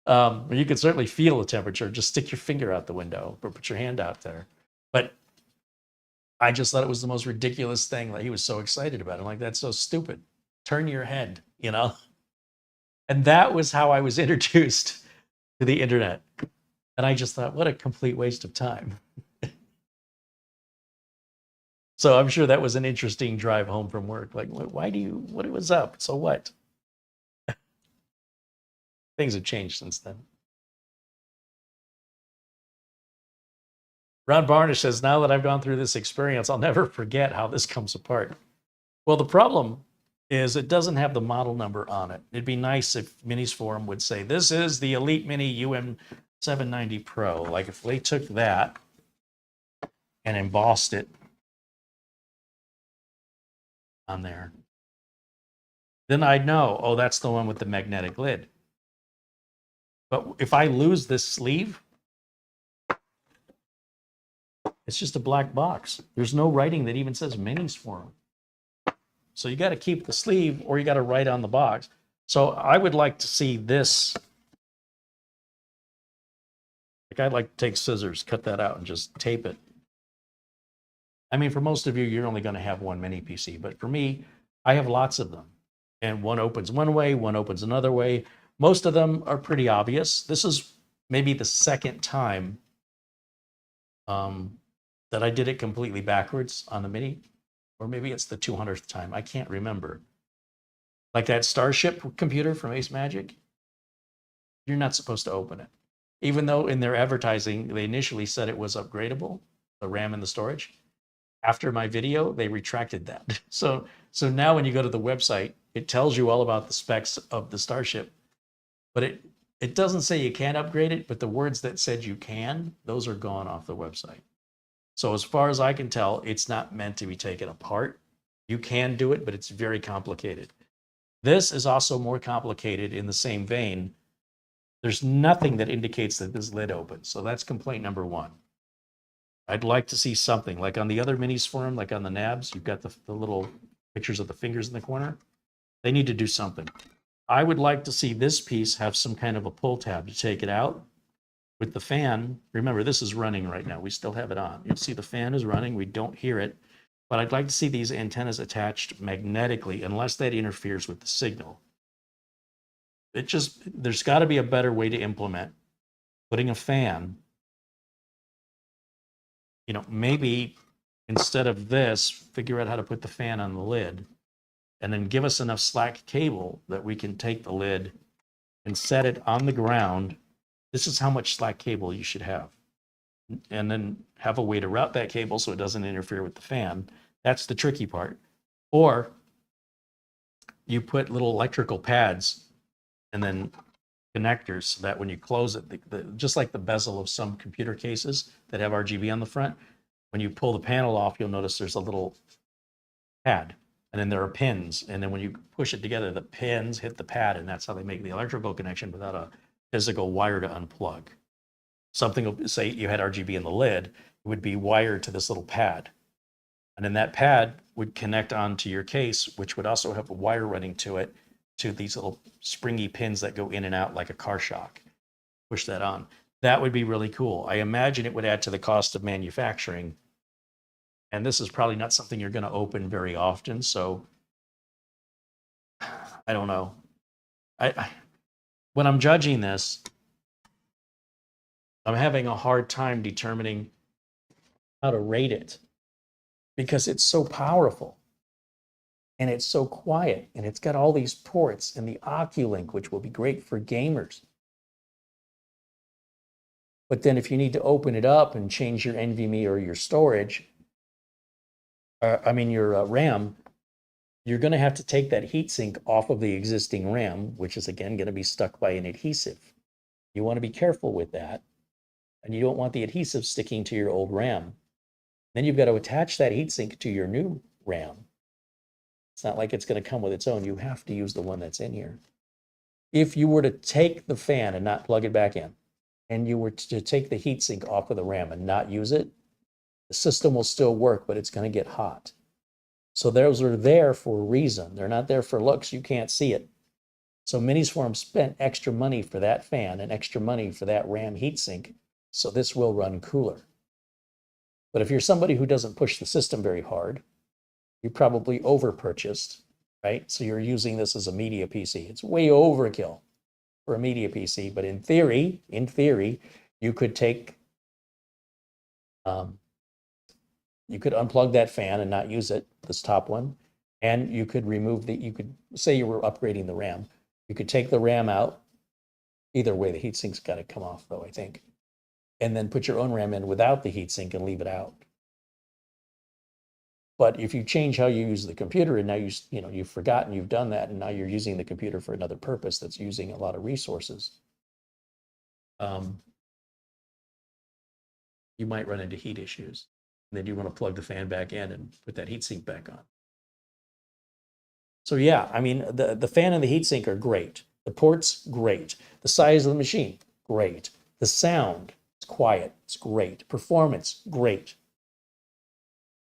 You can certainly feel the temperature. Just stick your finger out the window or put your hand out there." But I just thought it was the most ridiculous thing that he was so excited about. I'm like, "That's so stupid. Turn your head, you know?" And that was how I was introduced to the internet. And I just thought, what a complete waste of time. So I'm sure that was an interesting drive home from work. Like, what was up? So what? Things have changed since then. Ron Barnish says, "Now that I've gone through this experience, I'll never forget how this comes apart." Well, the problem is it doesn't have the model number on it. It'd be nice if Minisforum would say, "This is the EliteMini UM890 Pro." Like if they took that and embossed it on there, then I'd know, oh, that's the one with the magnetic lid. But if I lose this sleeve, it's just a black box. There's no writing that even says Minisforum. So you got to keep the sleeve, or you got to write on the box. So I would like to see this. Like I'd like to take scissors, cut that out, and just tape it. I mean, for most of you, you're only going to have one mini PC. But for me, I have lots of them. And one opens one way, one opens another way. Most of them are pretty obvious. This is maybe the second time that I did it completely backwards on the Mini. Or maybe it's the 200th time. I can't remember. Like that Starship computer from Ace Magic, you're not supposed to open it. Even though in their advertising, they initially said it was upgradable, the RAM and the storage. After my video, they retracted that. So now when you go to the website, it tells you all about the specs of the Starship, but it doesn't say you can't upgrade it, but the words that said you can, those are gone off the website. So as far as I can tell, it's not meant to be taken apart. You can do it, but it's very complicated. This is also more complicated in the same vein. There's nothing that indicates that this lid opens. So that's complaint number one. I'd like to see something like on the other Minisforum, like on the nabs, you've got the little pictures of the fingers in the corner. They need to do something. I would like to see this piece have some kind of a pull tab to take it out. With the fan, remember this is running right now. We still have it on. You'll see the fan is running. We don't hear it. But I'd like to see these antennas attached magnetically unless that interferes with the signal. There's got to be a better way to implement putting a fan. Maybe instead of this, figure out how to put the fan on the lid and then give us enough slack cable that we can take the lid and set it on the ground. This is how much slack cable you should have. And then have a way to route that cable so it doesn't interfere with the fan. That's the tricky part. Or you put little electrical pads and then connectors so that when you close it, just like the bezel of some computer cases that have RGB on the front, when you pull the panel off, you'll notice there's a little pad. And then there are pins. And then when you push it together, the pins hit the pad, and that's how they make the electrical connection without a physical wire to unplug. Something, say you had RGB in the lid, it would be wired to this little pad. And then that pad would connect onto your case, which would also have a wire running to it, to these little springy pins that go in and out like a car shock. Push that on. That would be really cool. I imagine it would add to the cost of manufacturing. And this is probably not something you're going to open very often. So I don't know. When I'm judging this, I'm having a hard time determining how to rate it because it's so powerful and it's so quiet and it's got all these ports and the Oculink, which will be great for gamers. But then if you need to open it up and change your NVMe or your storage, your RAM, you're going to have to take that heatsink off of the existing RAM, which is again going to be stuck by an adhesive. You want to be careful with that. And you don't want the adhesive sticking to your old RAM. Then you've got to attach that heatsink to your new RAM. It's not like it's going to come with its own. You have to use the one that's in here. If you were to take the fan and not plug it back in, and you were to take the heatsink off of the RAM and not use it, the system will still work, but it's going to get hot. So those are there for a reason. They're not there for looks. You can't see it. So Minisforum spent extra money for that fan and extra money for that RAM heatsink, so this will run cooler. But if you're somebody who doesn't push the system very hard, you probably over-purchased, right? So you're using this as a media PC. It's way overkill for a media PC, but in theory, you could take, you could unplug that fan and not use it, this top one, and you could remove you could say you were upgrading the RAM. You could take the RAM out. Either way, the heatsink's got to come off though, I think. And then put your own RAM in without the heatsink and leave it out. But if you change how you use the computer and now you've forgotten you've done that and now you're using the computer for another purpose that's using a lot of resources, you might run into heat issues. And then you want to plug the fan back in and put that heatsink back on. So yeah, I mean, the fan and the heatsink are great. The ports, great. The size of the machine, great. The sound, it's quiet, it's great. Performance, great.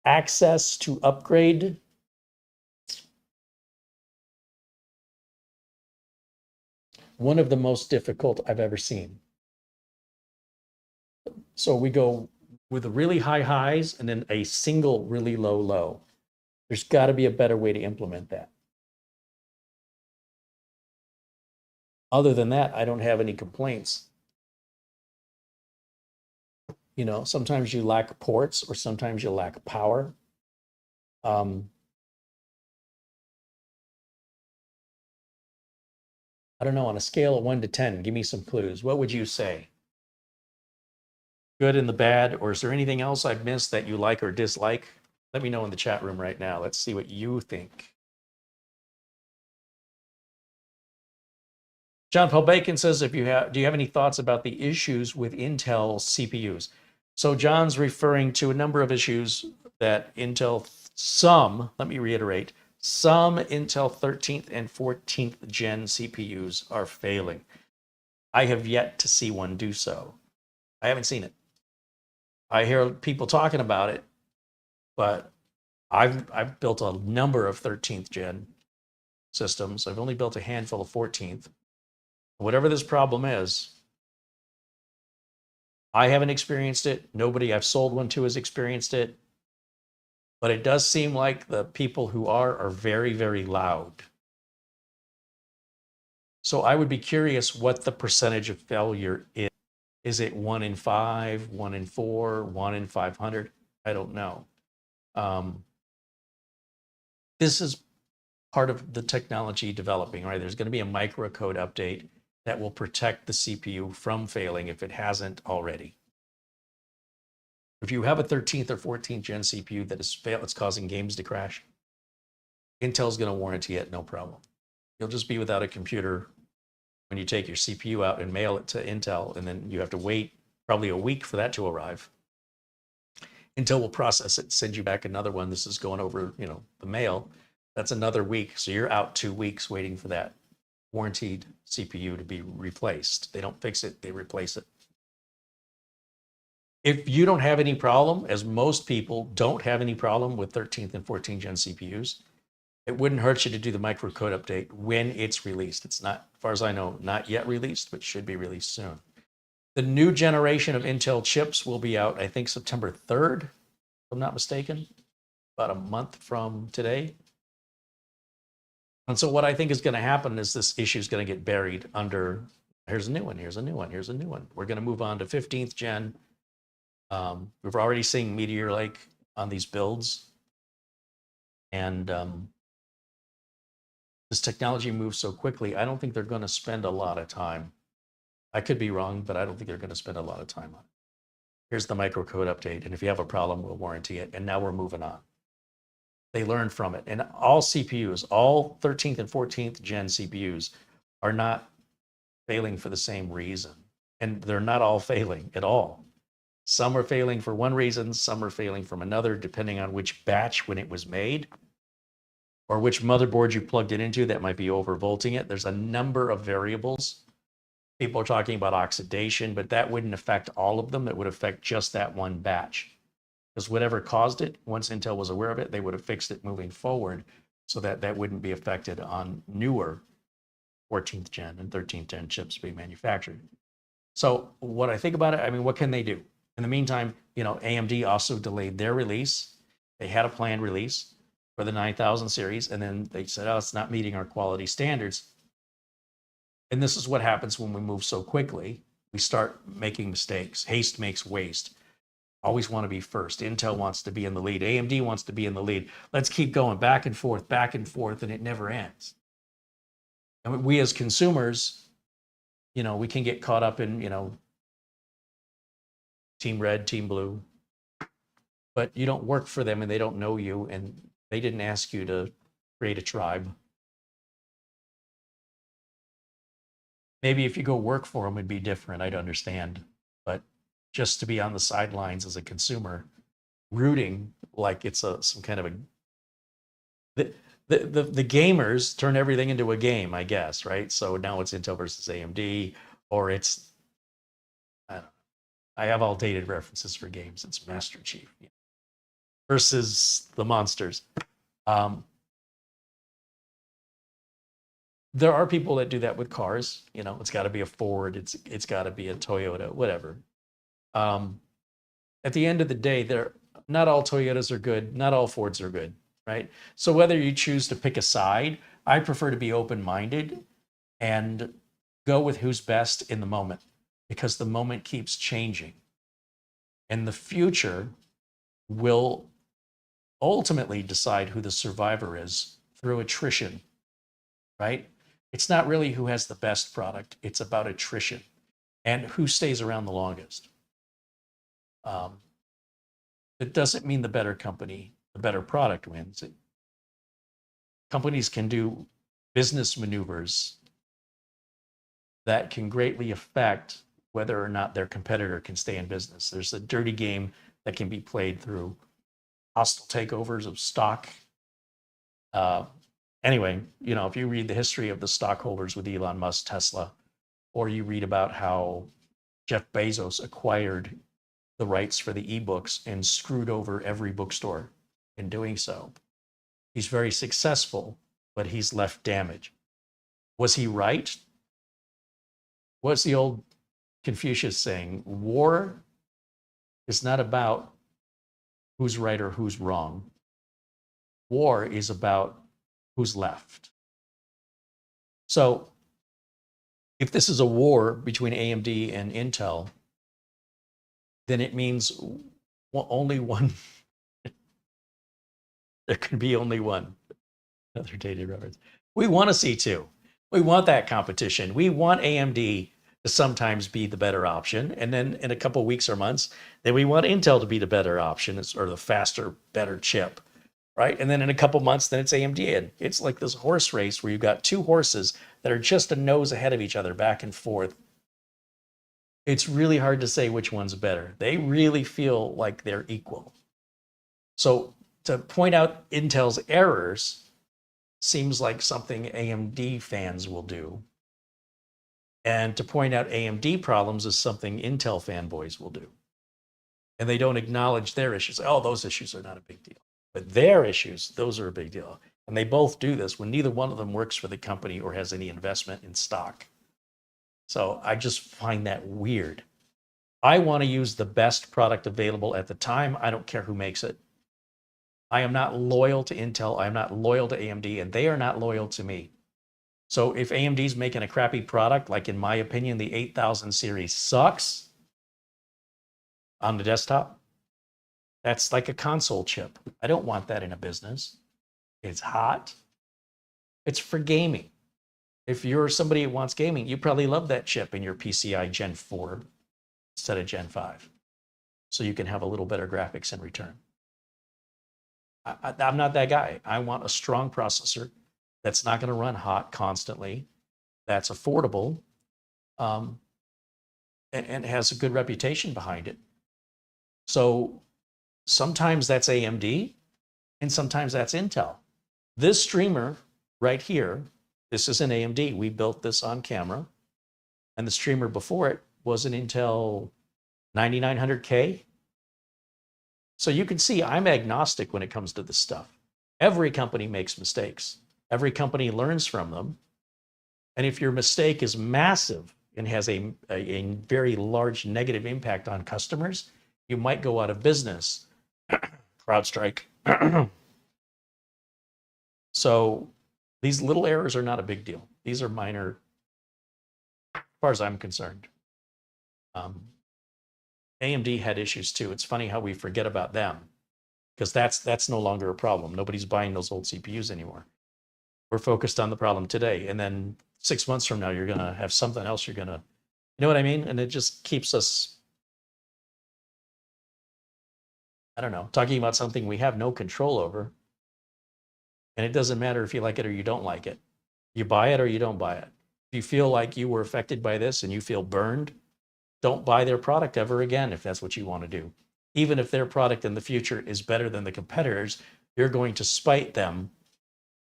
Access to upgrade, one of the most difficult I've ever seen. So we go with the really high highs and then a single really low low. There's got to be a better way to implement that. Other than that, I don't have any complaints. You know, sometimes you lack ports or sometimes you lack power. I don't know, on a scale of 1 to 10, give me some clues. What would you say? Good and the bad, or is there anything else I've missed that you like or dislike? Let me know in the chat room right now. Let's see what you think. John Paul Bacon says, do you have any thoughts about the issues with Intel CPUs? So John's referring to a number of issues that Intel, let me reiterate, some Intel 13th and 14th gen CPUs are failing. I have yet to see one do so. I haven't seen it. I hear people talking about it, but I've built a number of 13th gen systems. I've only built a handful of 14th. Whatever this problem is, I haven't experienced it. Nobody I've sold one to has experienced it. But it does seem like the people who are very, very loud. So I would be curious what the percentage of failure is. Is it 1 in 5, 1 in 4, 1 in 500? I don't know. This is part of the technology developing, right? There's going to be a microcode update that will protect the CPU from failing if it hasn't already. If you have a 13th or 14th gen CPU that is failed, it's causing games to crash, Intel's going to warranty it, no problem. You'll just be without a computer when you take your CPU out and mail it to Intel, and then you have to wait probably a week for that to arrive. Intel will process it, send you back another one. This is going over, the mail. That's another week. So you're out 2 weeks waiting for that warranted CPU to be replaced. They don't fix it, they replace it. If you don't have any problem, as most people don't have any problem with 13th and 14th gen CPUs, it wouldn't hurt you to do the microcode update when it's released. It's not, as far as I know, not yet released, but should be released soon. The new generation of Intel chips will be out, I think, September 3rd, if I'm not mistaken, about a month from today. And so what I think is going to happen is this issue is going to get buried under, here's a new one, here's a new one, here's a new one. We're going to move on to 15th gen. We've already seen Meteor Lake on these builds. And this technology moves so quickly, I don't think they're going to spend a lot of time. I could be wrong, but I don't think they're going to spend a lot of time on it. Here's the microcode update. And if you have a problem, we'll warranty it. And now we're moving on. They learn from it. And all CPUs, all 13th and 14th gen CPUs are not failing for the same reason. And they're not all failing at all. Some are failing for one reason, some are failing from another, depending on which batch when it was made, or which motherboard you plugged it into that might be overvolting it. There's a number of variables. People are talking about oxidation, but that wouldn't affect all of them. It would affect just that one batch. Because whatever caused it, once Intel was aware of it, they would have fixed it moving forward so that that wouldn't be affected on newer 14th gen and 13th gen chips being manufactured. So what I think about it, I mean, what can they do? In the meantime, AMD also delayed their release. They had a planned release for the 9000 series, and then they said, oh, it's not meeting our quality standards. And this is what happens when we move so quickly. We start making mistakes. Haste makes waste. Always want to be first. Intel wants to be in the lead. AMD wants to be in the lead. Let's keep going back and forth, and it never ends. And we as consumers, we can get caught up in, team red, team blue, but you don't work for them and they don't know you and they didn't ask you to create a tribe. Maybe if you go work for them, it'd be different. I'd understand. But just to be on the sidelines as a consumer, rooting like it's some kind of a... The gamers turn everything into a game, I guess, right? So now it's Intel versus AMD, or it's... I have all dated references for games. It's Master Chief versus the monsters. There are people that do that with cars. It's got to be a Ford. It's got to be a Toyota, whatever. At the end of the day, not all Toyotas are good. Not all Fords are good, right? So whether you choose to pick a side, I prefer to be open-minded and go with who's best in the moment, because the moment keeps changing. And the future will ultimately decide who the survivor is through attrition, right? It's not really who has the best product. It's about attrition and who stays around the longest. It doesn't mean the better company, the better product wins. Companies can do business maneuvers that can greatly affect whether or not their competitor can stay in business. There's a dirty game that can be played through hostile takeovers of stock. Anyway, if you read the history of the stockholders with Elon Musk, Tesla, or you read about how Jeff Bezos acquired the rights for the ebooks and screwed over every bookstore in doing so. He's very successful, but he's left damage. Was he right? What's the old Confucius saying? War is not about who's right or who's wrong. War is about who's left. So if this is a war between AMD and Intel, then it means only one. There can be only one. Another dated reference. We want to see two. We want that competition. We want AMD to sometimes be the better option. And then in a couple of weeks or months, then we want Intel to be the better option, or the faster, better chip, right? And then in a couple of months, then it's AMD. And it's like this horse race where you've got two horses that are just a nose ahead of each other, back and forth. It's really hard to say which one's better. They really feel like they're equal. So to point out Intel's errors seems like something AMD fans will do. And to point out AMD problems is something Intel fanboys will do. And they don't acknowledge their issues. Oh, those issues are not a big deal. But their issues, those are a big deal. And they both do this when neither one of them works for the company or has any investment in stock. So I just find that weird. I want to use the best product available at the time. I don't care who makes it. I am not loyal to Intel. I am not loyal to AMD, and they are not loyal to me. So if AMD's making a crappy product, like in my opinion, the 8000 series sucks on the desktop, that's like a console chip. I don't want that in a business. It's hot. It's for gaming. If you're somebody who wants gaming, you probably love that chip in your PCI Gen 4 instead of Gen 5. So you can have a little better graphics in return. I'm not that guy. I want a strong processor that's not going to run hot constantly, that's affordable, and has a good reputation behind it. So sometimes that's AMD, and sometimes that's Intel. This streamer right here, this is an AMD. We built this on camera, and the streamer before it was an Intel 9900K. So you can see I'm agnostic when it comes to this stuff. Every company makes mistakes. Every company learns from them. And if your mistake is massive and has a very large negative impact on customers, you might go out of business. CrowdStrike. So these little errors are not a big deal. These are minor, as far as I'm concerned. AMD had issues too. It's funny how we forget about them, because that's no longer a problem. Nobody's buying those old CPUs anymore. We're focused on the problem today. And then 6 months from now, you're going to have something else you're going to, you know what I mean? And it just keeps us, I don't know, talking about something we have no control over. And it doesn't matter if you like it or you don't like it. You buy it or you don't buy it. If you feel like you were affected by this and you feel burned, don't buy their product ever again if that's what you want to do. Even if their product in the future is better than the competitors, you're going to spite them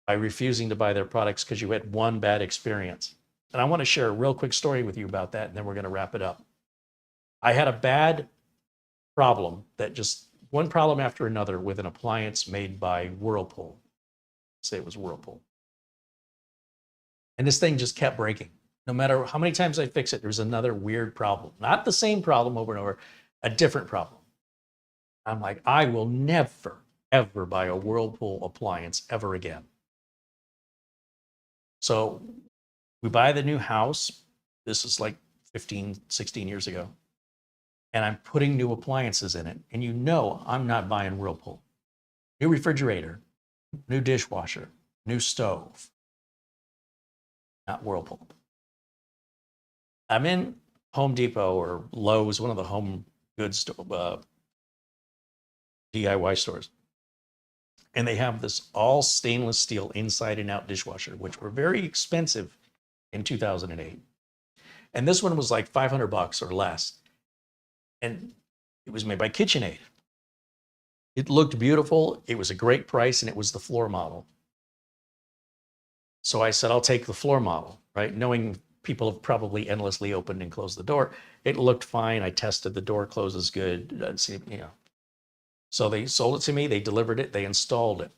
by refusing to buy their products because you had one bad experience. And I want to share a real quick story with you about that, and then we're going to wrap it up. I had a bad problem, that just one problem after another, with an appliance made by Whirlpool. Say it was Whirlpool. And this thing just kept breaking. No matter how many times I fix it, there's another weird problem. Not the same problem over and over, a different problem. I'm like, I will never, ever buy a Whirlpool appliance ever again. So we buy the new house. This is like 15, 16 years ago. And I'm putting new appliances in it. And you know I'm not buying Whirlpool. New refrigerator, new dishwasher, new stove. Not Whirlpool. I'm in Home Depot or Lowe's, one of the home goods DIY stores. And they have this all stainless steel inside and out dishwasher, which were very expensive in 2008. And this one was like $500 or less. And it was made by KitchenAid. It looked beautiful. It was a great price, and it was the floor model. So I said, I'll take the floor model, right? Knowing people have probably endlessly opened and closed the door. It looked fine. I tested the door closes good. You know. So they sold it to me. They delivered it. They installed it.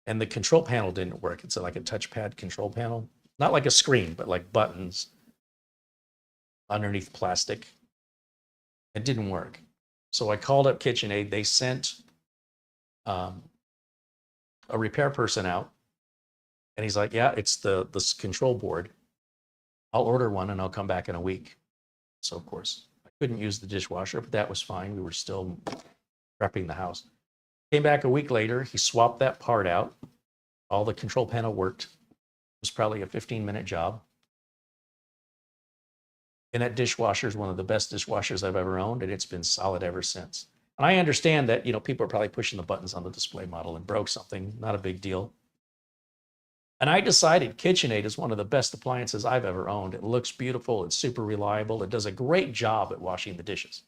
And the control panel didn't work. It's like a touchpad control panel. Not like a screen, but like buttons underneath plastic. It didn't work. So I called up KitchenAid. They sent a repair person out. And he's like, yeah, it's this control board. I'll order one and I'll come back in a week. So, of course, I couldn't use the dishwasher, but that was fine. We were still prepping the house. Came back a week later. He swapped that part out. All the control panel worked. It was probably a 15-minute job. And that dishwasher is one of the best dishwashers I've ever owned, and it's been solid ever since. And I understand that, you know, people are probably pushing the buttons on the display model and broke something. Not a big deal. And I decided KitchenAid is one of the best appliances I've ever owned. It looks beautiful. It's super reliable. It does a great job at washing the dishes.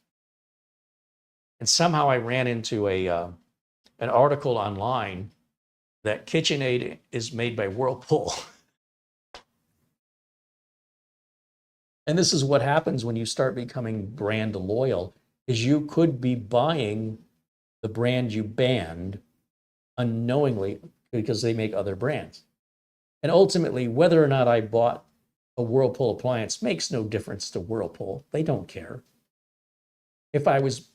And somehow I ran into an article online that KitchenAid is made by Whirlpool. And this is what happens when you start becoming brand loyal, is you could be buying the brand you banned unknowingly because they make other brands. And ultimately, whether or not I bought a Whirlpool appliance makes no difference to Whirlpool. They don't care. If I was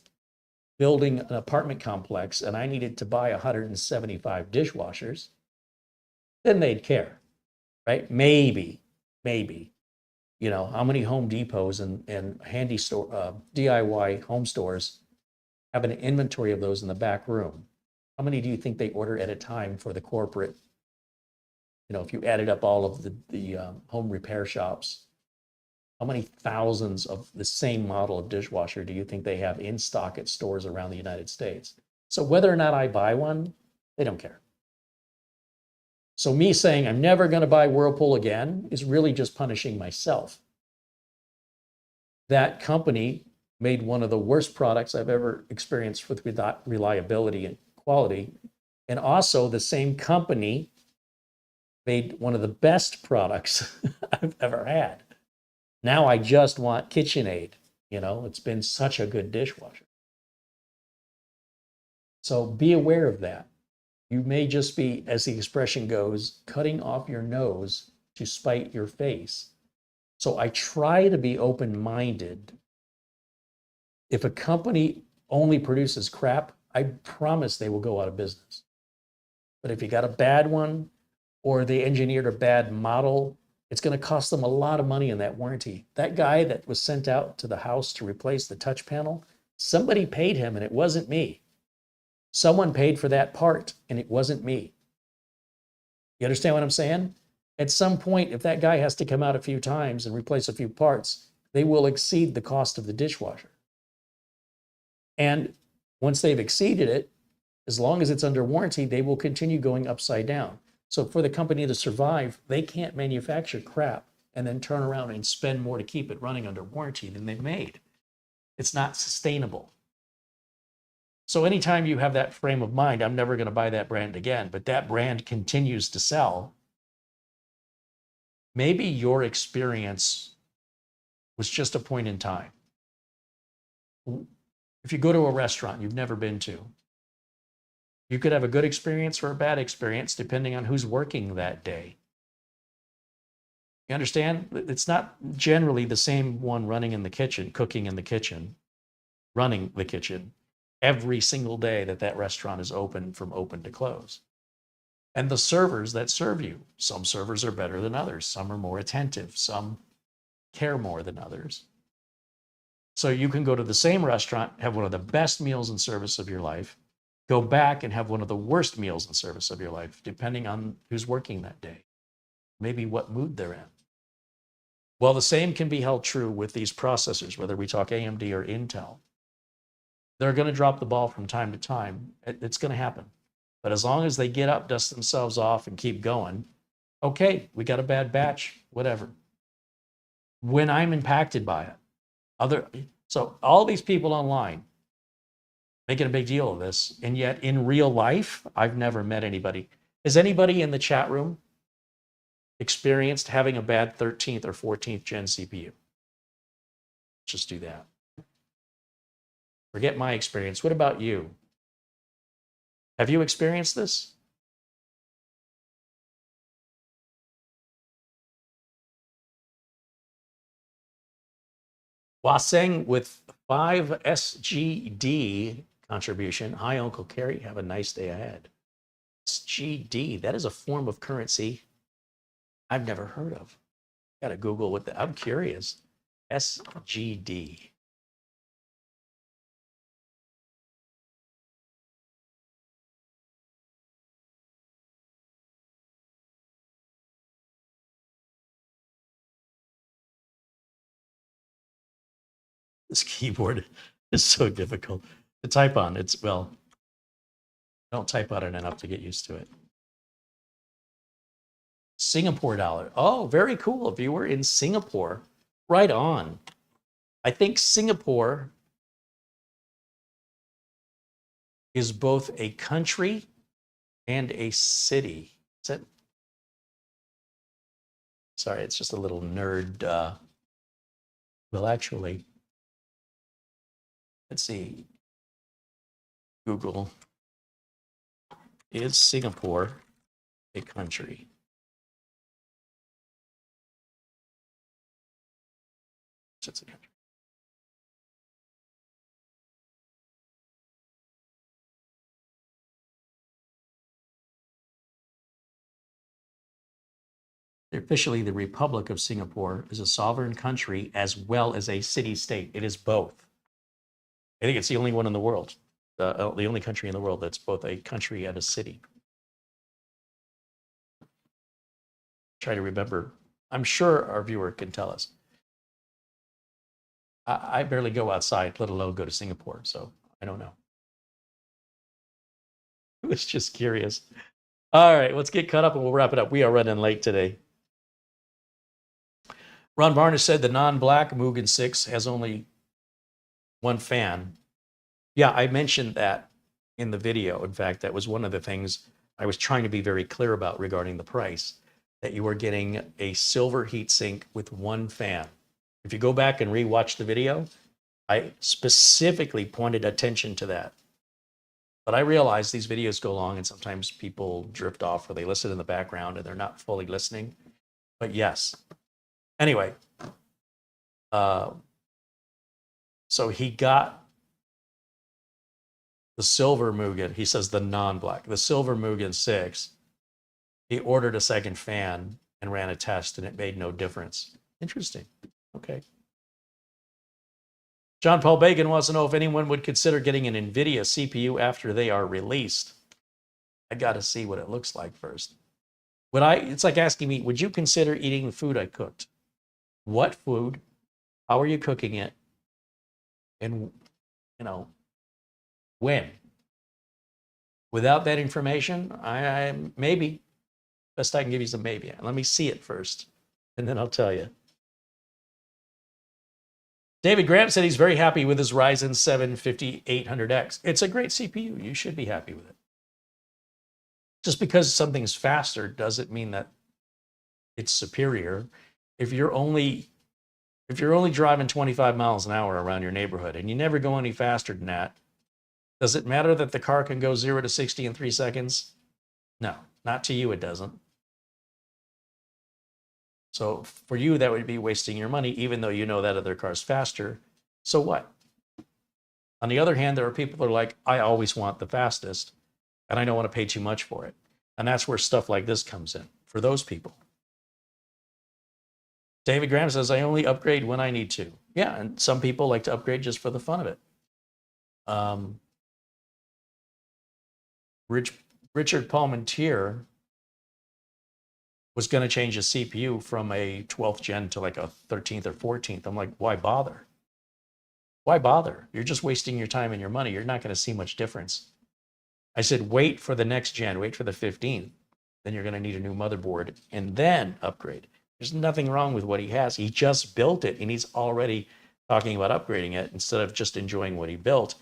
building an apartment complex and I needed to buy 175 dishwashers, then they'd care, right? Maybe, you know, how many Home Depots and handy store, DIY home stores have an inventory of those in the back room? How many do you think they order at a time for the corporate? You know, if you added up all of the home repair shops, how many thousands of the same model of dishwasher do you think they have in stock at stores around the United States? So whether or not I buy one, they don't care. So me saying I'm never going to buy Whirlpool again is really just punishing myself. That company made one of the worst products I've ever experienced with reliability and quality. And also the same company made one of the best products I've ever had. Now I just want KitchenAid. You know, it's been such a good dishwasher. So be aware of that. You may just be, as the expression goes, cutting off your nose to spite your face. So I try to be open-minded. If a company only produces crap, I promise they will go out of business. But if you got a bad one or they engineered a bad model, it's going to cost them a lot of money in that warranty. That guy that was sent out to the house to replace the touch panel, somebody paid him and it wasn't me. Someone paid for that part and it wasn't me. You understand what I'm saying? At some point, if that guy has to come out a few times and replace a few parts, they will exceed the cost of the dishwasher. And once they've exceeded it, as long as it's under warranty, they will continue going upside down. So for the company to survive, they can't manufacture crap and then turn around and spend more to keep it running under warranty than they've made. It's not sustainable. So anytime you have that frame of mind, I'm never going to buy that brand again, but that brand continues to sell, maybe your experience was just a point in time. If you go to a restaurant you've never been to, you could have a good experience or a bad experience depending on who's working that day. You understand? It's not generally the same one running in the kitchen, cooking in the kitchen, running the kitchen every single day that that restaurant is open from open to close. And the servers that serve you, some servers are better than others. Some are more attentive. Some care more than others. So you can go to the same restaurant, have one of the best meals and service of your life, go back and have one of the worst meals and service of your life, depending on who's working that day, maybe what mood they're in. Well, the same can be held true with these processors, whether we talk AMD or Intel. They're going to drop the ball from time to time. It's going to happen. But as long as they get up, dust themselves off, and keep going, okay, we got a bad batch, whatever. When I'm impacted by it, so all these people online making a big deal of this, and yet in real life, I've never met anybody. Has anybody in the chat room experienced having a bad 13th or 14th gen CPU? Just do that. Forget my experience. What about you? Have you experienced this? Waseng with 5 SGD contribution. Hi, Uncle Carey. Have a nice day ahead. SGD, that is a form of currency I've never heard of. Got to Google what I'm curious. SGD. This keyboard is so difficult to type on. It's, well, don't type on it enough to get used to it. Singapore dollar. Oh, very cool. If you were in Singapore, right on. I think Singapore is both a country and a city. Is that? Sorry, it's just a little nerd. Well, actually, let's see. Google. Is Singapore a country? It's a country. Officially, the Republic of Singapore is a sovereign country as well as a city-state. It is both. I think it's the only one in the world, the only country in the world that's both a country and a city. Try to remember. I'm sure our viewer can tell us. I barely go outside, let alone go to Singapore, so I don't know. I was just curious. All right, let's get caught up and we'll wrap it up. We are running late today. Ron Varner said the non-black Mugen 6 has only one fan. Yeah, I mentioned that in the video. In fact, that was one of the things I was trying to be very clear about regarding the price, that you are getting a silver heatsink with one fan. If you go back and rewatch the video, I specifically pointed attention to that. But I realize these videos go long and sometimes people drift off or they listen in the background and they're not fully listening. But yes. Anyway, so he got the silver Mugen. He says the non-black, the silver Mugen 6. He ordered a second fan and ran a test and it made no difference. Interesting. Okay. John Paul Bacon wants to know if anyone would consider getting an NVIDIA CPU after they are released. I got to see what it looks like first. It's like asking me, would you consider eating the food I cooked? What food? How are you cooking it? And, when? Without that information, I maybe. Best I can give you is a maybe. Let me see it first, and then I'll tell you. David Graham said he's very happy with his Ryzen 7 5800X. It's a great CPU. You should be happy with it. Just because something's faster doesn't mean that it's superior. If you're only driving 25 miles an hour around your neighborhood and you never go any faster than that, does it matter that the car can go 0 to 60 in 3 seconds? No, not to you it doesn't. So for you, that would be wasting your money, even though you know that other car's faster. So what? On the other hand, there are people that are like, I always want the fastest, and I don't want to pay too much for it. And that's where stuff like this comes in, for those people. David Graham says, I only upgrade when I need to. Yeah, and some people like to upgrade just for the fun of it. Richard Palmentier was going to change his CPU from a 12th gen to like a 13th or 14th. I'm like, why bother? Why bother? You're just wasting your time and your money. You're not going to see much difference. I said, wait for the next gen, wait for the 15th. Then you're going to need a new motherboard and then upgrade. There's nothing wrong with what he has. He just built it and he's already talking about upgrading it instead of just enjoying what he built.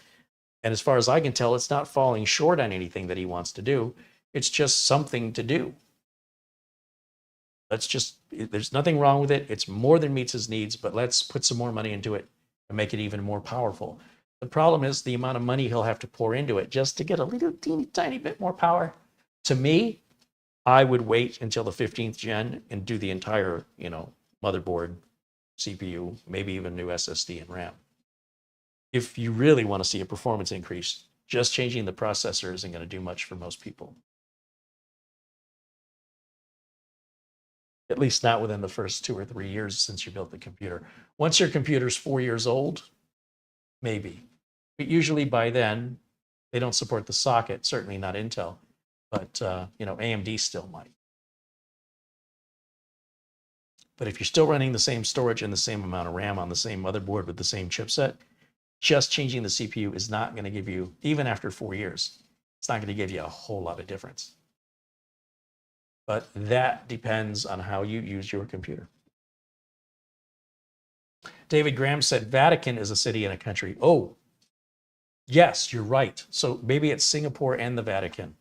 And as far as I can tell, it's not falling short on anything that he wants to do. It's just something to do. There's nothing wrong with it. It's more than meets his needs, but let's put some more money into it and make it even more powerful. The problem is the amount of money he'll have to pour into it just to get a little teeny tiny bit more power. To me, I would wait until the 15th gen and do the entire, motherboard, CPU, maybe even new SSD and RAM. If you really want to see a performance increase, just changing the processor isn't going to do much for most people. At least not within the first 2 or 3 years since you built the computer. Once your computer's 4 years old, maybe. But usually by then, they don't support the socket, certainly not Intel, but AMD still might. But if you're still running the same storage and the same amount of RAM on the same motherboard with the same chipset, just changing the CPU is not going to give you, even after 4 years, it's not going to give you a whole lot of difference. But that depends on how you use your computer. David Graham said Vatican is a city and a country. Oh, yes, you're right. So maybe it's Singapore and the Vatican.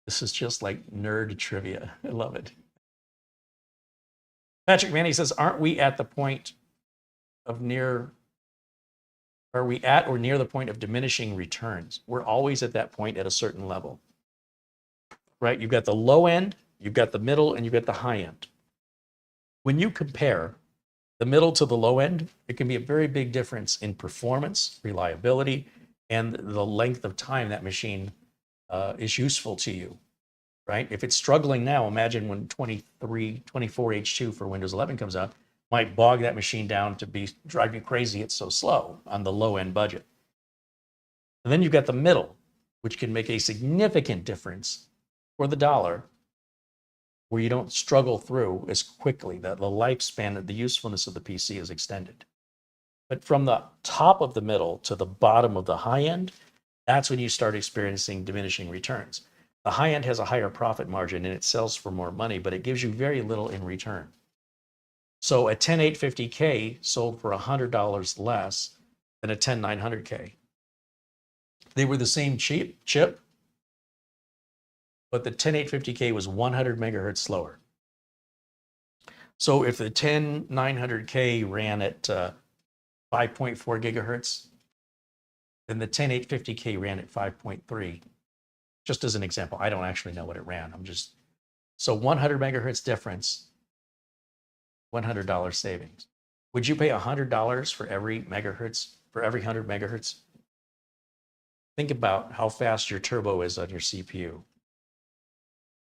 This is just like nerd trivia. I love it. Patrick Manny says, aren't we at the point of Are we at or near the point of diminishing returns? We're always at that point at a certain level, right? You've got the low end, you've got the middle, and you've got the high end. When you compare the middle to the low end, it can be a very big difference in performance, reliability, and the length of time that machine is useful to you. right? If it's struggling now, imagine when 24H2 for Windows 11 comes out, might bog that machine down to drive you crazy. It's so slow on the low end budget. And then you've got the middle, which can make a significant difference for the dollar, where you don't struggle through as quickly, that the lifespan, the usefulness of the PC is extended. But from the top of the middle to the bottom of the high end, that's when you start experiencing diminishing returns. The high end has a higher profit margin and it sells for more money, but it gives you very little in return. So a 10850K sold for $100 less than a 10900K. They were the same chip, but the 10850K was 100 megahertz slower. So if the 10900K ran at 5.4 gigahertz, then the 10850K ran at 5.3. Just as an example, I don't actually know what it ran. So 100 megahertz difference, $100 savings. Would you pay $100 for every megahertz, for every 100 megahertz? Think about how fast your turbo is on your CPU.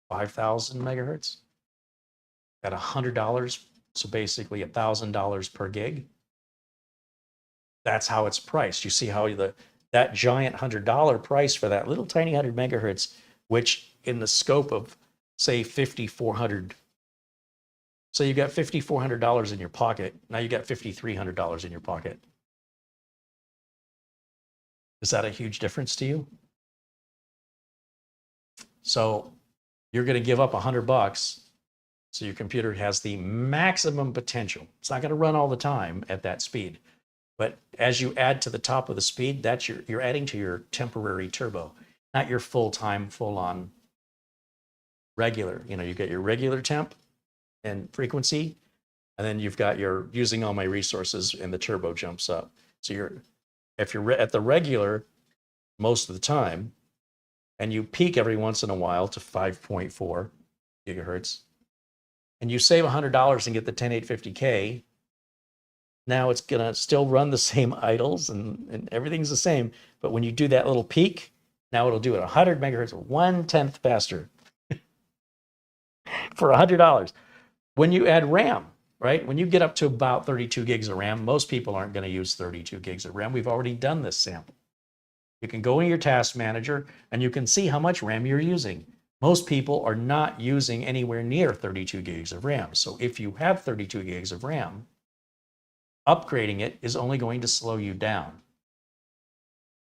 5,000 megahertz at $100, so basically $1,000 per gig. That's how it's priced. You see how that giant $100 price for that little tiny 100 megahertz, which in the scope of, say, 5,400, so you got $5,400 in your pocket. Now you got $5,300 in your pocket. Is that a huge difference to you? So you're going to give up $100 so your computer has the maximum potential. It's not going to run all the time at that speed. But as you add to the top of the speed, that's you're adding to your temporary turbo, not your full-time, full-on regular. You know, you get your regular temp and frequency, and then you've got your using all my resources and the turbo jumps up. So if you're at the regular most of the time, and you peak every once in a while to 5.4 gigahertz, and you save $100 and get the 10850K, now it's going to still run the same idles and everything's the same. But when you do that little peak, now it'll do it 100 megahertz, 1/10 faster for $100. When you add RAM, right? When you get up to about 32 gigs of RAM, most people aren't going to use 32 gigs of RAM. We've already done this sample. You can go in your task manager and you can see how much RAM you're using. Most people are not using anywhere near 32 gigs of RAM. So if you have 32 gigs of RAM, upgrading it is only going to slow you down.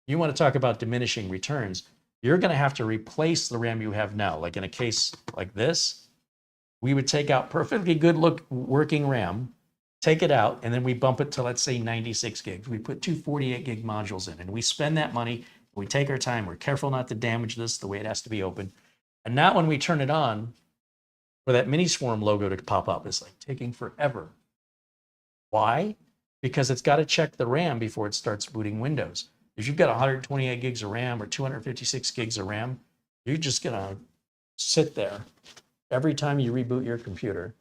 You want to talk about diminishing returns, you're going to have to replace the RAM you have now. Like in a case like this, we would take out perfectly good working RAM, take it out, and then we bump it to, let's say, 96 gigs. We put two 48 gig modules in, and we spend that money. We take our time. We're careful not to damage this the way it has to be open. And now when we turn it on, for that Minisforum logo to pop up, it's like taking forever. Why? Because it's got to check the RAM before it starts booting Windows. If you've got 128 gigs of RAM or 256 gigs of RAM, you're just going to sit there every time you reboot your computer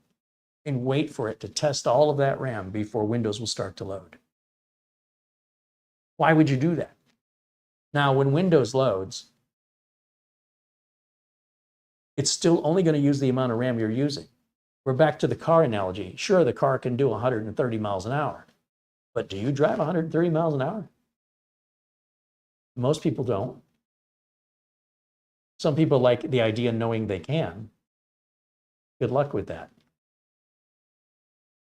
and wait for it to test all of that RAM before Windows will start to load. Why would you do that? Now, when Windows loads, it's still only going to use the amount of RAM you're using. We're back to the car analogy. Sure, the car can do 130 miles an hour, but do you drive 130 miles an hour? Most people don't. Some people like the idea knowing they can. Good luck with that.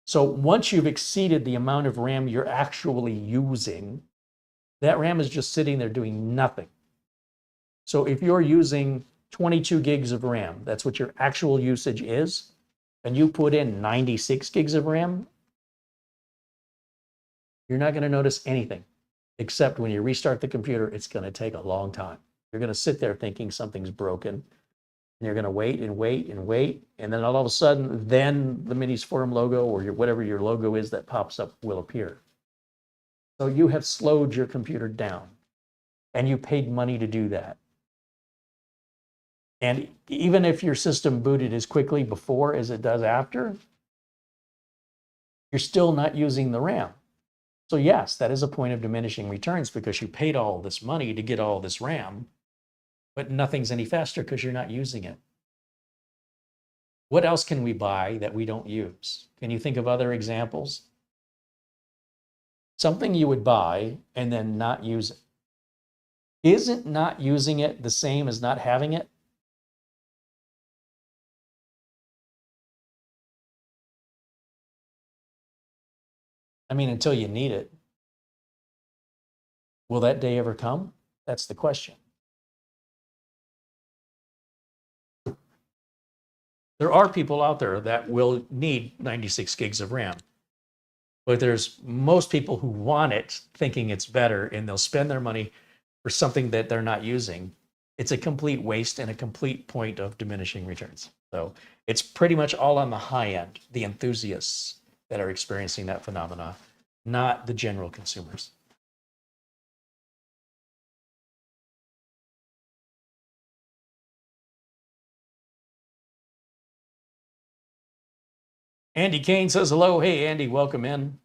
So once you've exceeded the amount of RAM you're actually using, that RAM is just sitting there doing nothing. So if you're using 22 gigs of RAM, that's what your actual usage is, and you put in 96 gigs of RAM, you're not going to notice anything, except when you restart the computer, it's going to take a long time. You're going to sit there thinking something's broken. And you're going to wait and wait and wait. And then all of a sudden, then the Minisforum logo or whatever your logo is that pops up will appear. So you have slowed your computer down. And you paid money to do that. And even if your system booted as quickly before as it does after, you're still not using the RAM. So yes, that is a point of diminishing returns because you paid all this money to get all this RAM. But nothing's any faster because you're not using it. What else can we buy that we don't use? Can you think of other examples? Something you would buy and then not use it. Isn't not using it the same as not having it? I mean, until you need it. Will that day ever come? That's the question. There are people out there that will need 96 gigs of RAM, but there's most people who want it thinking it's better, and they'll spend their money for something that they're not using. It's a complete waste and a complete point of diminishing returns. So it's pretty much all on the high end, the enthusiasts that are experiencing that phenomena, not the general consumers. Andy Kane says hello. Hey, Andy, welcome in.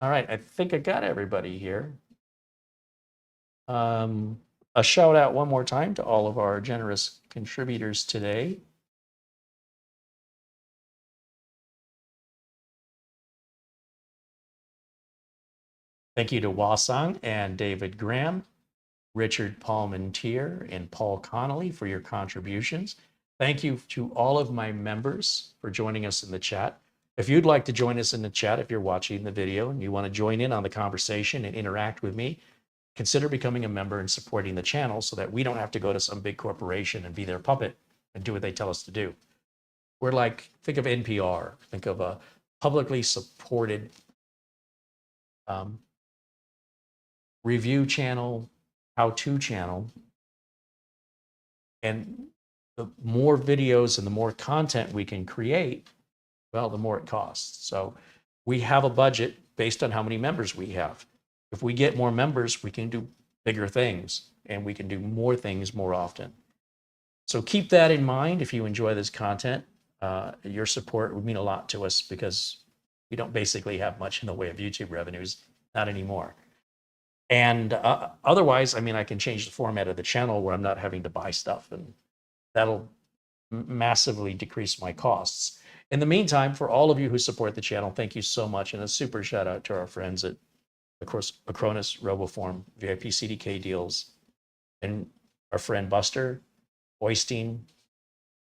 All right, I think I got everybody here. A shout out one more time to all of our generous contributors today. Thank you to Wasang and David Graham, Richard Palmentier, and Paul Connolly for your contributions. Thank you to all of my members for joining us in the chat. If you'd like to join us in the chat, if you're watching the video and you want to join in on the conversation and interact with me, consider becoming a member and supporting the channel so that we don't have to go to some big corporation and be their puppet and do what they tell us to do. We're like, think of NPR, think of a publicly supported review channel, how-to channel, and the more videos and the more content we can create, well, the more it costs. So we have a budget based on how many members we have. If we get more members, we can do bigger things and we can do more things more often. So keep that in mind if you enjoy this content. Your support would mean a lot to us because we don't basically have much in the way of YouTube revenues, not anymore. And otherwise, I mean, I can change the format of the channel where I'm not having to buy stuff, and that'll massively decrease my costs. In the meantime, for all of you who support the channel, thank you so much. And a super shout out to our friends at, of course, Acronis, RoboForm, VIP CDK deals, and our friend Buster, Oystein,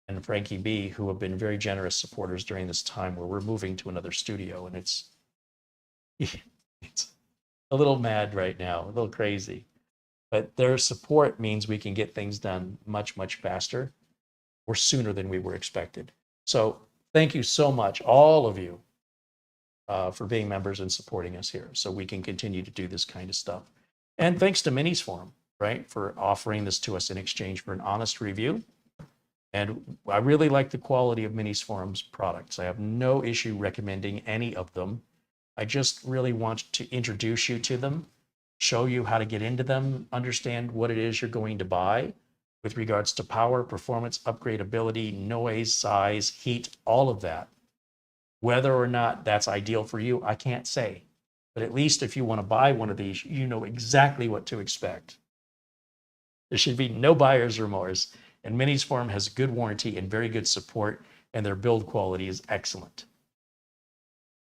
and Frankie B, who have been very generous supporters during this time where we're moving to another studio. And it's a little mad right now, a little crazy. But their support means we can get things done much, much faster or sooner than we were expected. So thank you so much, all of you, for being members and supporting us here so we can continue to do this kind of stuff. And thanks to Minisforum, right, for offering this to us in exchange for an honest review. And I really like the quality of Minisforum's products. I have no issue recommending any of them. I just really want to introduce you to them, show you how to get into them, understand what it is you're going to buy with regards to power, performance, upgradability, noise, size, heat, all of that. Whether or not that's ideal for you, I can't say. But at least if you want to buy one of these, you know exactly what to expect. There should be no buyer's remorse. And Minisforum has good warranty and very good support, and their build quality is excellent.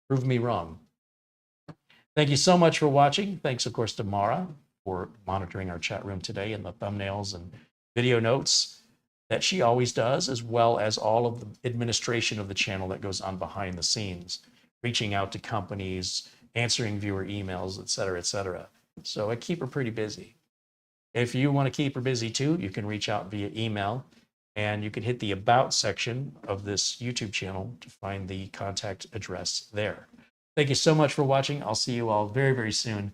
Prove me wrong. Thank you so much for watching. Thanks, of course, to Mara for monitoring our chat room today and the thumbnails and video notes that she always does, as well as all of the administration of the channel that goes on behind the scenes, reaching out to companies, answering viewer emails, et cetera, et cetera. So I keep her pretty busy. If you want to keep her busy too, you can reach out via email, and you can hit the About section of this YouTube channel to find the contact address there. Thank you so much for watching. I'll see you all very, very soon.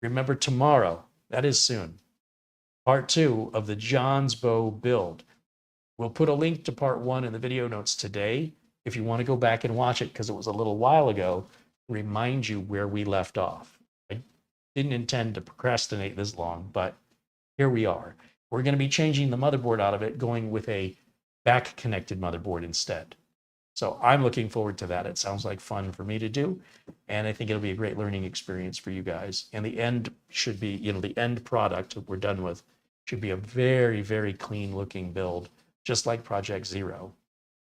Remember, tomorrow, that is soon, part 2 of the John's Bow build. We'll put a link to part 1 in the video notes today if you want to go back and watch it, because it was a little while ago, to remind you where we left off. I didn't intend to procrastinate this long, but here we are. We're going to be changing the motherboard out of it, going with a back-connected motherboard instead. So I'm looking forward to that. It sounds like fun for me to do, and I think it'll be a great learning experience for you guys. And the end should be, the end product we're done with Should be a very, very clean looking build, just like Project Zero,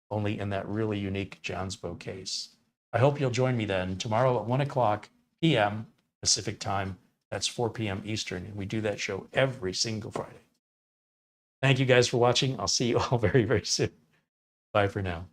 only in that really unique Johnsbow case. I hope you'll join me then tomorrow at 1 p.m. Pacific time. That's 4 p.m. Eastern. And we do that show every single Friday. Thank you guys for watching. I'll see you all very, very soon. Bye for now.